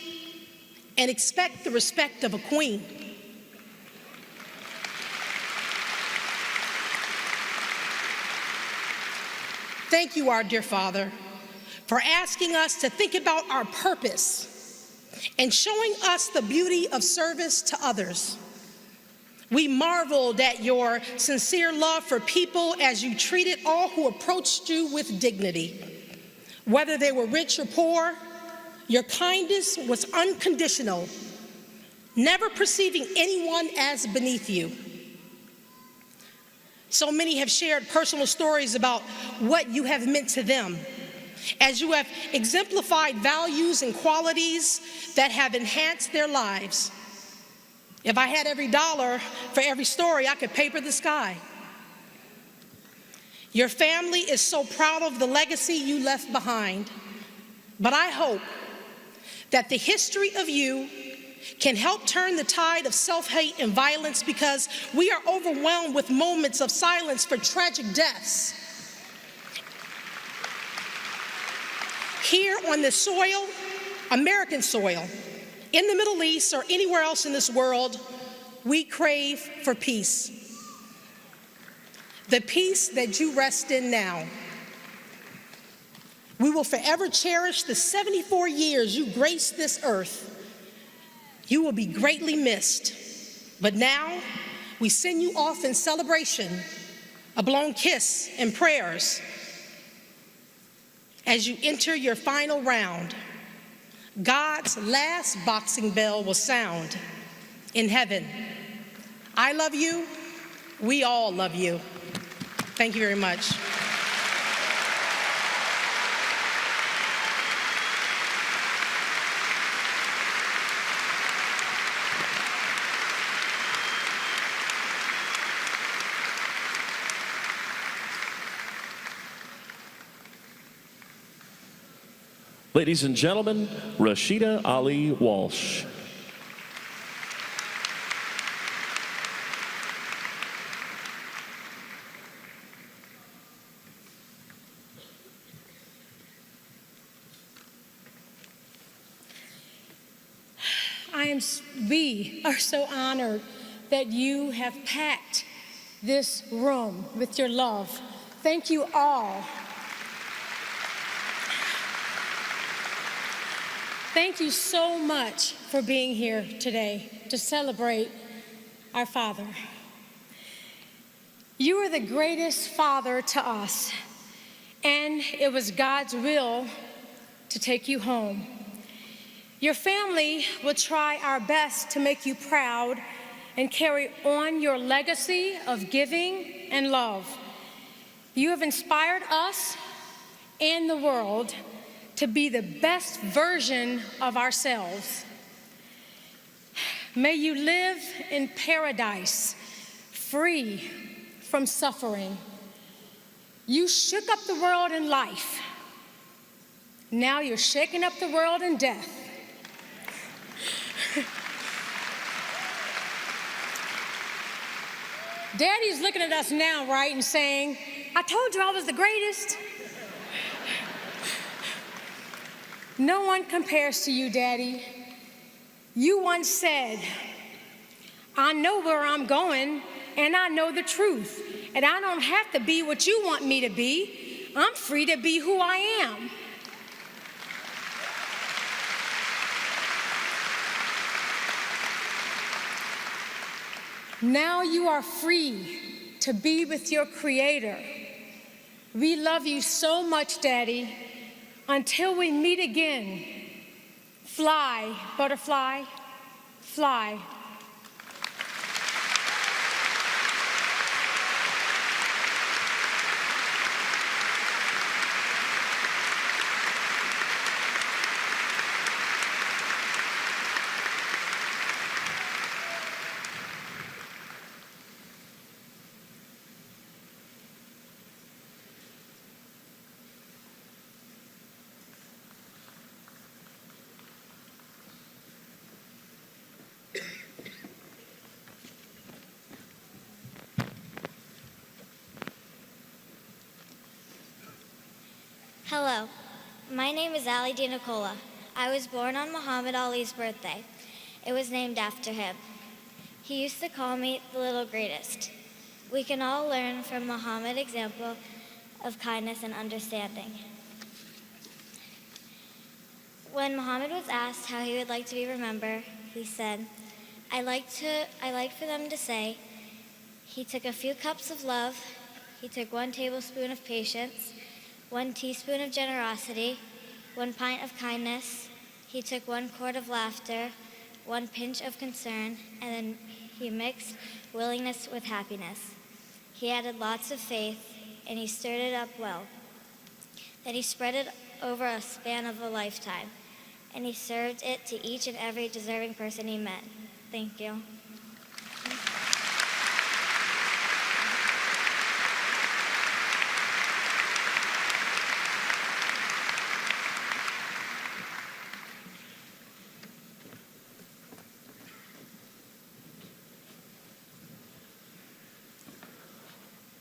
and expect the respect of a queen. Thank you, our dear Father, for asking us to think about our purpose and showing us the beauty of service to others. We marveled at your sincere love for people as you treated all who approached you with dignity. Whether they were rich or poor, your kindness was unconditional, never perceiving anyone as beneath you. So many have shared personal stories about what you have meant to them, as you have exemplified values and qualities that have enhanced their lives. If I had every dollar for every story, I could paper the sky. Your family is so proud of the legacy you left behind, but I hope that the history of you can help turn the tide of self-hate and violence, because we are overwhelmed with moments of silence for tragic deaths. Here on this soil, American soil, in the Middle East or anywhere else in this world, we crave for peace. The peace that you rest in now. We will forever cherish the 74 years you graced this earth. You will be greatly missed. But now, we send you off in celebration, a blown kiss and prayers as you enter your final round. God's last boxing bell will sound in heaven. I love you. We all love you. Thank you very much. Ladies and gentlemen, Rashida Ali Walsh. We are so honored that you have packed this room with your love. Thank you all. Thank you so much for being here today to celebrate our Father. You are the greatest Father to us, and it was God's will to take you home. Your family will try our best to make you proud and carry on your legacy of giving and love. You have inspired us and the world to be the best version of ourselves. May you live in paradise, free from suffering. You shook up the world in life. Now you're shaking up the world in death. Daddy's looking at us now, right, and saying, I told you I was the greatest. No one compares to you, Daddy. You once said, I know where I'm going, and I know the truth, and I don't have to be what you want me to be. I'm free to be who I am. Now you are free to be with your Creator. We love you so much, Daddy. Until we meet again, fly, butterfly, fly. Hello, my name is Ali Di Nicola. I was born on Muhammad Ali's birthday. It was named after him. He used to call me the little greatest. We can all learn from Muhammad's example of kindness and understanding. When Muhammad was asked how he would like to be remembered, he said, I like for them to say, he took a few cups of love, he took 1 tablespoon of patience, 1 teaspoon of generosity, 1 pint of kindness, he took 1 quart of laughter, 1 pinch of concern, and then he mixed willingness with happiness. He added lots of faith, and he stirred it up well. Then he spread it over a span of a lifetime, and he served it to each and every deserving person he met. Thank you.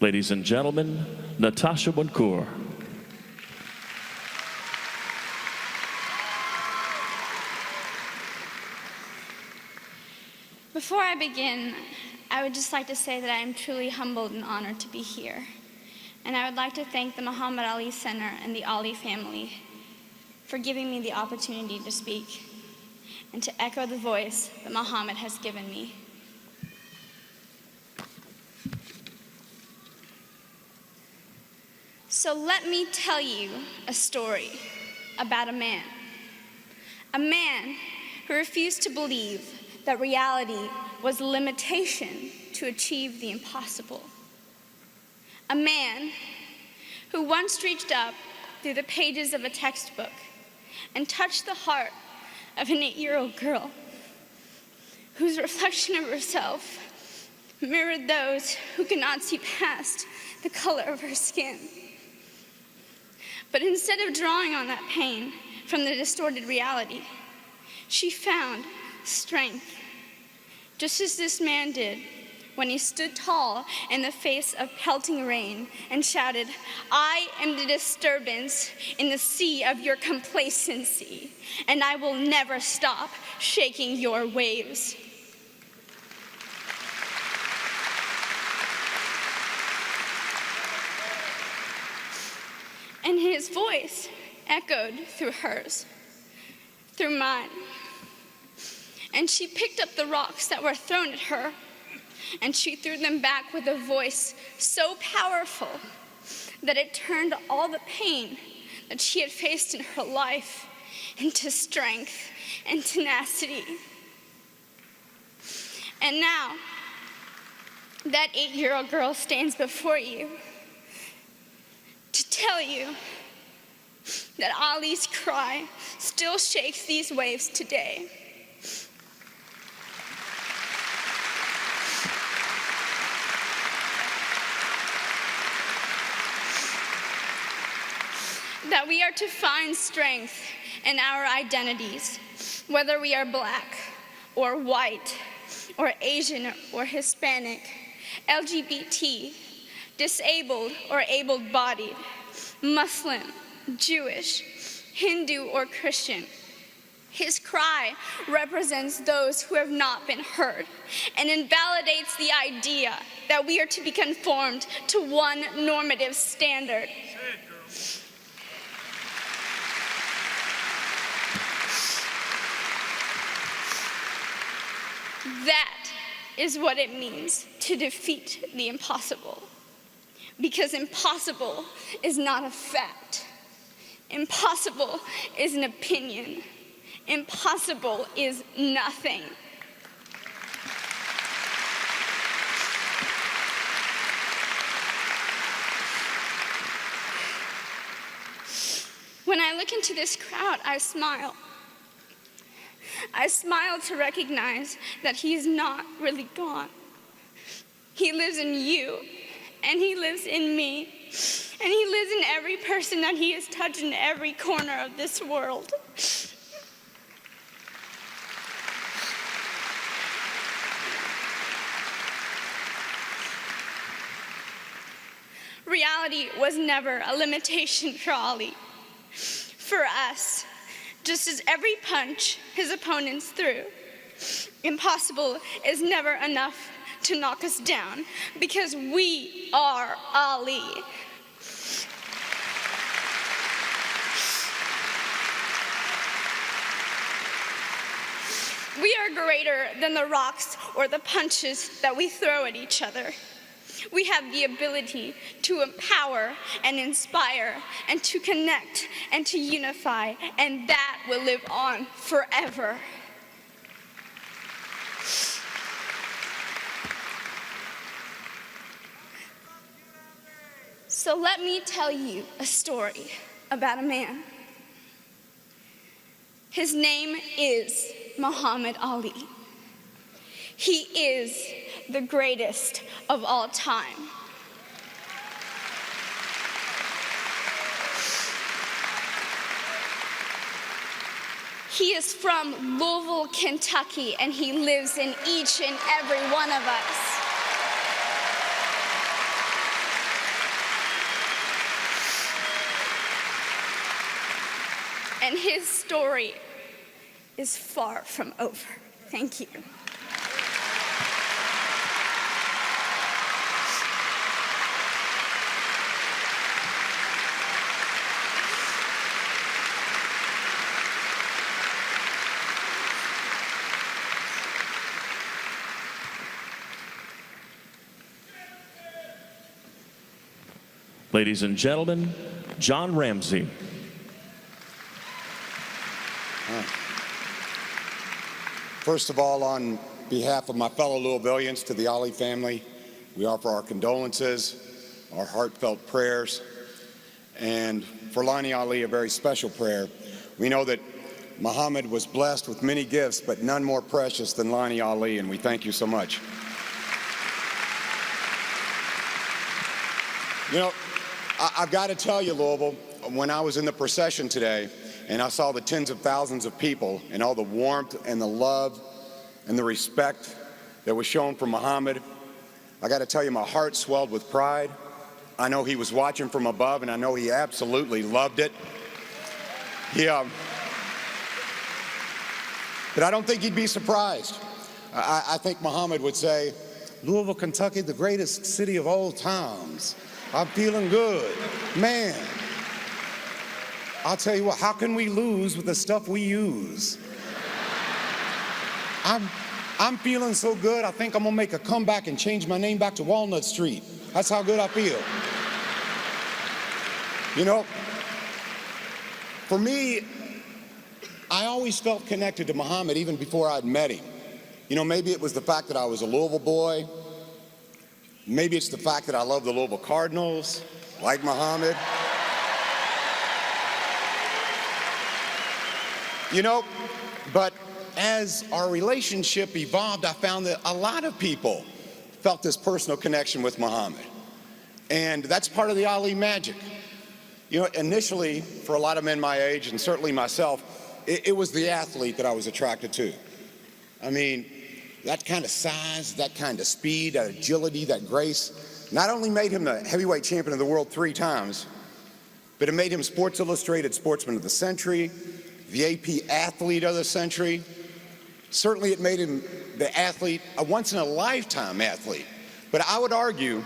Ladies and gentlemen, Natasha Bunkur. Before I begin, I would just like to say that I am truly humbled and honored to be here. And I would like to thank the Muhammad Ali Center and the Ali family for giving me the opportunity to speak and to echo the voice that Muhammad has given me. So let me tell you a story about a man who refused to believe that reality was a limitation to achieve the impossible. A man who once reached up through the pages of a textbook and touched the heart of an 8-year-old girl whose reflection of herself mirrored those who could not see past the color of her skin. But instead of drawing on that pain from the distorted reality, she found strength, just as this man did when he stood tall in the face of pelting rain and shouted, "I am the disturbance in the sea of your complacency, and I will never stop shaking your waves." And his voice echoed through hers, through mine. And she picked up the rocks that were thrown at her, and she threw them back with a voice so powerful that it turned all the pain that she had faced in her life into strength and tenacity. And now, that 8-year-old girl stands before you to tell you that Ali's cry still shakes these waves today. That we are to find strength in our identities, whether we are black or white or Asian or Hispanic, LGBT, disabled or able-bodied, Muslim, Jewish, Hindu or Christian. His cry represents those who have not been heard and invalidates the idea that we are to be conformed to one normative standard. That is what it means to defeat the impossible. Because impossible is not a fact. Impossible is an opinion. Impossible is nothing. When I look into this crowd, I smile. I smile to recognize that he is not really gone. He lives in you, and he lives in me, and he lives in every person that he has touched in every corner of this world. Reality was never a limitation for Ali. For us, just as every punch his opponents threw, impossible is never enough to knock us down, because we are Ali. We are greater than the rocks or the punches that we throw at each other. We have the ability to empower and inspire and to connect and to unify, and that will live on forever. So let me tell you a story about a man. His name is Muhammad Ali. He is the greatest of all time. He is from Louisville, Kentucky, and he lives in each and every one of us. And his story is far from over. Thank you. Ladies and gentlemen, John Ramsey. First of all, on behalf of my fellow Louisvillians, to the Ali family, we offer our condolences, our heartfelt prayers, and for Lonnie Ali, a very special prayer. We know that Muhammad was blessed with many gifts, but none more precious than Lonnie Ali, and we thank you so much. You know, I've got to tell you, Louisville, when I was in the procession today and I saw the tens of thousands of people and all the warmth and the love and the respect that was shown for Muhammad, I got to tell you, my heart swelled with pride. I know he was watching from above, and I know he absolutely loved it. But I don't think he'd be surprised. I think Muhammad would say, Louisville, Kentucky, the greatest city of all times. I'm feeling good. Man, I'll tell you what, how can we lose with the stuff we use? I'm feeling so good, I think I'm gonna make a comeback and change my name back to Walnut Street. That's how good I feel. You know, for me, I always felt connected to Muhammad even before I'd met him. You know, maybe it was the fact that I was a Louisville boy. Maybe it's the fact that I love the Louisville Cardinals, like Muhammad. You know, but as our relationship evolved, I found that a lot of people felt this personal connection with Muhammad. And that's part of the Ali magic. You know, initially, for a lot of men my age, and certainly myself, it was the athlete that I was attracted to. I mean, that kind of size, that kind of speed, that agility, that grace, not only made him the heavyweight champion of the world 3 times, but it made him Sports Illustrated Sportsman of the Century, the AP Athlete of the Century. Certainly it made him the athlete, a once-in-a-lifetime athlete. But I would argue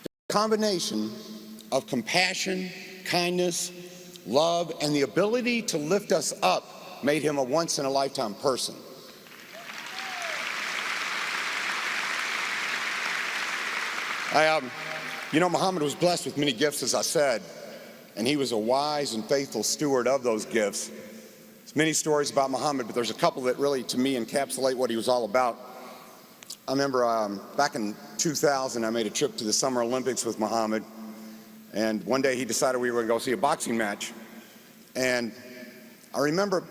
the combination of compassion, kindness, love, and the ability to lift us up made him a once-in-a-lifetime person. You know, Muhammad was blessed with many gifts, as I said, and he was a wise and faithful steward of those gifts. There's many stories about Muhammad, but there's a couple that really, to me, encapsulate what he was all about. I remember back in 2000, I made a trip to the Summer Olympics with Muhammad, and one day he decided we were going to go see a boxing match. And I remember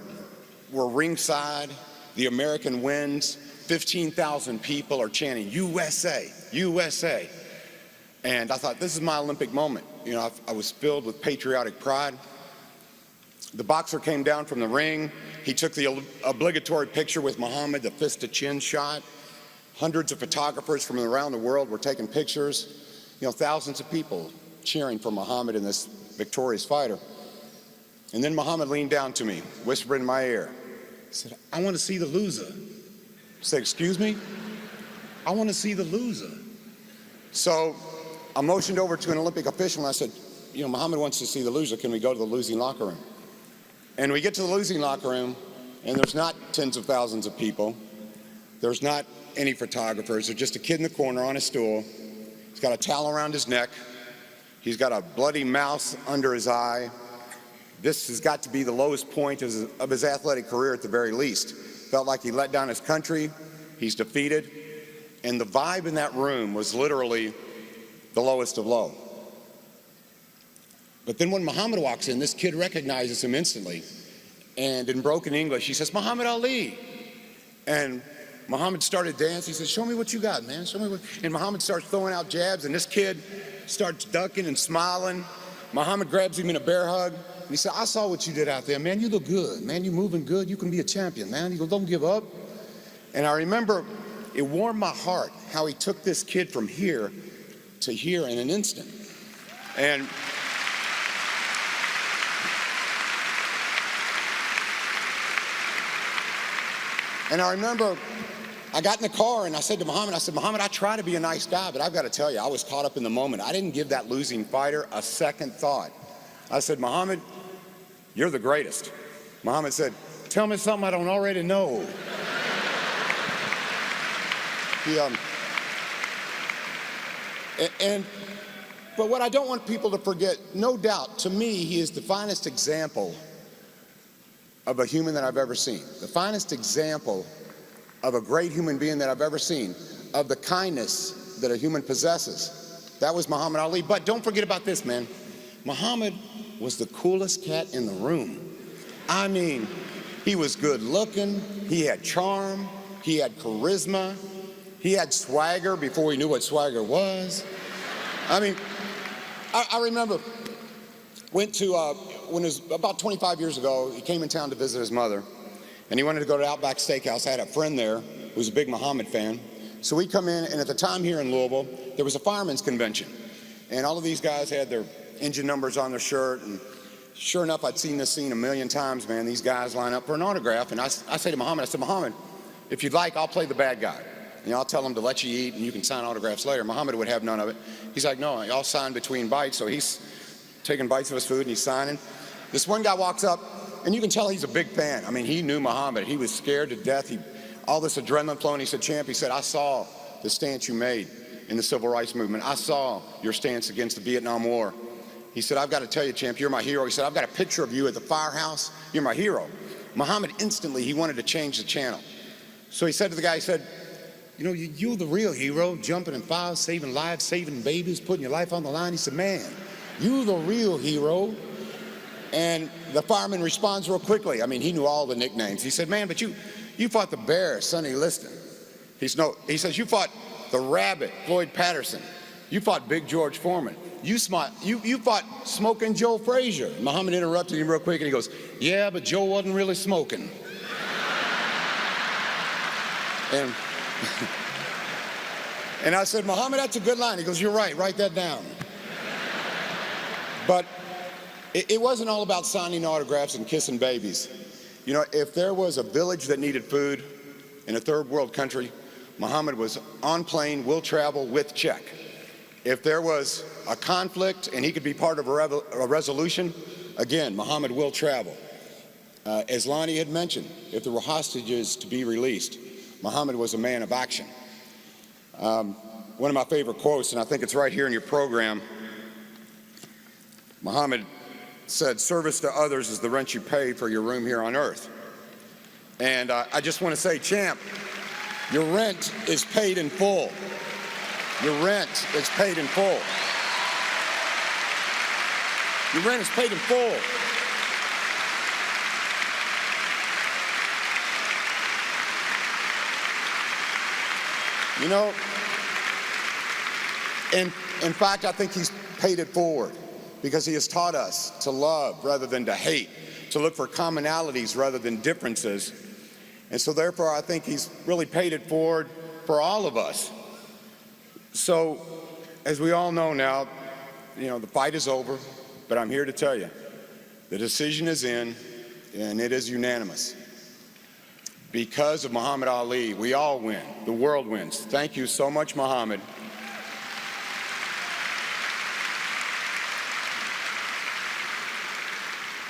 we're ringside, the American wins, 15,000 people are chanting, USA, USA. And I thought, this is my Olympic moment. You know, I was filled with patriotic pride. The boxer came down from the ring. He took the obligatory picture with Muhammad, the fist-to-chin shot. Hundreds of photographers from around the world were taking pictures. You know, thousands of people cheering for Muhammad and this victorious fighter. And then Muhammad leaned down to me, whispered in my ear. He said, I want to see the loser. I said, excuse me? I want to see the loser. So I motioned over to an Olympic official and I said, you know, Muhammad wants to see the loser. Can we go to the losing locker room? And we get to the losing locker room, and there's not tens of thousands of people. There's not any photographers. There's just a kid in the corner on a stool. He's got a towel around his neck. He's got a bloody mouse under his eye. This has got to be the lowest point of his athletic career at the very least. Felt like he let down his country. He's defeated. And the vibe in that room was literally the lowest of low. But then when Muhammad walks in, this kid recognizes him instantly. And in broken English, he says, Muhammad Ali. And Muhammad started dancing. He says, show me what you got, man. Show me what. And Muhammad starts throwing out jabs, and this kid starts ducking and smiling. Muhammad grabs him in a bear hug. And he said, I saw what you did out there, man. You look good, man. You're moving good. You can be a champion, man. He goes, don't give up. And I remember it warmed my heart how he took this kid from here to here in an instant. And I remember I got in the car and I said to Muhammad, Muhammad, I try to be a nice guy, but I've got to tell you, I was caught up in the moment. I didn't give that losing fighter a second thought. I said, Muhammad, you're the greatest. Muhammad said, tell me something I don't already know. And But what I don't want people to forget, no doubt, to me, he is the finest example of a human that I've ever seen. The finest example of a great human being that I've ever seen, of the kindness that a human possesses. That was Muhammad Ali. But don't forget about this, man. Muhammad was the coolest cat in the room. I mean, he was good looking, he had charm, he had charisma, he had swagger before he knew what swagger was. I mean, I remember, when it was about 25 years ago, he came in town to visit his mother, and he wanted to go to Outback Steakhouse. I had a friend there who was a big Muhammad fan. So we come in, and at the time here in Louisville, there was a fireman's convention. And all of these guys had their engine numbers on their shirt, and sure enough, I'd seen this scene a million times, man. These guys line up for an autograph, and I say to Muhammad, Muhammad, if you'd like, I'll play the bad guy. I'll tell him to let you eat, and you can sign autographs later. Muhammad would have none of it. He's like, no, I'll sign between bites. So he's taking bites of his food, and he's signing. This one guy walks up, and you can tell he's a big fan. I mean, he knew Muhammad. He was scared to death. All this adrenaline flowing. He said, champ, he said, I saw the stance you made in the civil rights movement. I saw your stance against the Vietnam War. He said, I've got to tell you, champ, you're my hero. He said, I've got a picture of you at the firehouse. You're my hero. Muhammad instantly, he wanted to change the channel. So he said to the guy, he said, you know, you're the real hero, jumping in fires, saving lives, saving babies, putting your life on the line. He said, man, you're the real hero. And the fireman responds real quickly. I mean, he knew all the nicknames. He said, man, but you fought the bear, Sonny Liston. He says, you fought the rabbit, Floyd Patterson. You fought Big George Foreman. You fought Smoking Joe Frazier. Muhammad interrupted him real quick, and he goes, yeah, but Joe wasn't really smoking. And I said, Muhammad, that's a good line. He goes, you're right, write that down. But it wasn't all about signing autographs and kissing babies. You know, if there was a village that needed food in a third world country, Muhammad was on plane, will travel with check. If there was a conflict and he could be part of a resolution, again, Muhammad will travel. As Lonnie had mentioned, if there were hostages to be released, Muhammad was a man of action. One of my favorite quotes, and I think it's right here in your program, Muhammad said, service to others is the rent you pay for your room here on earth. And I just want to say, champ, your rent is paid in full. Your rent is paid in full. Your rent is paid in full. You know, in fact, I think he's paid it forward because he has taught us to love rather than to hate, to look for commonalities rather than differences. And so therefore, I think he's really paid it forward for all of us. So, as we all know now, you know, the fight is over, but I'm here to tell you, the decision is in, and it is unanimous. Because of Muhammad Ali, we all win. The world wins. Thank you so much, Muhammad.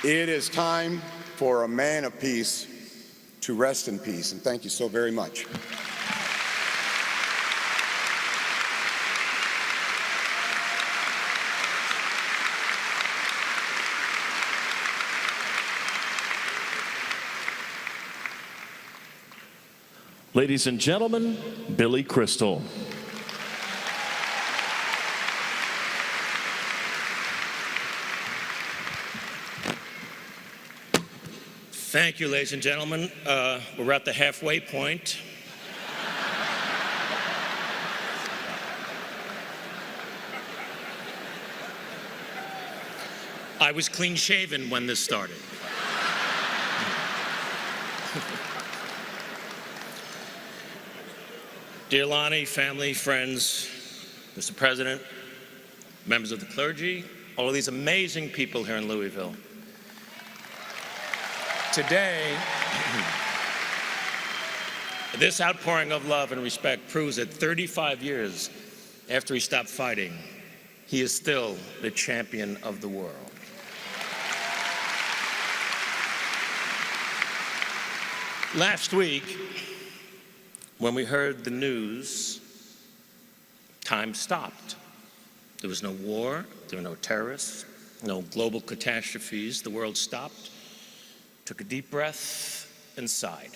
It is time for a man of peace to rest in peace, and thank you so very much. Ladies and gentlemen, Billy Crystal. Thank you, ladies and gentlemen. We're at the halfway point. I was clean shaven when this started. Dear Lonnie, family, friends, Mr. President, members of the clergy, all of these amazing people here in Louisville. Today, this outpouring of love and respect proves that 35 years after he stopped fighting, he is still the champion of the world. Last week, when we heard the news, time stopped. There was no war, there were no terrorists, no global catastrophes. The world stopped, took a deep breath, and sighed.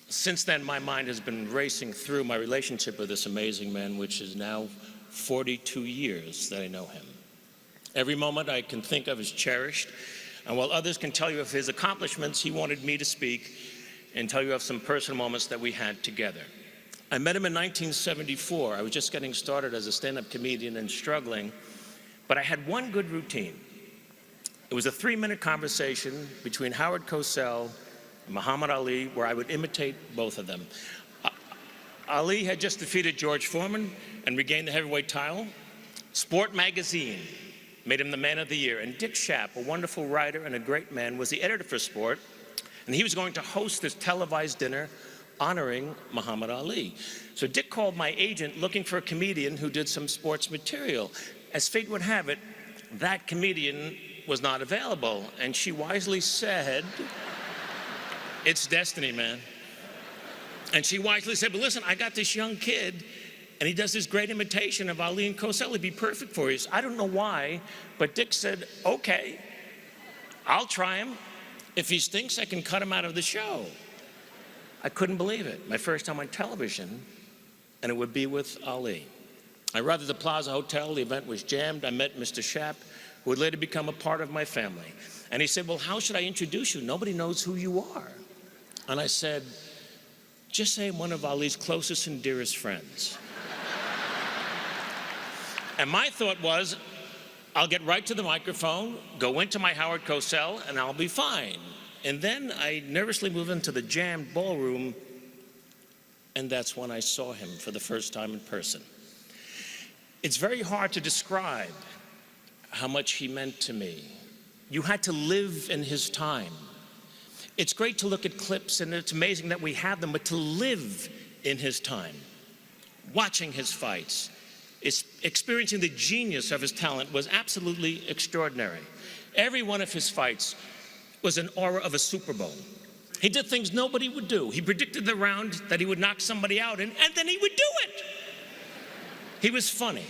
Since then, my mind has been racing through my relationship with this amazing man, which is now 42 years that I know him. Every moment I can think of is cherished, and while others can tell you of his accomplishments, he wanted me to speak and tell you of some personal moments that we had together. I met him in 1974. I was just getting started as a stand-up comedian and struggling, but I had one good routine. It was a 3-minute conversation between Howard Cosell and Muhammad Ali, where I would imitate both of them. Ali had just defeated George Foreman and regained the heavyweight title. Sport magazine made him the man of the year. And Dick Schaap, a wonderful writer and a great man, was the editor for Sport. And he was going to host this televised dinner honoring Muhammad Ali. So Dick called my agent looking for a comedian who did some sports material. As fate would have it, that comedian was not available. And she wisely said, "It's destiny, man." And she wisely said, "But listen, I got this young kid, and he does this great imitation of Ali and Cosell. He'd be perfect for you." I don't know why, but Dick said, "Okay, I'll try him. If he stinks, I can cut him out of the show." I couldn't believe it. My first time on television, and it would be with Ali. I arrived at the Plaza Hotel. The event was jammed. I met Mr. Schaap, who would later become a part of my family. And he said, "Well, how should I introduce you? Nobody knows who you are." And I said, "Just say I'm one of Ali's closest and dearest friends." And my thought was, I'll get right to the microphone, go into my Howard Cosell, and I'll be fine. And then I nervously moved into the jammed ballroom, and that's when I saw him for the first time in person. It's very hard to describe how much he meant to me. You had to live in his time. It's great to look at clips, and it's amazing that we have them, but to live in his time, watching his fights, experiencing the genius of his talent was absolutely extraordinary. Every one of his fights was an aura of a Super Bowl. He did things nobody would do. He predicted the round that he would knock somebody out in, and then he would do it. He was funny.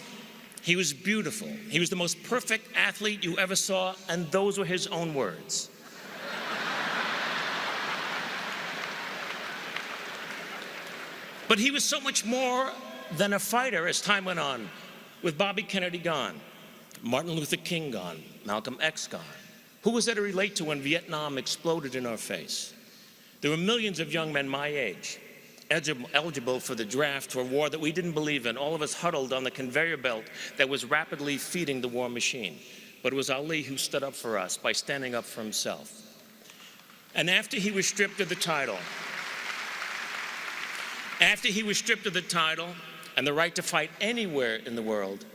He was beautiful. He was the most perfect athlete you ever saw, and those were his own words. But he was so much more than a fighter as time went on. With Bobby Kennedy gone, Martin Luther King gone, Malcolm X gone. Who was there to relate to when Vietnam exploded in our face? There were millions of young men my age, eligible for the draft for a war that we didn't believe in, all of us huddled on the conveyor belt that was rapidly feeding the war machine. But it was Ali who stood up for us by standing up for himself. And after he was stripped of the title, and the right to fight anywhere in the world,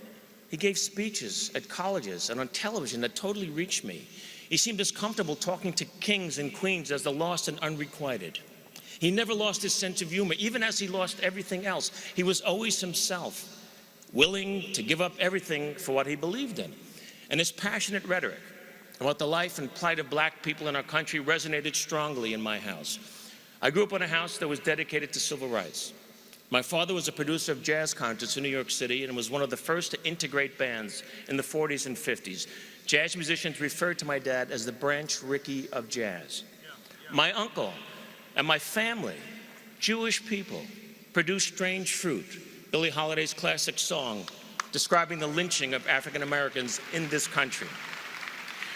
he gave speeches at colleges and on television that totally reached me. He seemed as comfortable talking to kings and queens as the lost and unrequited. He never lost his sense of humor, even as he lost everything else. He was always himself, willing to give up everything for what he believed in. And his passionate rhetoric about the life and plight of black people in our country resonated strongly in my house. I grew up in a house that was dedicated to civil rights. My father was a producer of jazz concerts in New York City and was one of the first to integrate bands in the 40s and 50s. Jazz musicians referred to my dad as the Branch Rickey of jazz. My uncle and my family, Jewish people, produced Strange Fruit, Billie Holiday's classic song describing the lynching of African Americans in this country.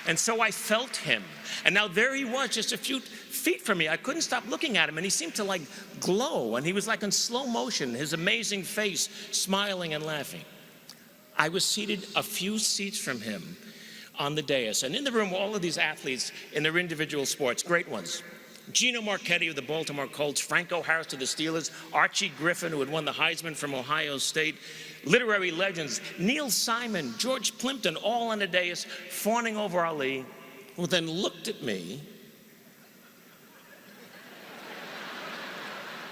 And so I felt him. And now there he was, just a few feet from me. I couldn't stop looking at him, and he seemed to like glow, and he was like in slow motion, his amazing face smiling and laughing. I was seated a few seats from him on the dais, and in the room were all of these athletes in their individual sports, great ones. Gino Marchetti of the Baltimore Colts, Franco Harris of the Steelers, Archie Griffin, who had won the Heisman from Ohio State, literary legends, Neil Simon, George Plimpton, all on the dais, fawning over Ali, who then looked at me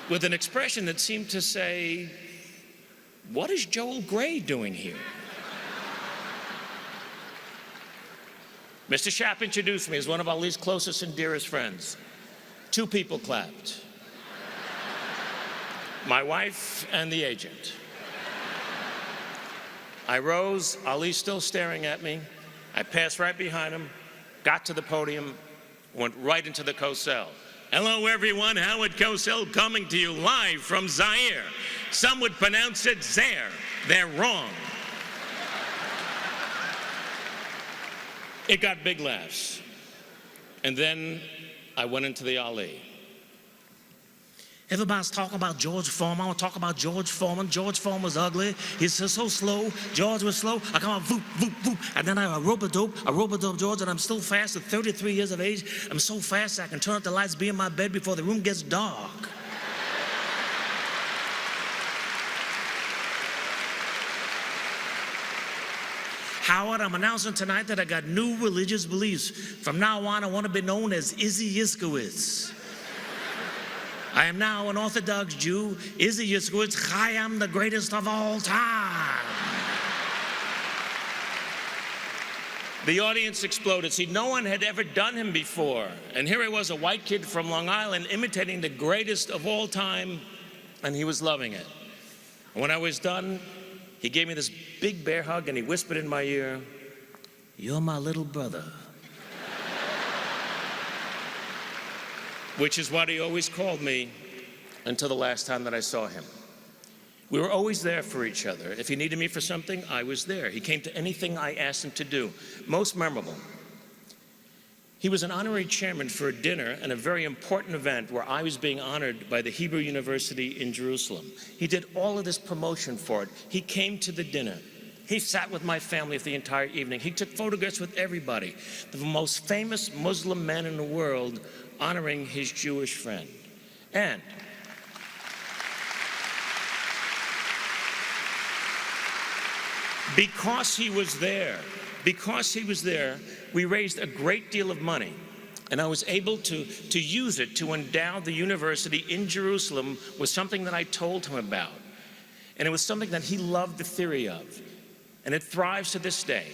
with an expression that seemed to say, "What is Joel Gray doing here?" Mr. Schaap introduced me as one of Ali's closest and dearest friends. 2 people clapped. My wife and the agent. I rose, Ali still staring at me. I passed right behind him, got to the podium, went right into the Cosell. Hello everyone, Howard Cosell coming to you live from Zaire. Some would pronounce it Zaire. They're wrong. It got big laughs. And then I went into the Ali. Everybody's talking about George Foreman. I want to talk about George Foreman. George Foreman was ugly. He's so slow. George was slow. I come on, voop, voop, voop. And then I rope-a-dope George, and I'm still fast at 33 years of age. I'm so fast I can turn up the lights, be in my bed before the room gets dark. Howard, I'm announcing tonight that I got new religious beliefs. From now on, I want to be known as Izzy Yiskowitz. I am now an Orthodox Jew. Izzy Yiskowitz, I am the greatest of all time. The audience exploded. See, no one had ever done him before. And here he was, a white kid from Long Island, imitating the greatest of all time, and he was loving it. And when I was done, he gave me this big bear hug, and he whispered in my ear, "You're my little brother." Which is what he always called me until the last time that I saw him. We were always there for each other. If he needed me for something, I was there. He came to anything I asked him to do. Most memorable, he was an honorary chairman for a dinner and a very important event where I was being honored by the Hebrew University in Jerusalem. He did all of this promotion for it. He came to the dinner. He sat with my family for the entire evening. He took photographs with everybody. The most famous Muslim man in the world honoring his Jewish friend. And because he was there, we raised a great deal of money. And I was able to use it to endow the university in Jerusalem with something that I told him about. And it was something that he loved the theory of. And it thrives to this day.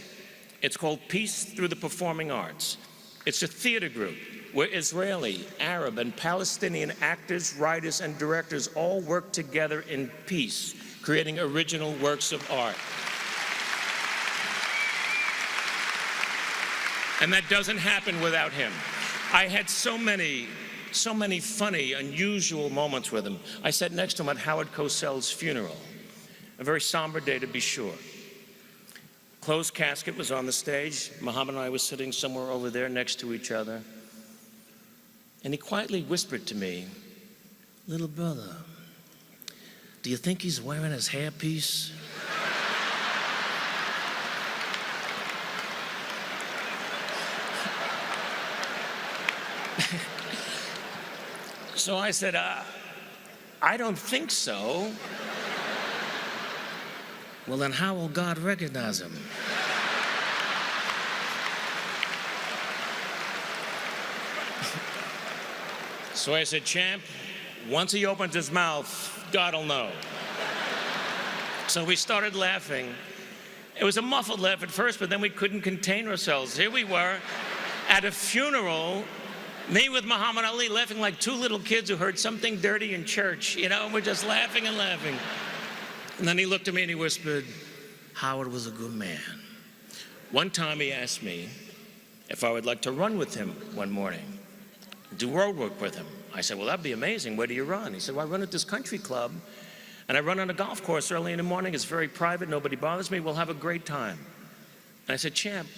It's called Peace Through the Performing Arts. It's a theater group where Israeli, Arab, and Palestinian actors, writers, and directors all work together in peace, creating original works of art. And that doesn't happen without him. I had so many funny, unusual moments with him. I sat next to him at Howard Cosell's funeral, a very somber day to be sure. Closed casket was on the stage. Muhammad and I were sitting somewhere over there next to each other. And he quietly whispered to me, "Little brother, do you think he's wearing his hairpiece?" So I said, I don't think so. Well, then how will God recognize him? So I said, "Champ, once he opens his mouth, God will know." So we started laughing. It was a muffled laugh at first, but then we couldn't contain ourselves. Here we were at a funeral, me with Muhammad Ali, laughing like two little kids who heard something dirty in church. You know, we're just laughing and laughing. And then he looked at me and he whispered, "Howard was a good man." One time he asked me if I would like to run with him one morning, do road work with him. I said, "Well, that'd be amazing. Where do you run?" He said, "Well, I run at this country club, and I run on a golf course early in the morning. It's very private. Nobody bothers me. We'll have a great time." And I said, "Champ,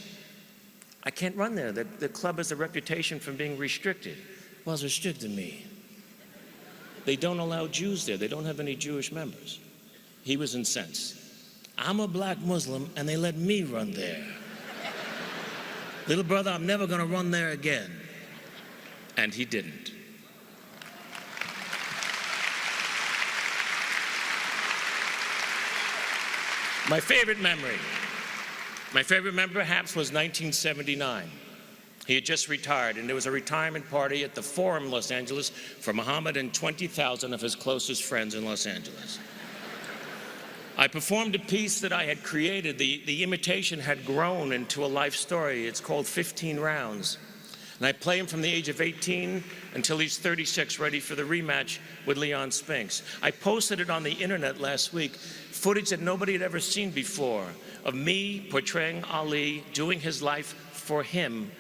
I can't run there. The club has a reputation for being restricted." "Well, it's restricted me. They don't allow Jews there. They don't have any Jewish members." He was incensed. "I'm a black Muslim, and they let me run there. Little brother, I'm never going to run there again." And he didn't. My favorite memory perhaps was 1979. He had just retired, and there was a retirement party at the Forum, Los Angeles, for Muhammad and 20,000 of his closest friends in Los Angeles. I performed a piece that I had created. The imitation had grown into a life story. It's called 15 Rounds. And I play him from the age of 18 until he's 36, ready for the rematch with Leon Spinks. I posted it on the internet last week, footage that nobody had ever seen before of me portraying Ali, doing his life for him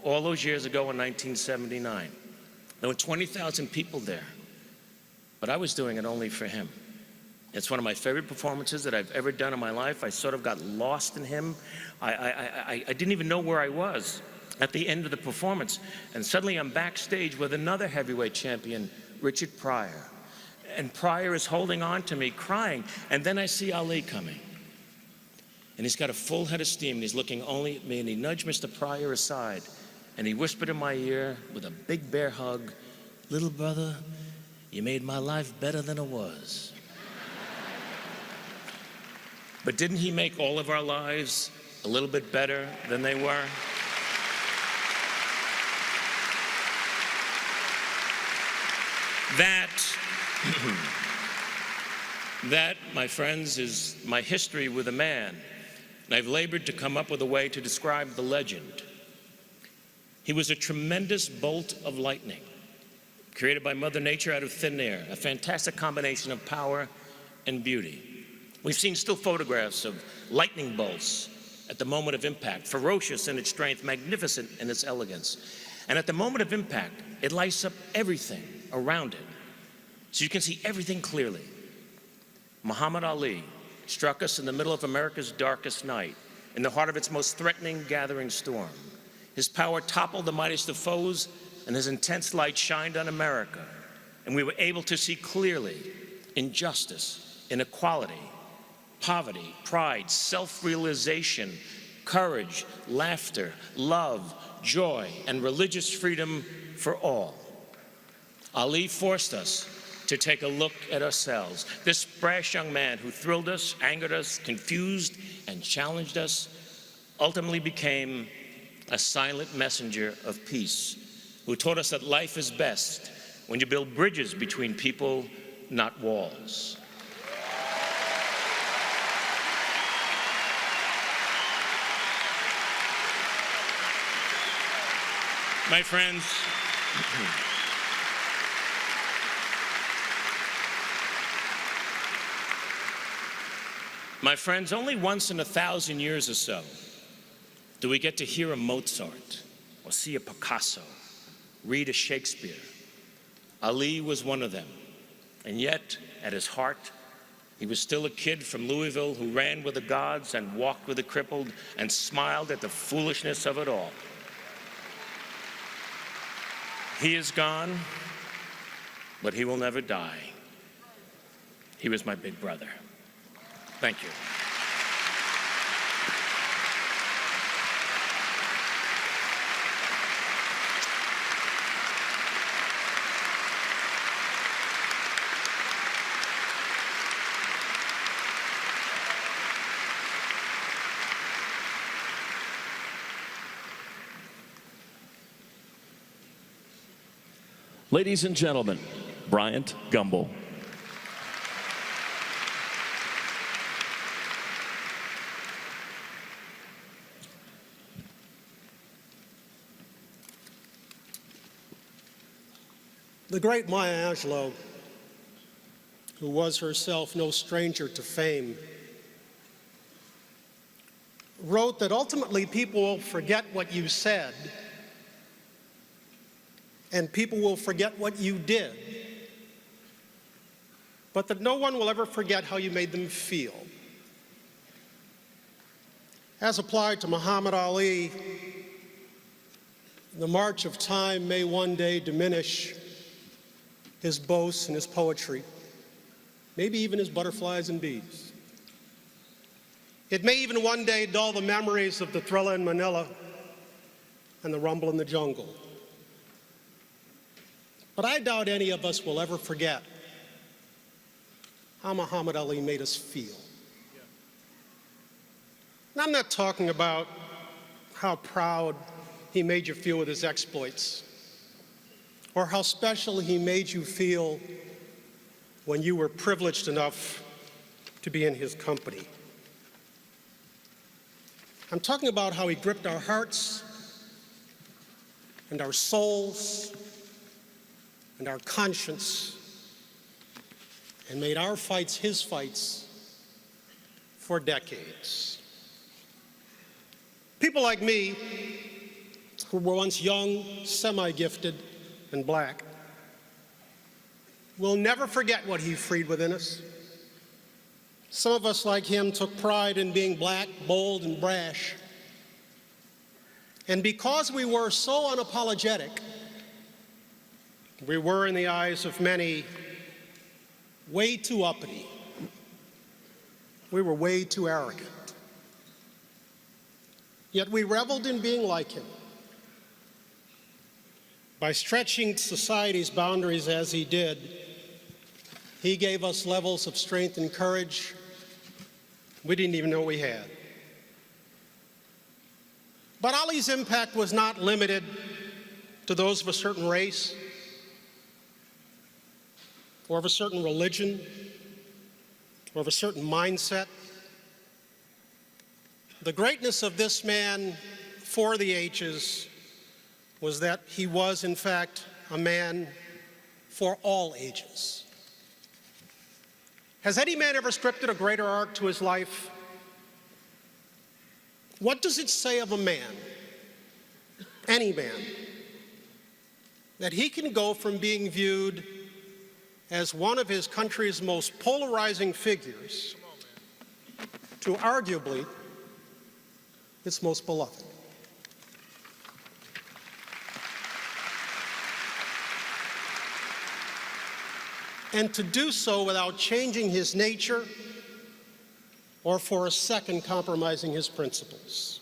all those years ago in 1979. There were 20,000 people there, but I was doing it only for him. It's one of my favorite performances that I've ever done in my life. I sort of got lost in him. I didn't even know where I was at the end of the performance. And suddenly I'm backstage with another heavyweight champion, Richard Pryor. And Pryor is holding on to me, crying. And then I see Ali coming. And he's got a full head of steam, and he's looking only at me, and he nudged Mr. Pryor aside, and he whispered in my ear with a big bear hug, "Little brother, you made my life better than it was." But didn't he make all of our lives a little bit better than they were? That, my friends, is my history with a man. And I've labored to come up with a way to describe the legend. He was a tremendous bolt of lightning, created by Mother Nature out of thin air, a fantastic combination of power and beauty. We've seen still photographs of lightning bolts at the moment of impact, ferocious in its strength, magnificent in its elegance. And at the moment of impact, it lights up everything around it, so you can see everything clearly. Muhammad Ali struck us in the middle of America's darkest night, in the heart of its most threatening gathering storm. His power toppled the mightiest of foes, and his intense light shined on America. And we were able to see clearly injustice, inequality, poverty, pride, self-realization, courage, laughter, love, joy, and religious freedom for all. Ali forced us to take a look at ourselves. This brash young man who thrilled us, angered us, confused, and challenged us ultimately became a silent messenger of peace, who taught us that life is best when you build bridges between people, not walls. My friends, only once in 1,000 years or so do we get to hear a Mozart or see a Picasso, read a Shakespeare. Ali was one of them, and yet, at his heart, he was still a kid from Louisville who ran with the gods and walked with the crippled and smiled at the foolishness of it all. He is gone, but he will never die. He was my big brother. Thank you. Ladies and gentlemen, Bryant Gumbel. The great Maya Angelou, who was herself no stranger to fame, wrote that ultimately people will forget what you said and people will forget what you did, but that no one will ever forget how you made them feel. As applied to Muhammad Ali, the march of time may one day diminish his boasts and his poetry, maybe even his butterflies and bees. It may even one day dull the memories of the thriller in Manila and the rumble in the jungle. But I doubt any of us will ever forget how Muhammad Ali made us feel. And I'm not talking about how proud he made you feel with his exploits, or how special he made you feel when you were privileged enough to be in his company. I'm talking about how he gripped our hearts and our souls and our conscience, and made our fights his fights for decades. People like me, who were once young, semi-gifted, and black, will never forget what he freed within us. Some of us, like him, took pride in being black, bold, and brash. And because we were so unapologetic, we were, in the eyes of many, way too uppity. We were way too arrogant. Yet we reveled in being like him. By stretching society's boundaries as he did, he gave us levels of strength and courage we didn't even know we had. But Ali's impact was not limited to those of a certain race or of a certain religion or of a certain mindset. The greatness of this man for the ages was that he was, in fact, a man for all ages. Has any man ever scripted a greater arc to his life? What does it say of a man, any man, that he can go from being viewed as one of his country's most polarizing figures to arguably its most beloved? And to do so without changing his nature or for a second compromising his principles.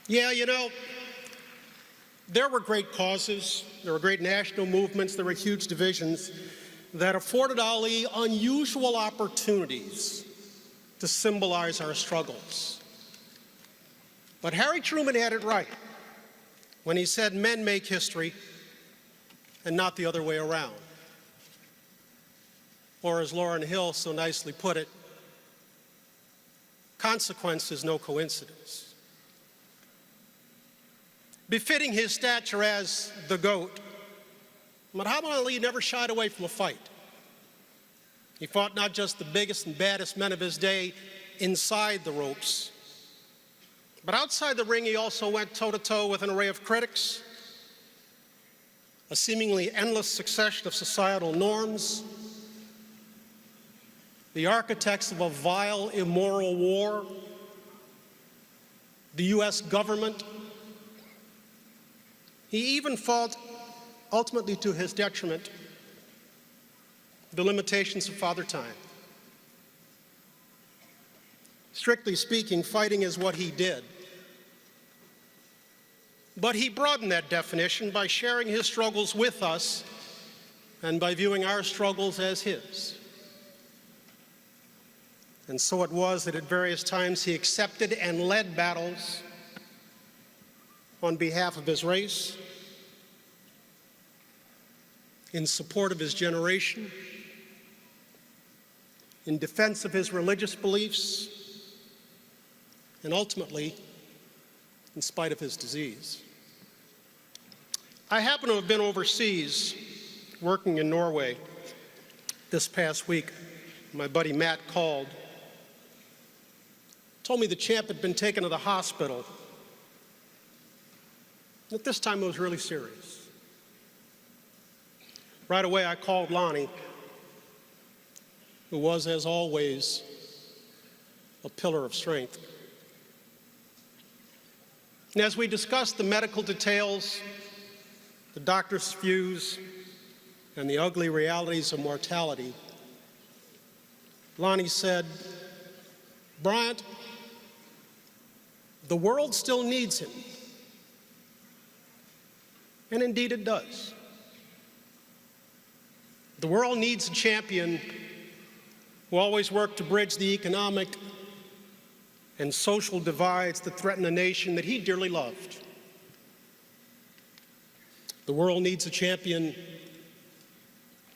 Yeah, you know, there were great causes, there were great national movements, there were huge divisions that afforded Ali unusual opportunities to symbolize our struggles. But Harry Truman had it right when he said men make history and not the other way around. Or as Lauryn Hill so nicely put it, consequence is no coincidence. Befitting his stature as the GOAT, Muhammad Ali never shied away from a fight. He fought not just the biggest and baddest men of his day inside the ropes, but outside the ring he also went toe-to-toe with an array of critics, a seemingly endless succession of societal norms, the architects of a vile, immoral war, the US government. He even fought, ultimately to his detriment, the limitations of Father Time. Strictly speaking, fighting is what he did. But he broadened that definition by sharing his struggles with us and by viewing our struggles as his. And so it was that at various times he accepted and led battles on behalf of his race, in support of his generation, in defense of his religious beliefs, and ultimately, in spite of his disease. I happen to have been overseas working in Norway this past week. My buddy Matt called, told me the champ had been taken to the hospital. At this time, it was really serious. Right away, I called Lonnie, who was, as always, a pillar of strength. And as we discussed the medical details, the doctor's views, and the ugly realities of mortality, Lonnie said, "Bryant, the world still needs him." And indeed it does. The world needs a champion who always worked to bridge the economic and social divides that threaten a nation that he dearly loved. The world needs a champion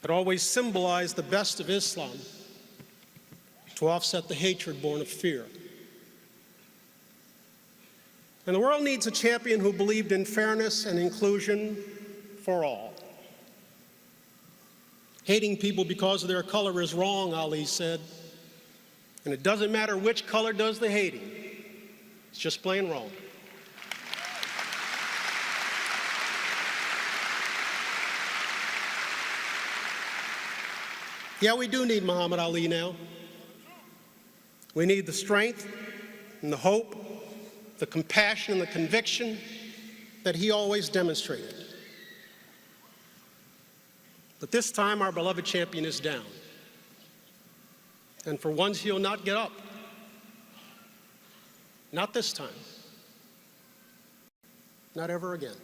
that always symbolized the best of Islam to offset the hatred born of fear. And the world needs a champion who believed in fairness and inclusion for all. Hating people because of their color is wrong, Ali said. And it doesn't matter which color does the hating. It's just plain wrong. Yeah, we do need Muhammad Ali now. We need the strength and the hope, the compassion and the conviction that he always demonstrated. But this time, our beloved champion is down. And for once, he'll not get up. Not this time. Not ever again.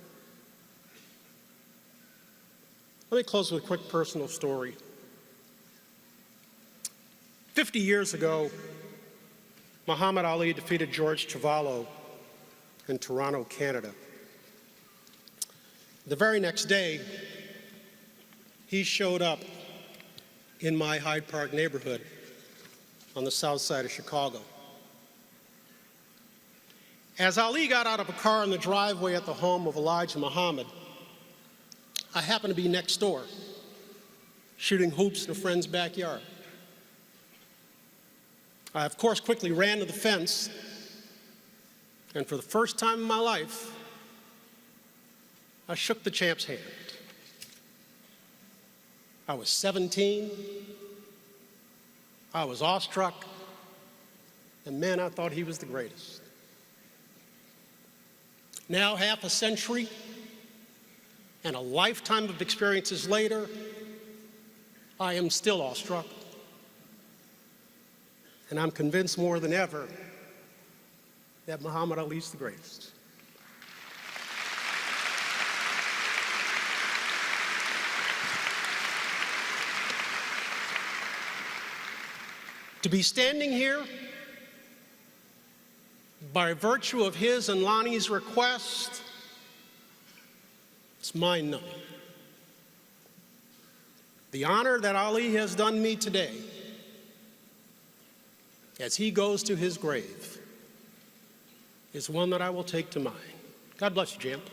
Let me close with a quick personal story. 50 years ago, Muhammad Ali defeated George Chuvalo in Toronto, Canada. The very next day, he showed up in my Hyde Park neighborhood on the south side of Chicago. As Ali got out of a car in the driveway at the home of Elijah Muhammad, I happened to be next door, shooting hoops in a friend's backyard. I, of course, quickly ran to the fence, and for the first time in my life, I shook the champ's hand. I was 17, I was awestruck, and man, I thought he was the greatest. Now, half a century and a lifetime of experiences later, I am still awestruck. And I'm convinced more than ever that Muhammad Ali is the greatest. To be standing here by virtue of his and Lonnie's request, it's mind-numbing. The honor that Ali has done me today as he goes to his grave is one that I will take to mine. God bless you, champ.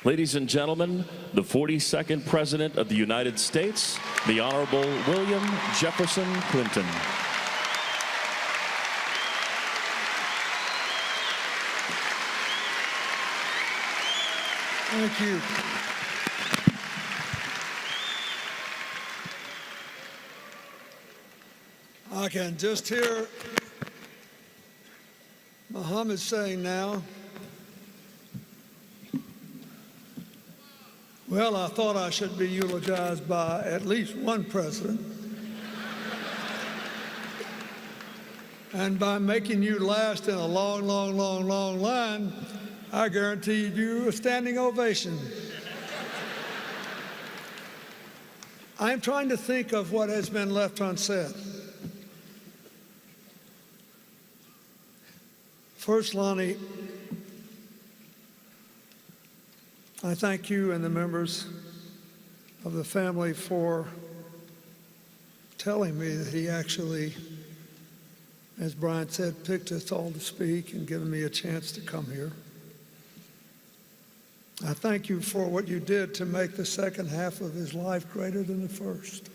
Ladies and gentlemen, the 42nd President of the United States, the Honorable William Jefferson Clinton. Thank you. I can just hear Muhammad saying now, well, I thought I should be eulogized by at least one president. And by making you last in a long, long, long, long line, I guaranteed you a standing ovation. I'm trying to think of what has been left unsaid. First, Lonnie, I thank you and the members of the family for telling me that he actually, as Brian said, picked us all to speak and given me a chance to come here. I thank you for what you did to make the second half of his life greater than the first.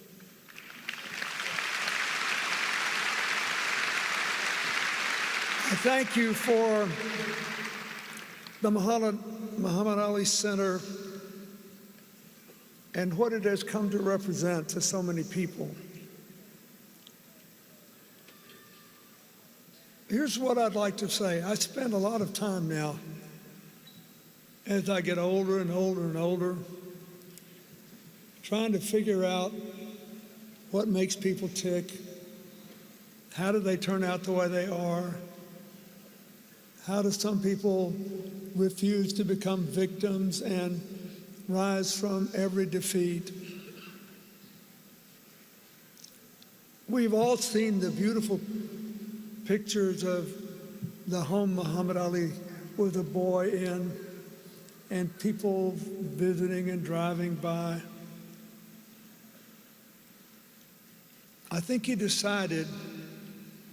I thank you for the Muhammad Ali Center and what it has come to represent to so many people. Here's what I'd like to say. I spend a lot of time now, as I get older and older and older, trying to figure out what makes people tick, how do they turn out the way they are, how do some people refuse to become victims and rise from every defeat. We've all seen the beautiful pictures of the home Muhammad Ali was a boy in, and people visiting and driving by. I think he decided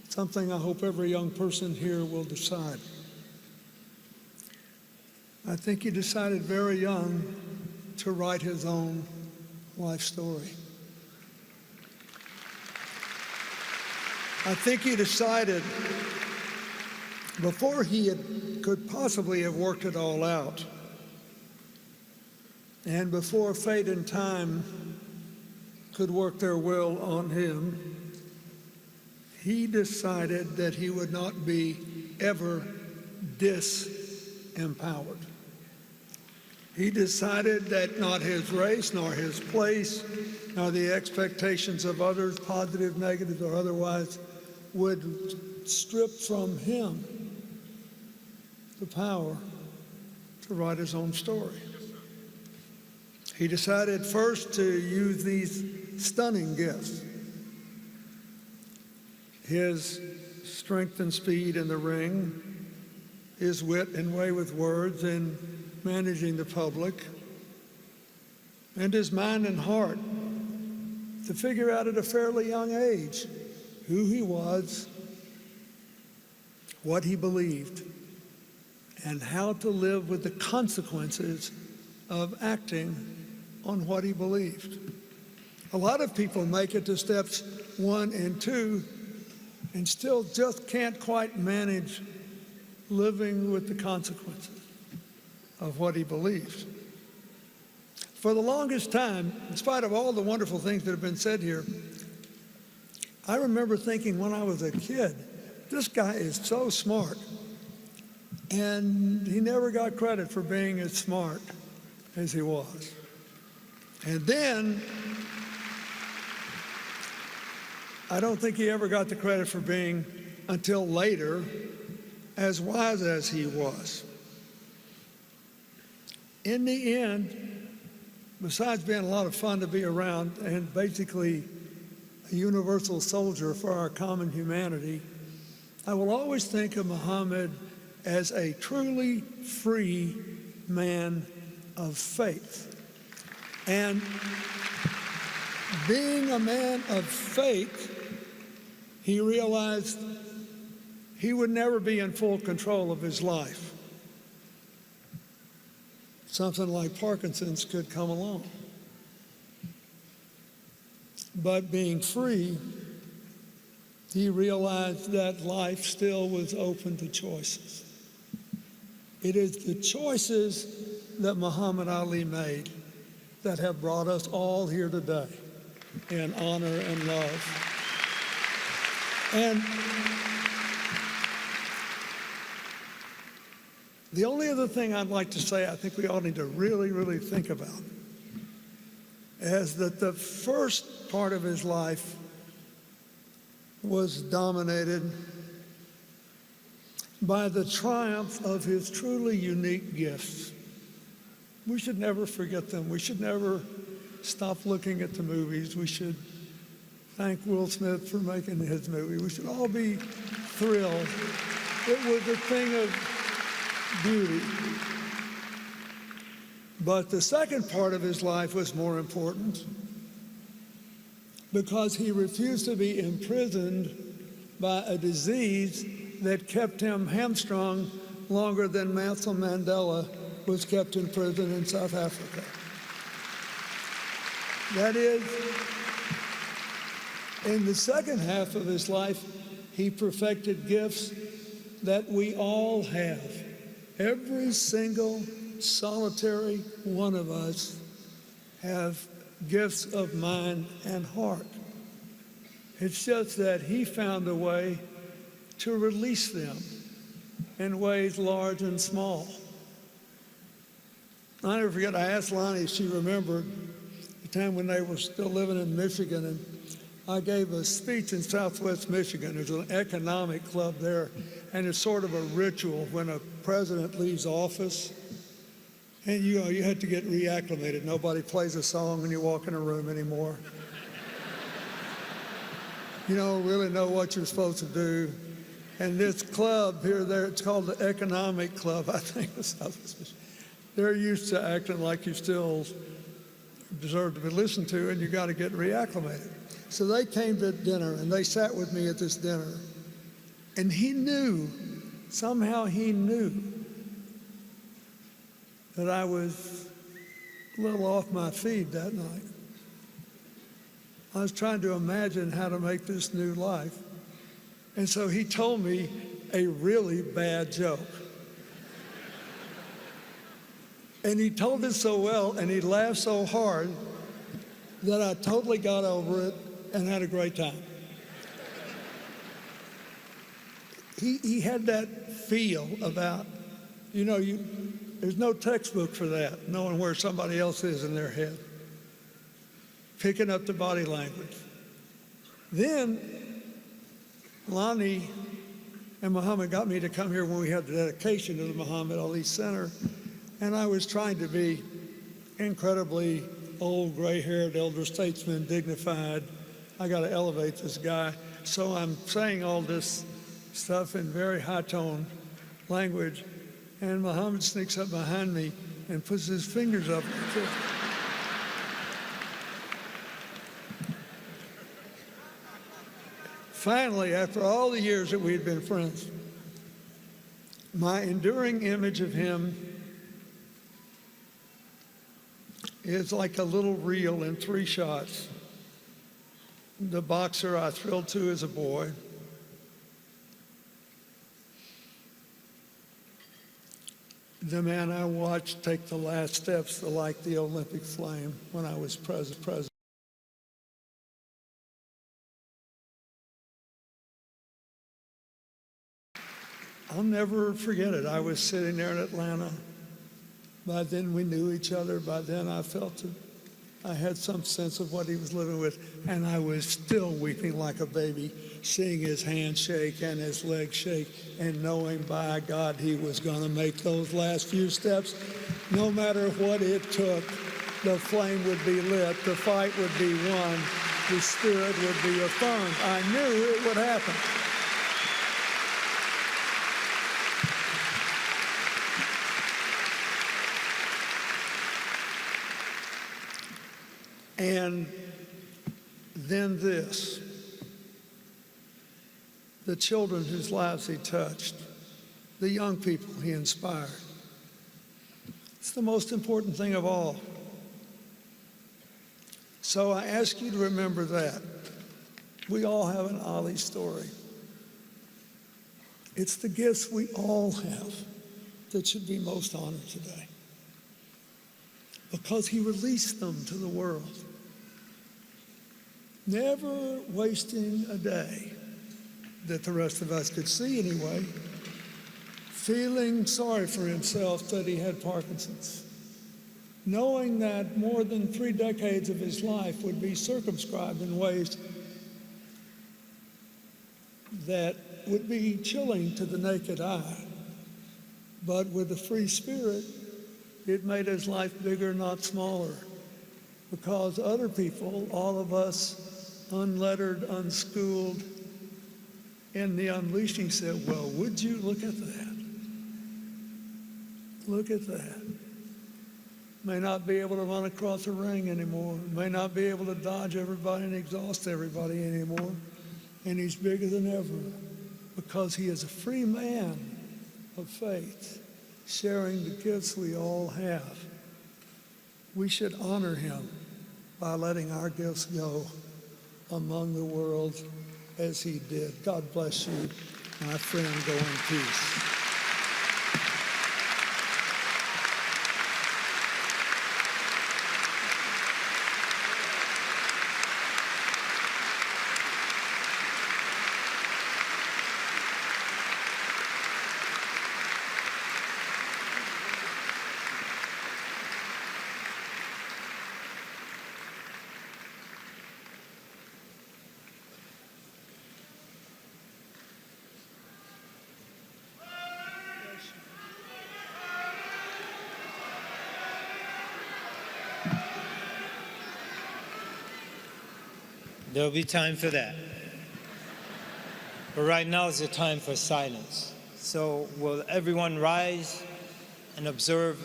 something I hope every young person here will decide. I think he decided very young to write his own life story. I think he decided before he could possibly have worked it all out, and before fate and time could work their will on him, he decided that he would not be ever disempowered. He decided that not his race, nor his place, nor the expectations of others, positive, negative, or otherwise, would strip from him the power to write his own story. He decided first to use these stunning gifts: his strength and speed in the ring, his wit and way with words in managing the public, and his mind and heart to figure out at a fairly young age who he was, what he believed, and how to live with the consequences of acting on what he believed. A lot of people make it to steps 1 and 2 and still just can't quite manage living with the consequences of what he believed. For the longest time, in spite of all the wonderful things that have been said here, I remember thinking when I was a kid, this guy is so smart. And he never got credit for being as smart as he was. And then, I don't think he ever got the credit for being, until later, as wise as he was. In the end, besides being a lot of fun to be around and basically a universal soldier for our common humanity, I will always think of Muhammad as a truly free man of faith. And being a man of faith, he realized he would never be in full control of his life. Something like Parkinson's could come along. But being free, he realized that life still was open to choices. It is the choices that Muhammad Ali made that have brought us all here today in honor and love. And the only other thing I'd like to say, I think we all need to really, really think about, is that the first part of his life was dominated by the triumph of his truly unique gifts. We should never forget them. We should never stop looking at the movies. We should thank Will Smith for making his movie. We should all be thrilled. It was a thing of beauty. But the second part of his life was more important because he refused to be imprisoned by a disease that kept him hamstrung longer than Nelson Mandela was kept in prison in South Africa. That is, in the second half of his life, he perfected gifts that we all have. Every single solitary one of us have gifts of mind and heart. It's just that he found a way to release them in ways large and small. I'll never forget, I asked Lonnie if she remembered the time when they were still living in Michigan, and I gave a speech in Southwest Michigan. There's an economic club there, and it's sort of a ritual when a president leaves office. And you had to get reacclimated. Nobody plays a song when you walk in a room anymore. You don't really know what you're supposed to do. And this club here, there, it's called the Economic Club, I think. They're used to acting like you still deserve to be listened to, and you got to get reacclimated. So they came to dinner, and they sat with me at this dinner. And he knew, somehow he knew, that I was a little off my feed that night. I was trying to imagine how to make this new life. And so he told me a really bad joke. And he told it so well, and he laughed so hard that I totally got over it and had a great time. He had that feel about, you know, there's no textbook for that, knowing where somebody else is in their head, picking up the body language. Then Lonnie and Muhammad got me to come here when we had the dedication to the Muhammad Ali Center, and I was trying to be incredibly old, gray-haired, elder statesman, dignified. I got to elevate this guy. So I'm saying all this stuff in very high-tone language, and Muhammad sneaks up behind me and puts his fingers up. Finally, after all the years that we had been friends, my enduring image of him is like a little reel in 3 shots. The boxer I thrilled to as a boy, the man I watched take the last steps to light the Olympic flame when I was president. I'll never forget it. I was sitting there in Atlanta. By then we knew each other. By then I felt it. I had some sense of what he was living with, and I was still weeping like a baby, seeing his hand shake and his leg shake, and knowing, by God, he was going to make those last few steps. No matter what it took, the flame would be lit, the fight would be won, the spirit would be affirmed. I knew it would happen. And then this, the children whose lives he touched, the young people he inspired. It's the most important thing of all. So I ask you to remember that. We all have an Ali story. It's the gifts we all have that should be most honored today, because he released them to the world, never wasting a day that the rest of us could see anyway, feeling sorry for himself that he had Parkinson's, knowing that more than 3 decades of his life would be circumscribed in ways that would be chilling to the naked eye, but with a free spirit, it made his life bigger, not smaller, because other people, all of us, unlettered, unschooled, in the unleashing said, well, would you look at that? Look at that. May not be able to run across a ring anymore, may not be able to dodge everybody and exhaust everybody anymore, and he's bigger than ever, because he is a free man of faith, sharing the gifts we all have. We should honor him by letting our gifts go among the world as he did. God bless you, my friend. Go in peace. There'll be time for that. But right now is the time for silence. So will everyone rise and observe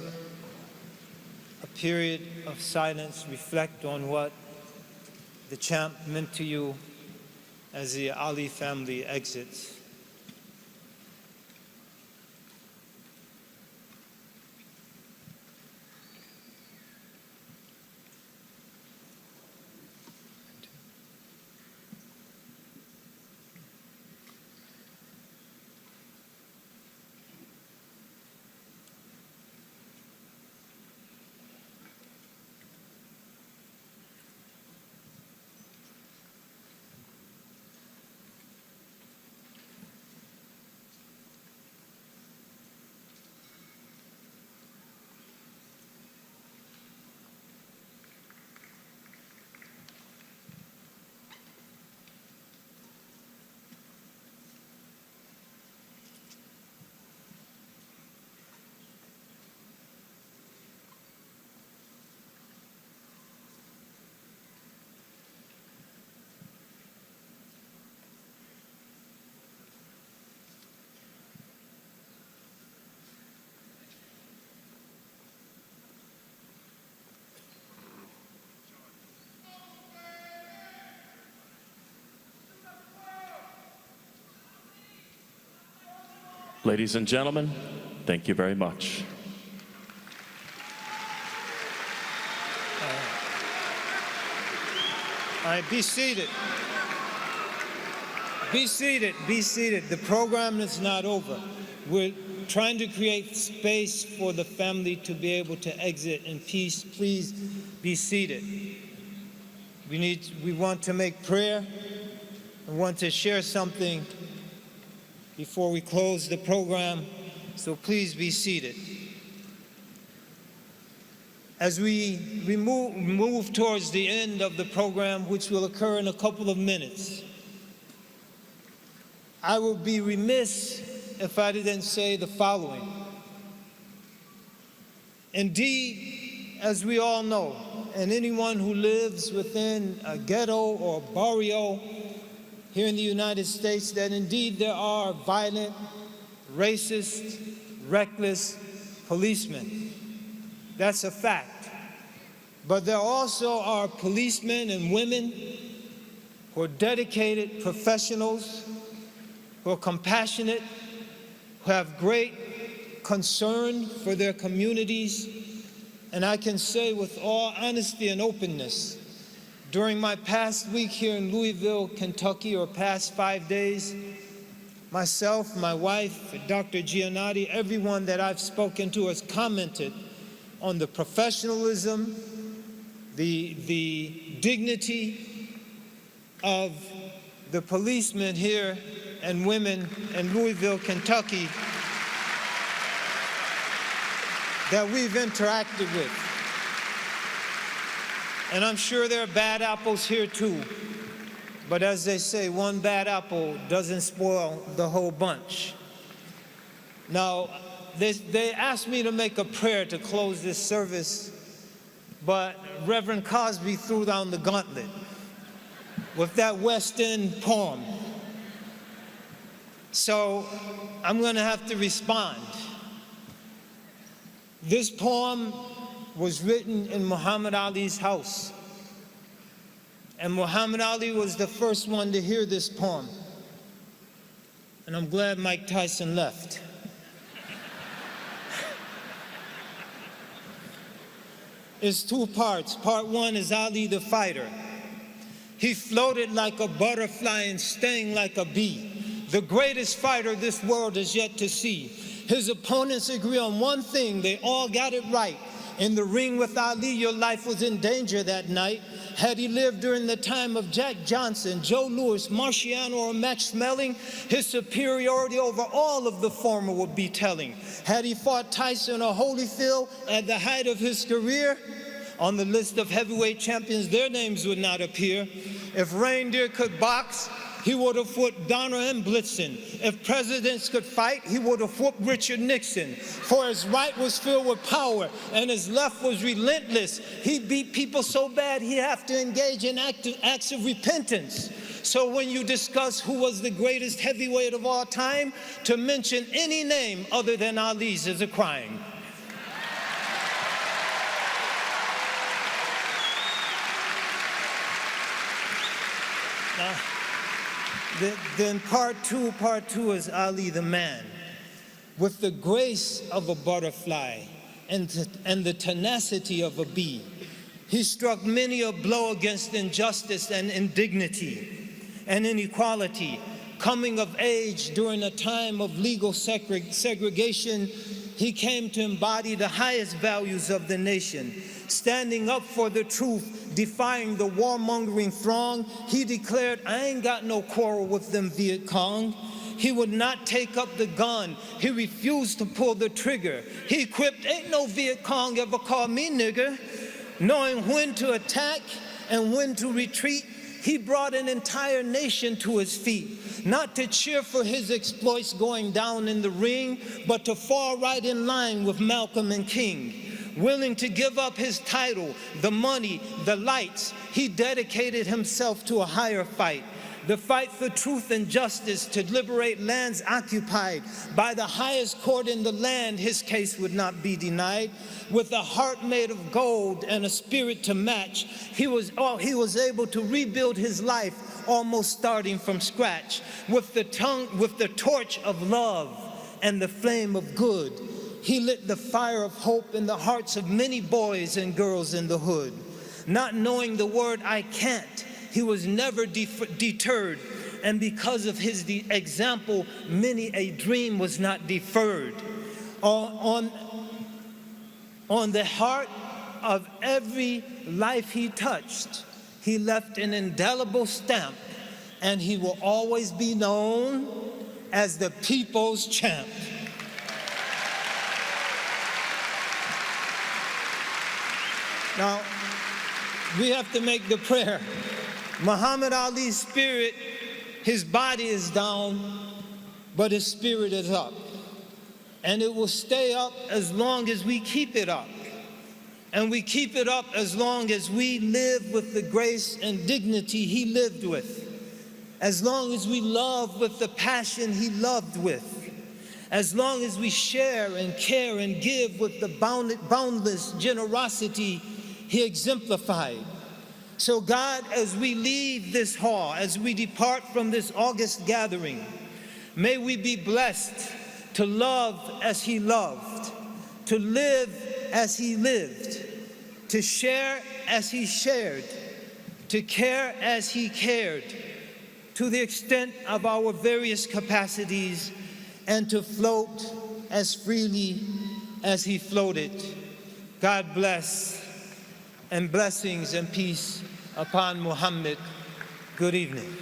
a period of silence, reflect on what the champ meant to you as the Ali family exits. Ladies and gentlemen, thank you very much. All right, be seated. Be seated, be seated. The program is not over. We're trying to create space for the family to be able to exit in peace. Please be seated. We want to make prayer. We want to share something before we close the program, so please be seated. As we move towards the end of the program, which will occur in a couple of minutes, I would be remiss if I didn't say the following. Indeed, as we all know, and anyone who lives within a ghetto or barrio here in the United States, that indeed there are violent, racist, reckless policemen. That's a fact. But there also are policemen and women who are dedicated professionals, who are compassionate, who have great concern for their communities. And I can say with all honesty and openness, during my past week here in Louisville, Kentucky, or past 5 days, myself, my wife, Dr. Giannotti, everyone that I've spoken to has commented on the professionalism, the dignity of the policemen here and women in Louisville, Kentucky that we've interacted with. And I'm sure there are bad apples here too. But as they say, one bad apple doesn't spoil the whole bunch. Now, they asked me to make a prayer to close this service, but Reverend Cosby threw down the gauntlet with that West End poem. So I'm going to have to respond. This poem was written in Muhammad Ali's house. And Muhammad Ali was the first one to hear this poem. And I'm glad Mike Tyson left. It's two parts. Part one is Ali the fighter. He floated like a butterfly and stung like a bee, the greatest fighter this world has yet to see. His opponents agree on one thing, they all got it right. In the ring with Ali, your life was in danger that night. Had he lived during the time of Jack Johnson, Joe Louis, Marciano, or Max Schmeling, his superiority over all of the former would be telling. Had he fought Tyson or Holyfield at the height of his career, on the list of heavyweight champions, their names would not appear. If reindeer could box, he would have fought Donner and Blitzen. If presidents could fight, he would have fought Richard Nixon. For his right was filled with power and his left was relentless. He beat people so bad he'd have to engage in acts of repentance. So when you discuss who was the greatest heavyweight of all time, to mention any name other than Ali's is a crime. Now, then part two is Ali the man. With the grace of a butterfly and the tenacity of a bee, he struck many a blow against injustice and indignity and inequality. Coming of age during a time of legal segregation, he came to embody the highest values of the nation. Standing up for the truth, defying the warmongering throng, he declared, "I ain't got no quarrel with them Viet Cong." He would not take up the gun. He refused to pull the trigger. He quipped, "Ain't no Viet Cong ever called me nigger." Knowing when to attack and when to retreat, he brought an entire nation to his feet, not to cheer for his exploits going down in the ring, but to fall right in line with Malcolm and King. Willing to give up his title, the money, the lights, he dedicated himself to a higher fight. The fight for truth and justice to liberate lands occupied by the highest court in the land. His case would not be denied. With a heart made of gold and a spirit to match, he was able to rebuild his life almost starting from scratch. With the torch of love and the flame of good, he lit the fire of hope in the hearts of many boys and girls in the hood. Not knowing the word "I can't," he was never deterred, and because of his example, many a dream was not deferred. On the heart of every life he touched, he left an indelible stamp, and he will always be known as the people's champ. Now, we have to make the prayer. Muhammad Ali's spirit, his body is down, but his spirit is up. And it will stay up as long as we keep it up. And we keep it up as long as we live with the grace and dignity he lived with. As long as we love with the passion he loved with. As long as we share and care and give with the boundless generosity he exemplified. So God, as we leave this hall, as we depart from this August gathering, may we be blessed to love as he loved, to live as he lived, to share as he shared, to care as he cared, to the extent of our various capacities, and to float as freely as he floated. God bless, and blessings and peace upon Muhammad. Good evening.